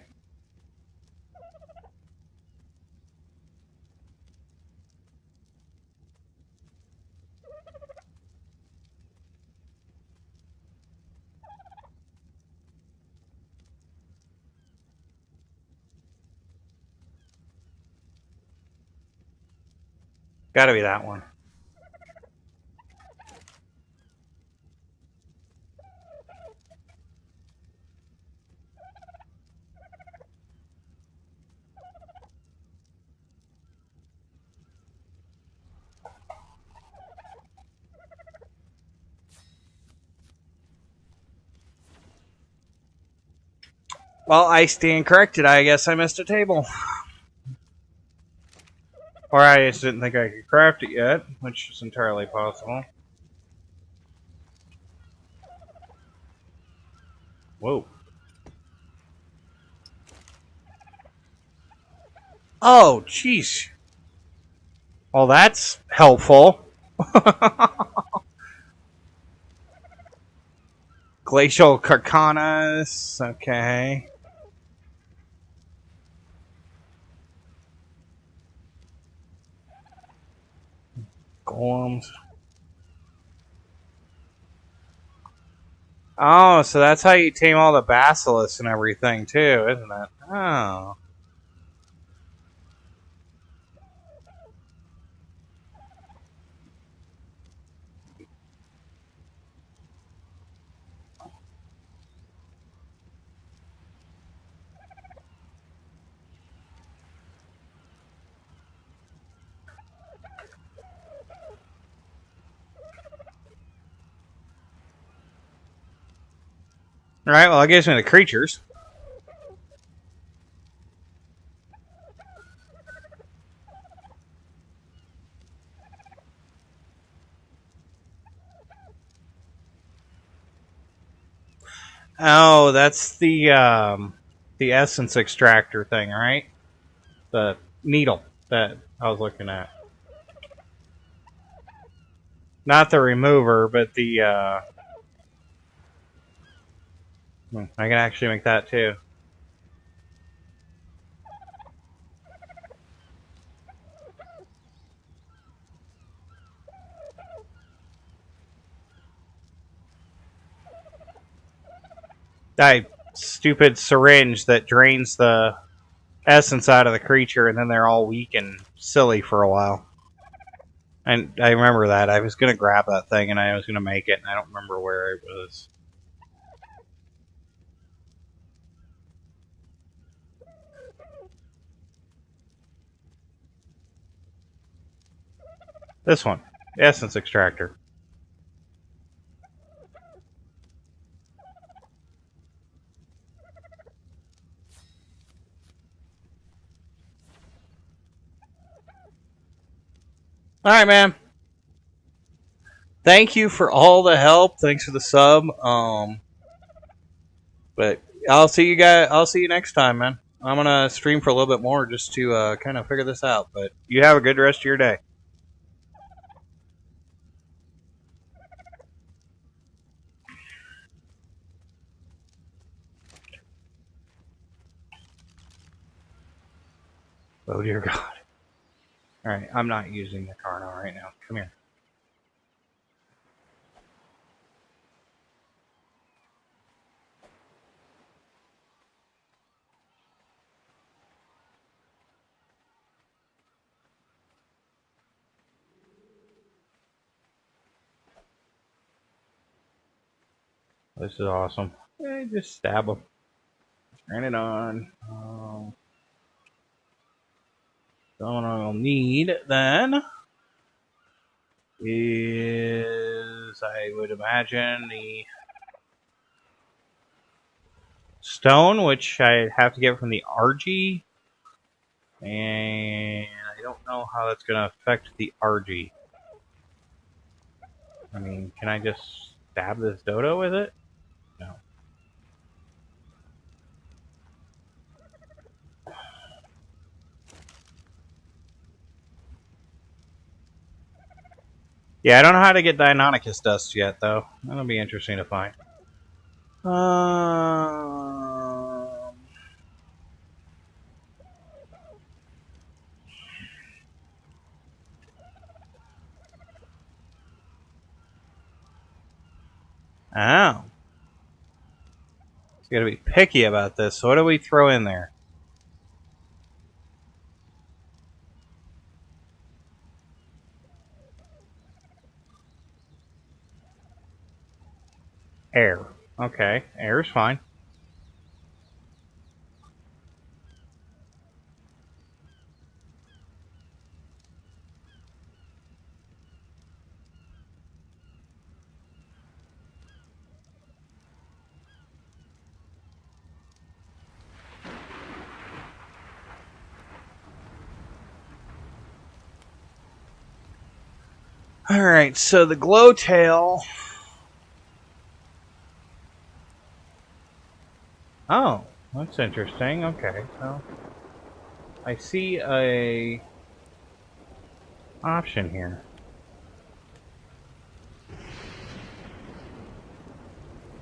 Gotta be that one. Well, I stand corrected. I guess I missed a table. Or I just didn't think I could craft it yet, which is entirely possible. Whoa. Oh, jeez. Well, that's helpful. Glacial Carcanas. Okay. Golems. Oh, so that's how you tame all the basilisks and everything, too, isn't it? Oh. Alright, well, it gives me the creatures. Oh, that's the essence extractor thing, right? The needle that I was looking at. Not the remover, but the I can actually make that too. That stupid syringe that drains the essence out of the creature, and then they're all weak and silly for a while. And I remember that. I was going to grab that thing, and I was going to make it, and I don't remember where it was. This one. Essence Extractor. Alright, man. Thank you for all the help. Thanks for the sub. But I'll see you guys. I'll see you next time, man. I'm gonna stream for a little bit more just to kind of figure this out. But you have a good rest of your day. Oh dear God. Alright, I'm not using the Carno right now. Come here. This is awesome. Just stab them. Turn it on. So what I'll need then is, I would imagine, the stone, which I have to get from the RG. And I don't know how that's going to affect the RG. I mean, can I just stab this dodo with it? No. Yeah, I don't know how to get Deinonychus dust yet, though. That'll be interesting to find. You gotta be picky about this. So what do we throw in there? Air. Okay, air is fine. Alright, so the glow tail. Oh, that's interesting. Okay, so I see a option here.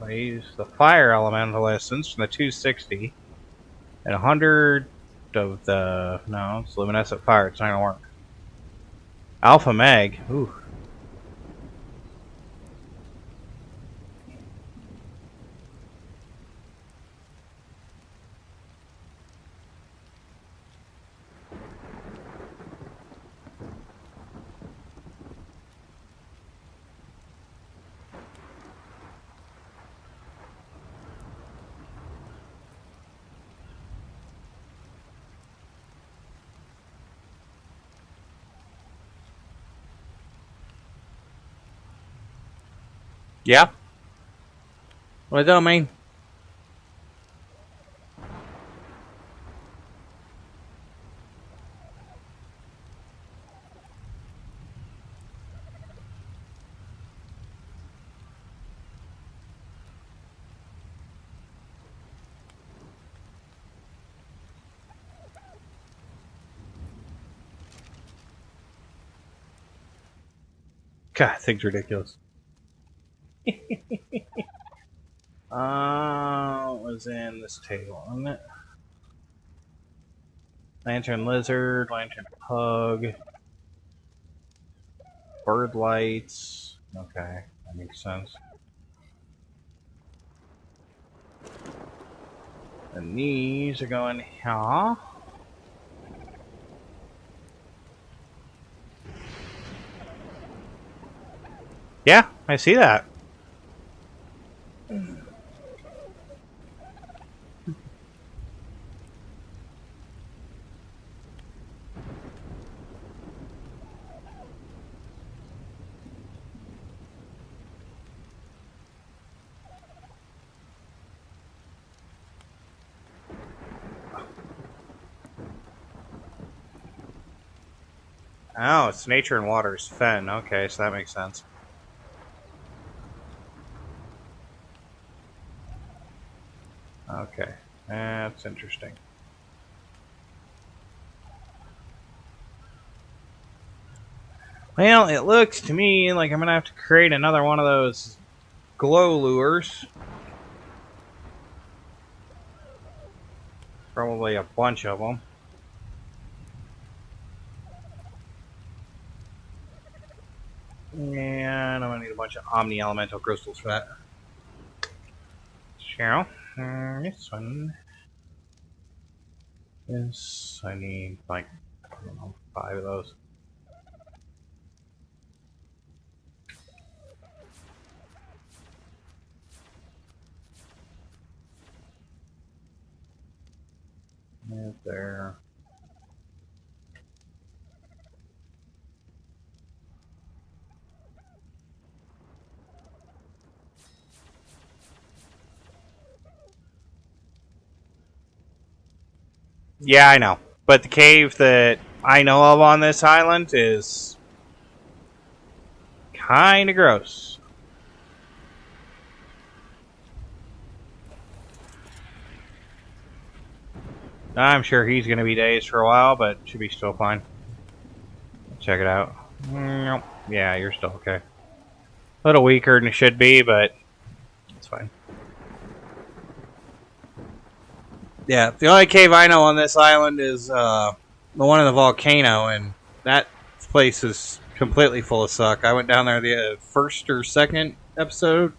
I use the fire elemental essence from the 260 and 100 of the it's luminescent fire. It's not gonna work. Alpha mag. Ooh. Yeah. What do I mean? God, things ridiculous. What was in this table, wasn't it? Lantern lizard, lantern pug, bird lights. Okay, that makes sense. And these are going here. Yeah, I see that. Oh, it's nature and water's fen. Okay, so that makes sense. Okay, that's interesting. Well, it looks to me like I'm gonna have to create another one of those glow lures. Probably a bunch of them. And I'm gonna need a bunch of Omni elemental crystals for that. So, this one. This, I need like, I don't know, 5 of those. Right there. Yeah, I know. But the cave that I know of on this island is kind of gross. I'm sure he's going to be dazed for a while, but should be still fine. Check it out. Nope. Yeah, you're still okay. A little weaker than it should be, but it's fine. Yeah, the only cave I know on this island is the one in the volcano, and that place is completely full of suck. I went down there the first or second episode.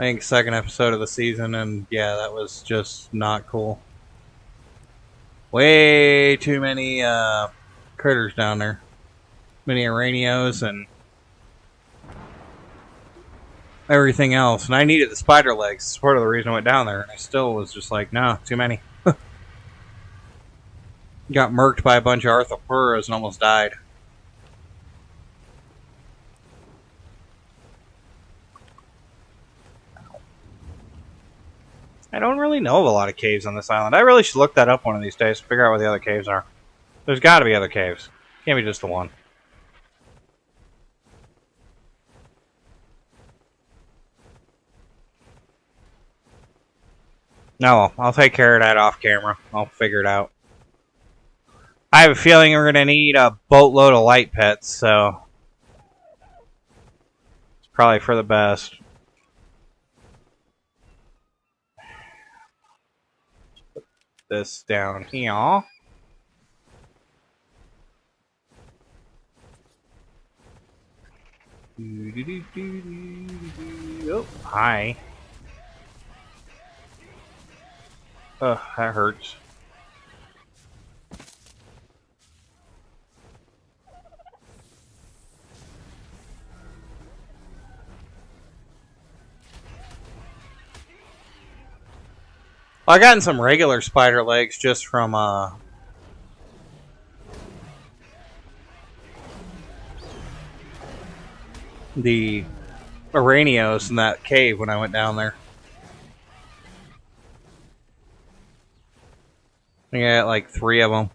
think second episode of the season, and yeah, that was just not cool. Way too many critters down there. Many Aranios and everything else. And I needed the spider legs. That's part of the reason I went down there. And I still was just like, no, too many. Got murked by a bunch of arthroporas and almost died. I don't really know of a lot of caves on this island. I really should look that up one of these days to figure out where the other caves are. There's got to be other caves. Can't be just the one. No, I'll take care of that off camera. I'll figure it out. I have a feeling we're going to need a boatload of light pets, so it's probably for the best. Put this down here. Oh, hi. Ugh, that hurts. I gotten some regular spider legs just from the Aranios in that cave when I went down there. I think I got like 3 of them.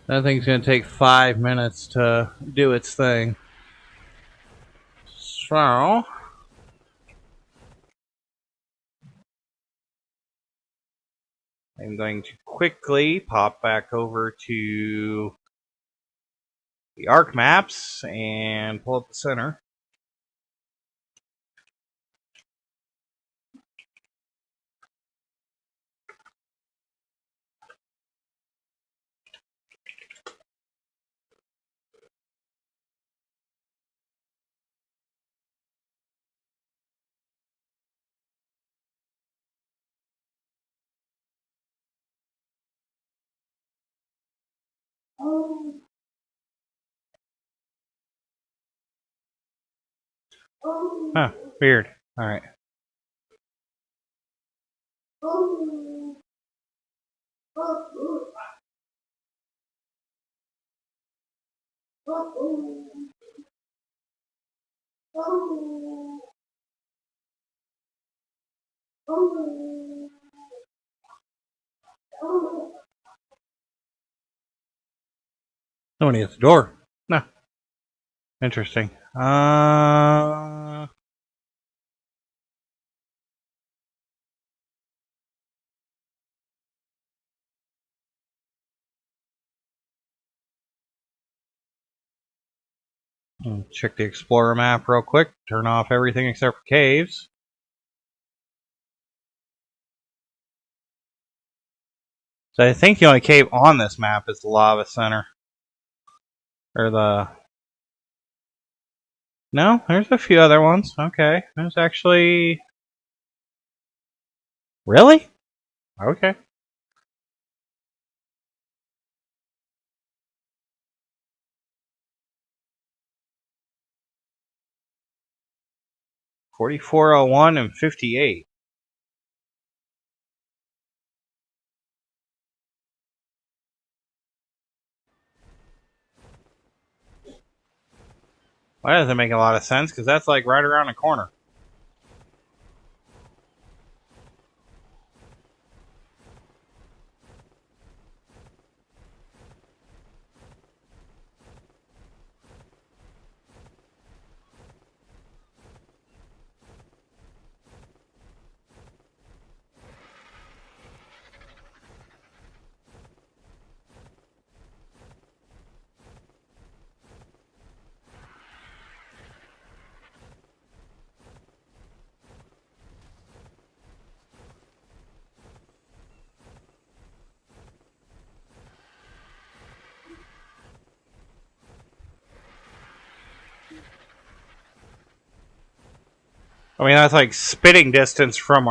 That thing's going to take 5 minutes to do its thing. So I'm going to quickly pop back over to the Ark maps and pull up the center. Huh, weird. Alright. Nobody at the door. No. Interesting. Check the Explorer map real quick. Turn off everything except for caves. So I think the only cave on this map is the Lava Center. Or the... No, there's a few other ones. Okay. There's actually... Really? Okay. .4401 and 58. Well, that doesn't make a lot of sense, because that's like right around the corner. I mean, that's like spitting distance from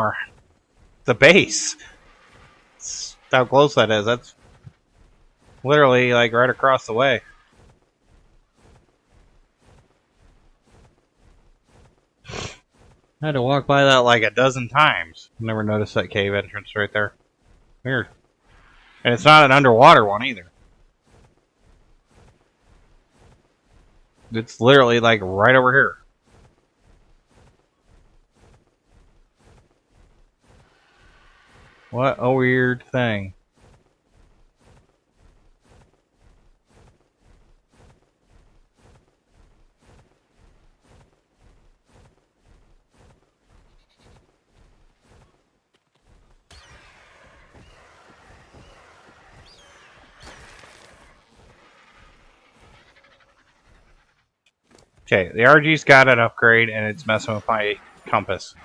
the base. That's how close that is. That's literally like right across the way. I had to walk by that like a dozen times. Never noticed that cave entrance right there. Weird. And it's not an underwater one either. It's literally like right over here. What a weird thing. Okay, the RG's got an upgrade and it's messing with my compass.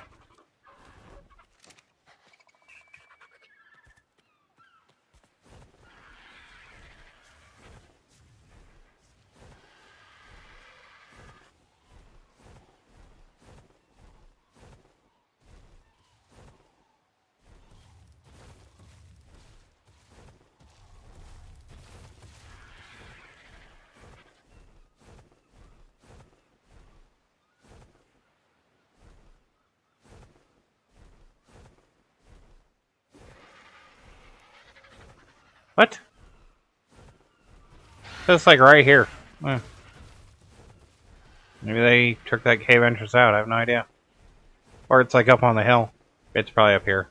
What? It's like right here. Eh. Maybe they took that cave entrance out. I have no idea. Or it's like up on the hill. It's probably up here.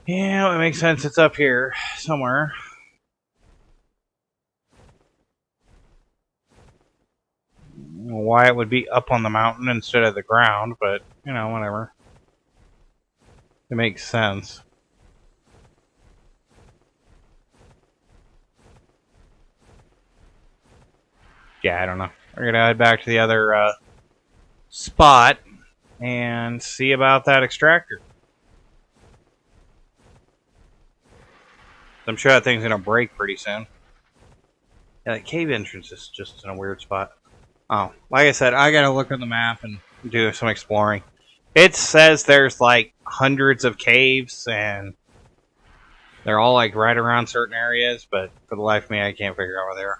Yeah, it makes sense. It's up here somewhere. Why it would be up on the mountain instead of the ground, but, you know, whatever. It makes sense. Yeah, I don't know. We're gonna head back to the other spot and see about that extractor. I'm sure that thing's gonna break pretty soon. Yeah, that cave entrance is just in a weird spot. Oh, like I said, I gotta look on the map and do some exploring. It says there's like hundreds of caves and they're all like right around certain areas, but for the life of me, I can't figure out where they are.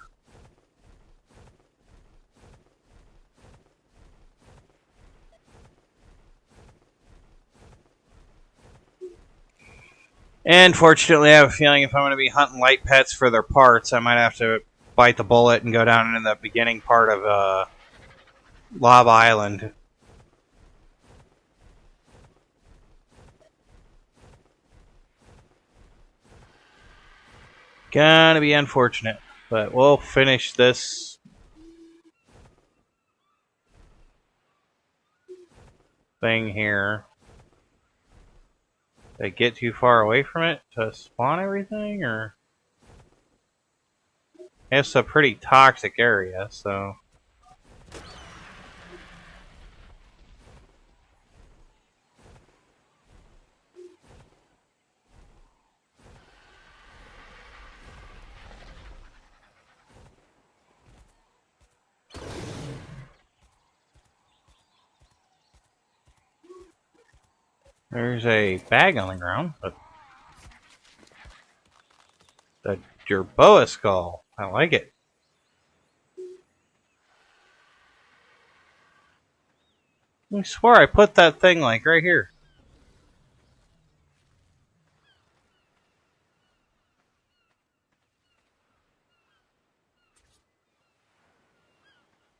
And fortunately, I have a feeling if I'm going to be hunting light pets for their parts, I might have to bite the bullet and go down into the beginning part of Lava Island. Gonna be unfortunate, but we'll finish this thing here. Did I get too far away from it to spawn everything, or? It's a pretty toxic area, so. There's a bag on the ground, but the Jerboa skull. I like it. I swear I put that thing like right here.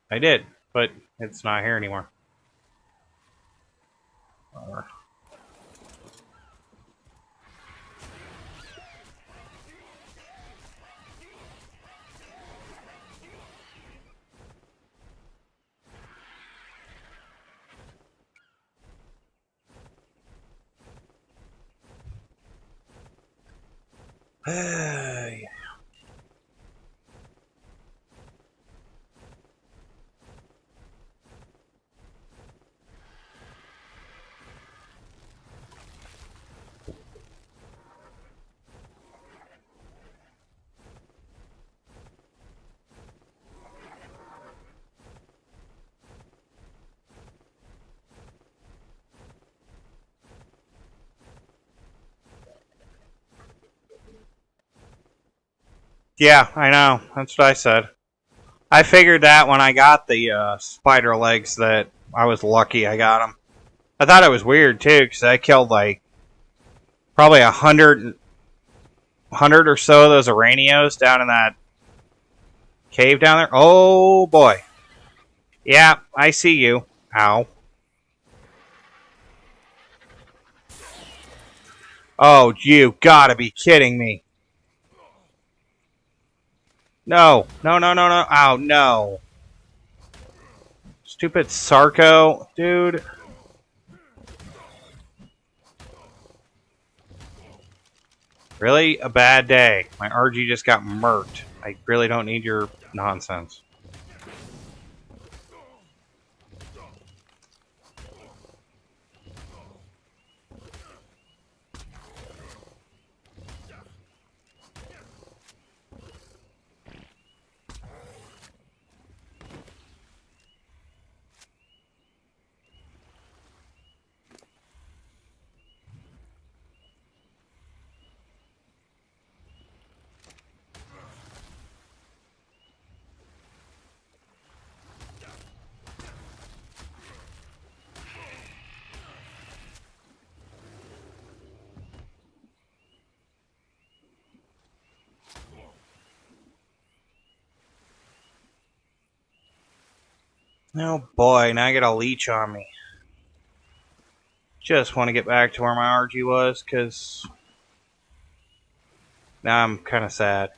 I did, but it's not here anymore. Yeah. Yeah, I know. That's what I said. I figured that when I got the spider legs that I was lucky I got them. I thought it was weird too because I killed like probably 100 or so of those Araneos down in that cave down there. Oh boy. Yeah, I see you. Ow. Oh, you gotta be kidding me. No. No, no, no, no. Oh, no. Stupid Sarko. Dude. Really? A bad day. My RG just got murked. I really don't need your nonsense. Oh boy, now I get a leech on me. Just want to get back to where my RG was, because now I'm kind of sad.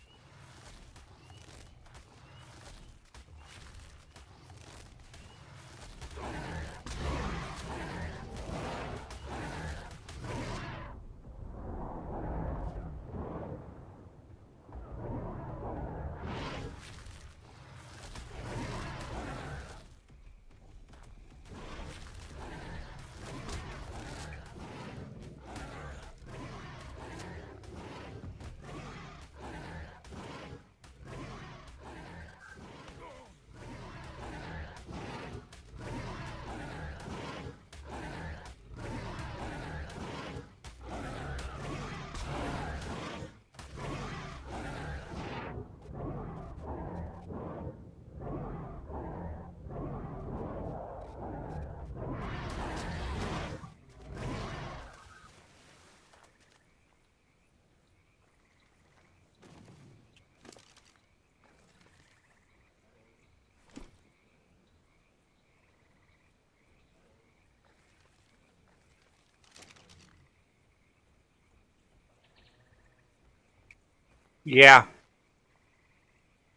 Yeah.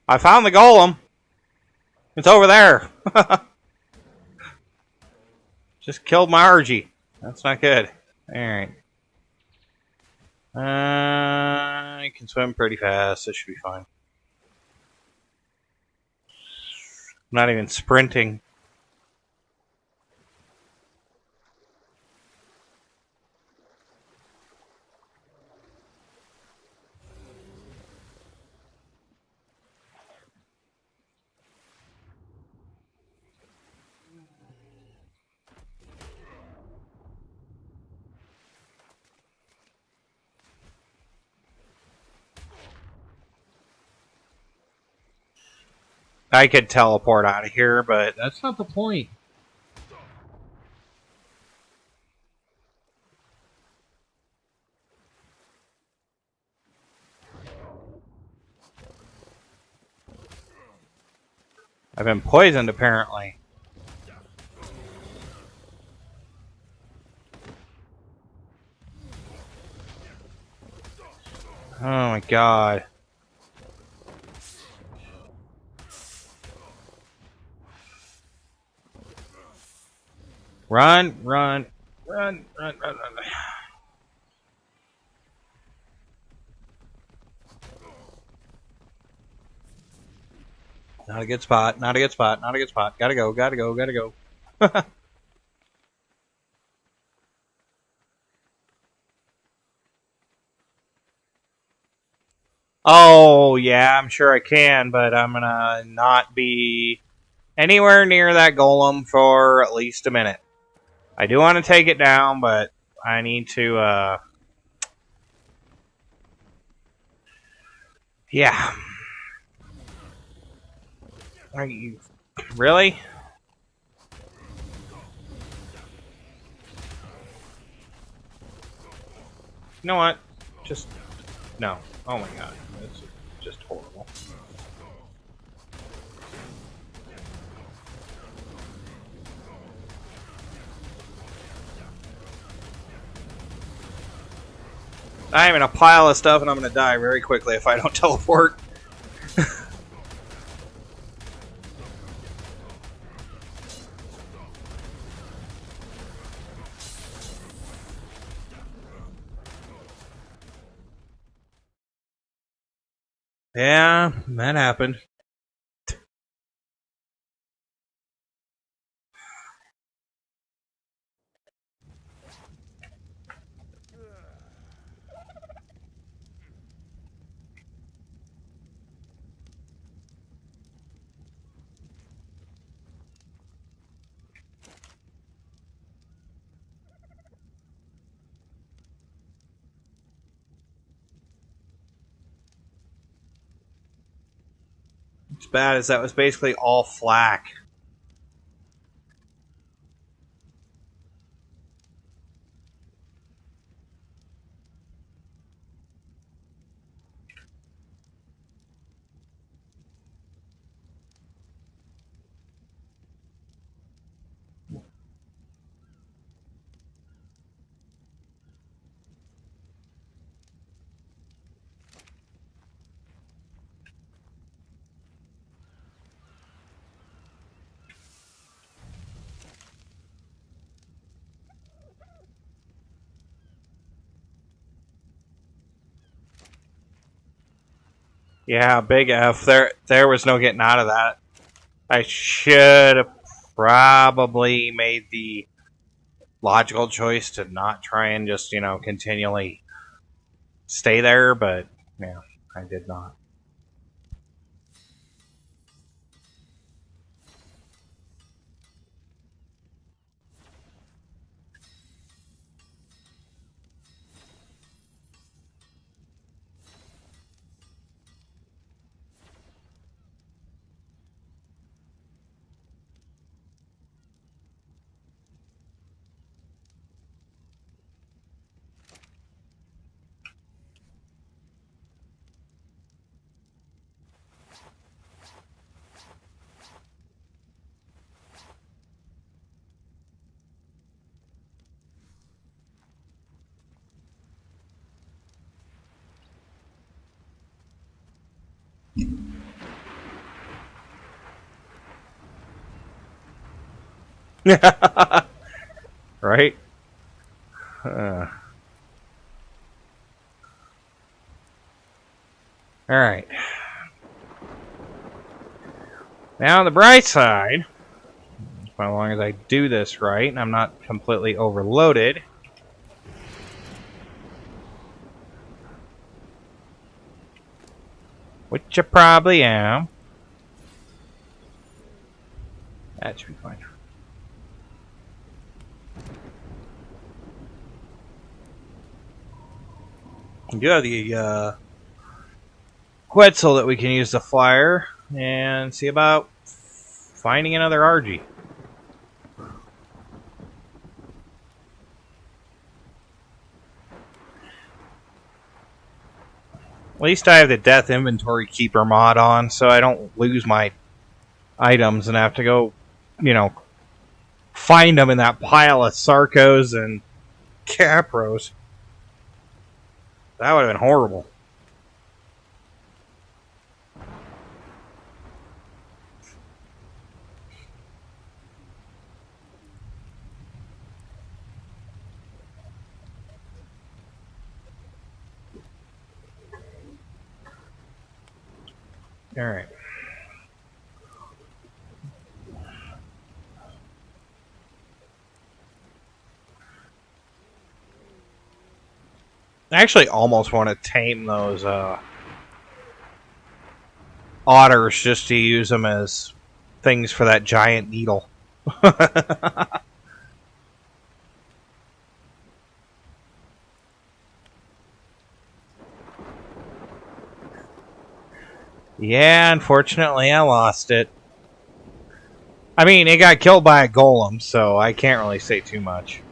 I found the golem. It's over there. Just killed my RG. That's not good. Alright. I can swim pretty fast. This should be fine. I'm not even sprinting. I could teleport out of here, but That's not the point. I've been poisoned apparently. Oh my god. Run, run, run, run, run, run. Not a good spot, not a good spot, not a good spot. Gotta go, gotta go, gotta go. Oh, yeah, I'm sure I can, but I'm gonna not be anywhere near that golem for at least a minute. I do want to take it down, but I need to, yeah. Are you... Really? You know what? Just... No. Oh my god. This is just horrible. I'm in a pile of stuff and I'm gonna die very quickly if I don't teleport. Yeah, that happened. What's bad is that was basically all flak. Yeah, big F. There was no getting out of that. I should have probably made the logical choice to not try and just, you know, continually stay there, but yeah, I did not. Right? Alright. Now on the bright side, as long as I do this right and I'm not completely overloaded, which I probably am, that should be fine. We do have the Quetzal that we can use the flyer and see about finding another RG. At least I have the Death Inventory Keeper mod on, so I don't lose my items and have to go, you know, find them in that pile of Sarcos and Capros. That would have been horrible. All right. I actually almost want to tame those otters just to use them as things for that giant needle. Yeah, unfortunately I lost it. I mean, it got killed by a golem, so I can't really say too much.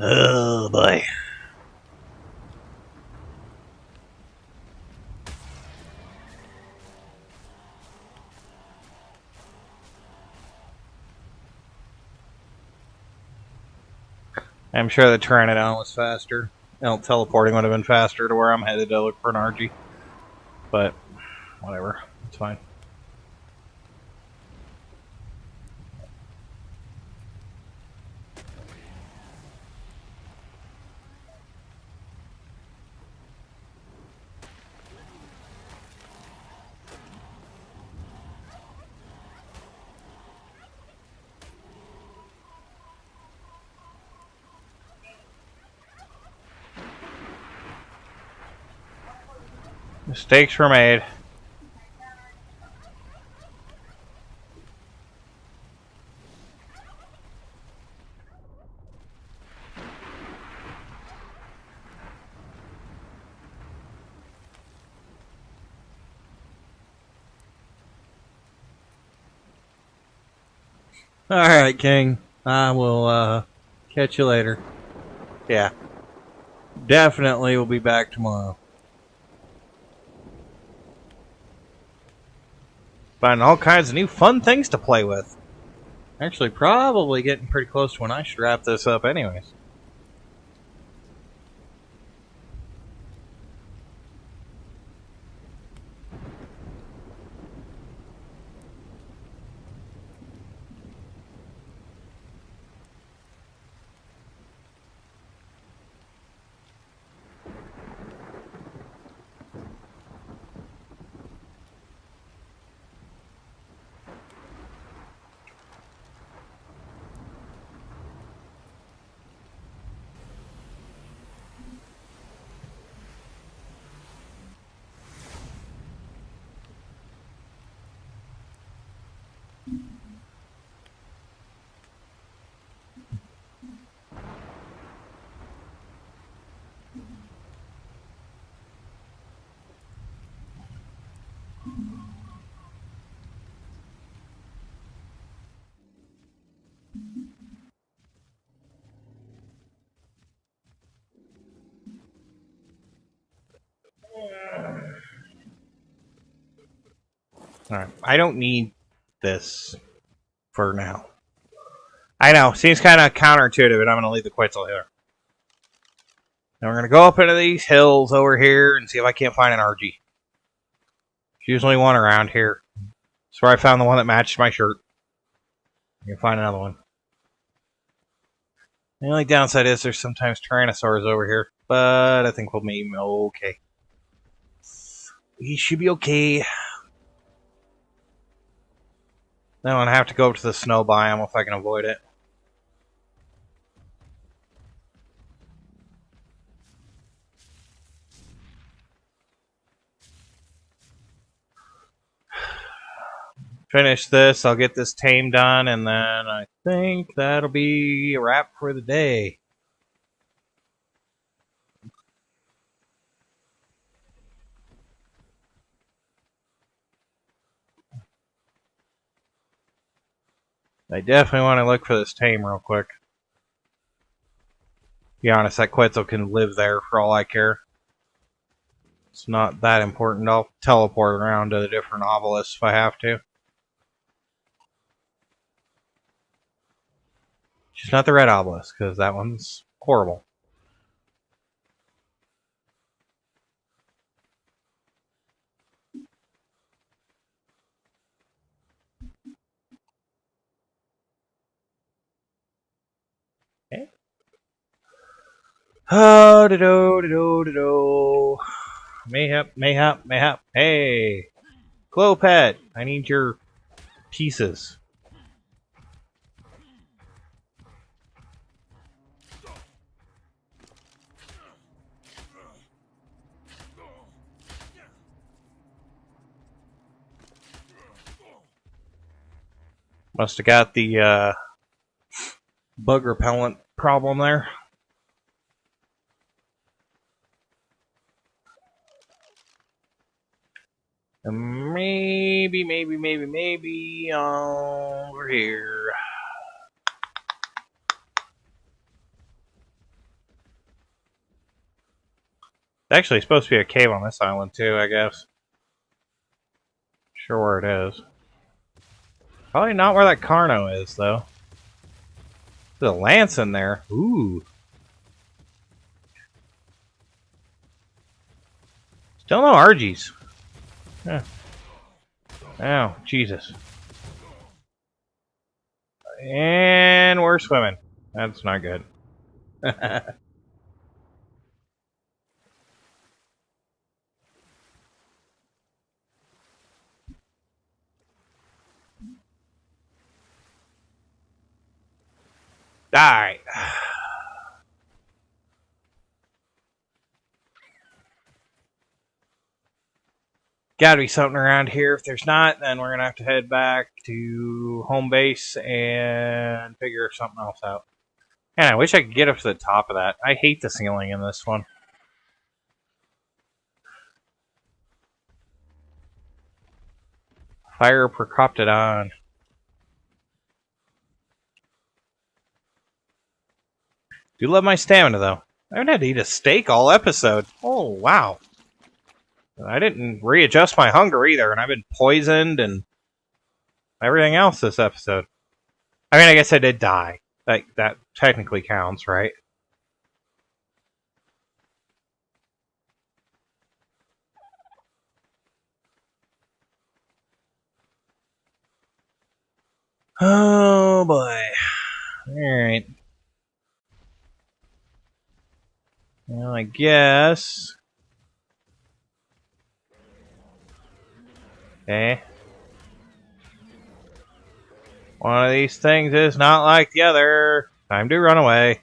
Oh boy. I'm sure the Pteranodon was faster. Teleporting would have been faster to where I'm headed to look for an RG. But, whatever. It's fine. Mistakes were made. Alright, King. I will catch you later. Yeah. Definitely will be back tomorrow. Finding all kinds of new fun things to play with. Actually, probably getting pretty close to when I should wrap this up anyways. Alright. I don't need this for now. I know. Seems kind of counterintuitive, but I'm going to leave the Quetzal here. Now we're going to go up into these hills over here and see if I can't find an RG. There's usually one around here. That's where I found the one that matched my shirt. You can find another one. The only downside is there's sometimes Tyrannosaurs over here, but I think we'll be okay. We should be okay. Then I'm going to have to go to the snow biome if I can avoid it. Finish this, I'll get this tame done, and then I think that'll be a wrap for the day. I definitely want to look for this tame real quick. To be honest, that Quetzal can live there for all I care. It's not that important. I'll teleport around to the different obelisks if I have to. Just not the red obelisk, because that one's horrible. Okay. Oh, do. Mayhap. Hey! Glow pet! I need your pieces. Must have got the bug repellent problem there. And maybe over here. It's actually supposed to be a cave on this island too, I guess. Sure where it is. Probably not where that Carno is, though. There's a lance in there. Ooh. Still no Argies. Yeah. Oh, Jesus. And we're swimming. That's not good. Alright. Gotta be something around here. If there's not, then we're gonna have to head back to home base and figure something else out. Man, I wish I could get up to the top of that. I hate the ceiling in this one. Fire Procoptodon. Do love my stamina, though. I haven't had to eat a steak all episode. Oh, wow. I didn't readjust my hunger either, and I've been poisoned and everything else this episode. I mean, I guess I did die. Like, that technically counts, right? Oh, boy. Alright. Well, I guess... Okay. One of these things is not like the other. Time to run away.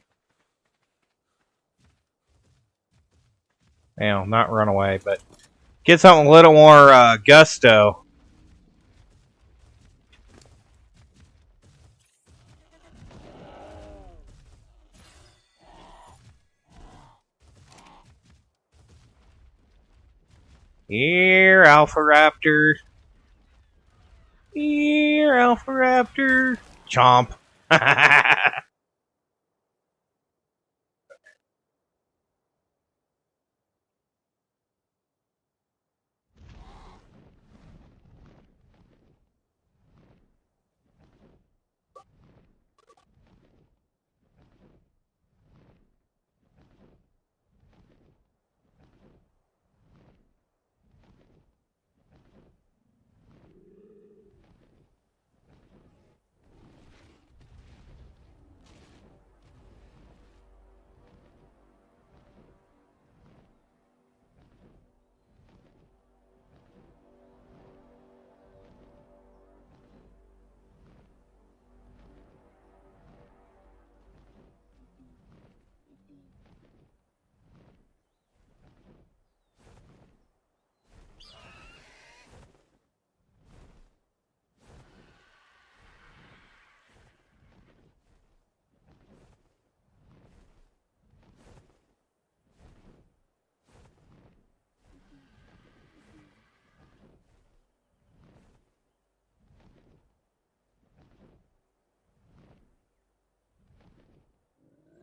Well, not run away, but get something a little more gusto. Here, Alpha Raptor. Here, Alpha Raptor. Chomp.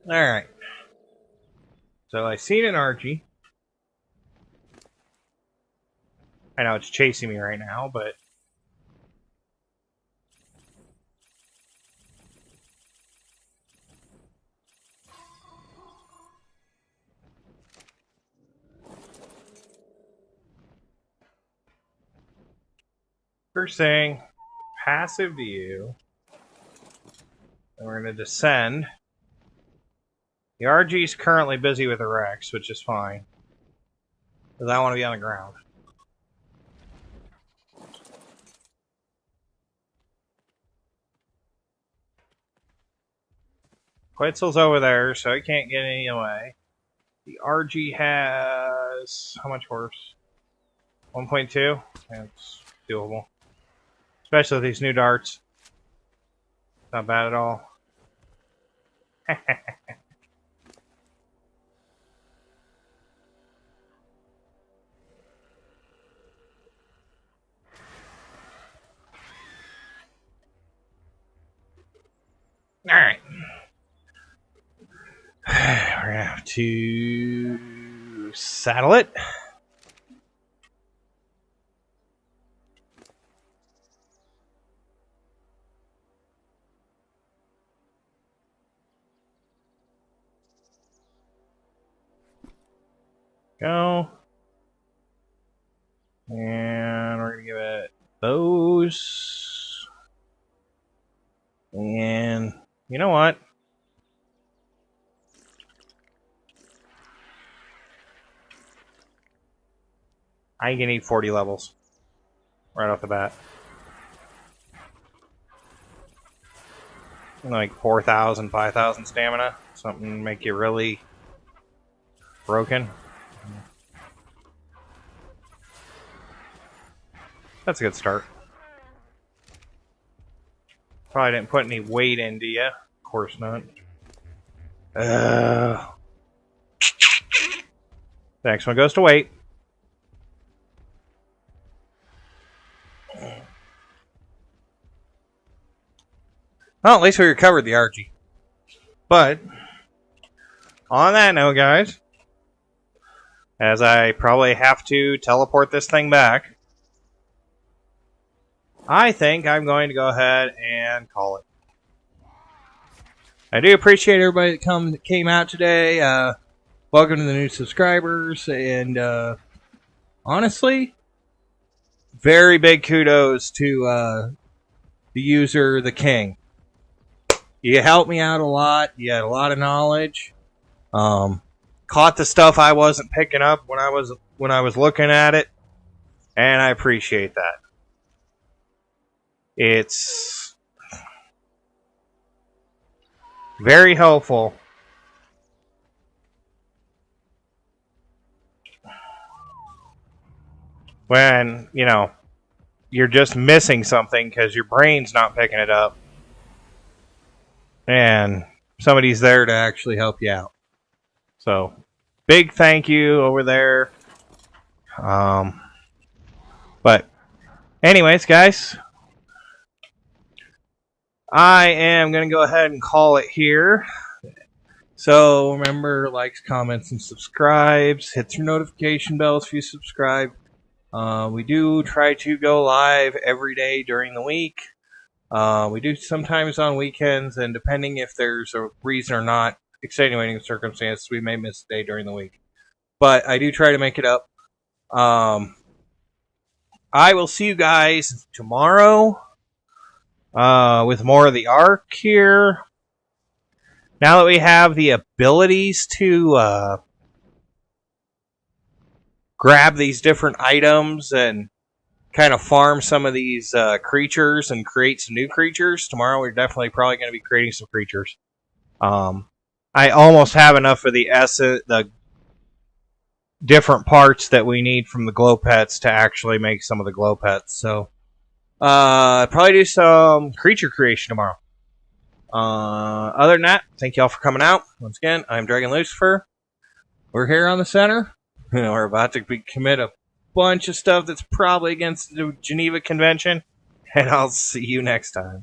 Alright. So I seen an Archie. I know it's chasing me right now, but... First thing, passive view. And we're going to descend. The RG's currently busy with the Rex, which is fine. Because I want to be on the ground. Quetzal's over there, so he can't get any away. The RG has... how much horse? 1.2? That's doable. Especially with these new darts. Not bad at all. Alright. We're gonna have to saddle it. Go. And we're gonna give it those. And you know what? I ain't gonna need 40 levels right off the bat. Like 4,000, 5,000 stamina. Something to make you really broken. That's a good start. Probably didn't put any weight into you. Of course not. Next one goes to weight. Well, at least we recovered the Archie. But, on that note, guys, as I probably have to teleport this thing back, I think I'm going to go ahead and call it. I do appreciate everybody that came out today. Welcome to the new subscribers. And honestly, very big kudos to the user, the King. You helped me out a lot. You had a lot of knowledge. Caught the stuff I wasn't picking up when I was looking at it, and I appreciate that. It's very helpful when, you know, you're just missing something because your brain's not picking it up. And somebody's there to actually help you out. So, big thank you over there. But, anyways, guys, I am going to go ahead and call it here. So, remember, likes, comments, and subscribes. Hit your notification bells if you subscribe. We do try to go live every day during the week. We do sometimes on weekends, and depending if there's a reason or not, extenuating circumstances, we may miss a day during the week. But I do try to make it up. I will see you guys tomorrow with more of the Ark here. Now that we have the abilities to grab these different items and kind of farm some of these creatures and create some new creatures. Tomorrow we're definitely probably going to be creating some creatures. I almost have enough of the different parts that we need from the glow pets to actually make some of the glow pets. So probably do some creature creation tomorrow. Other than that, thank you all for coming out. Once again, I'm Dragon Lucifer. We're here on the center. We're about to commit a bunch of stuff that's probably against the Geneva Convention, and I'll see you next time.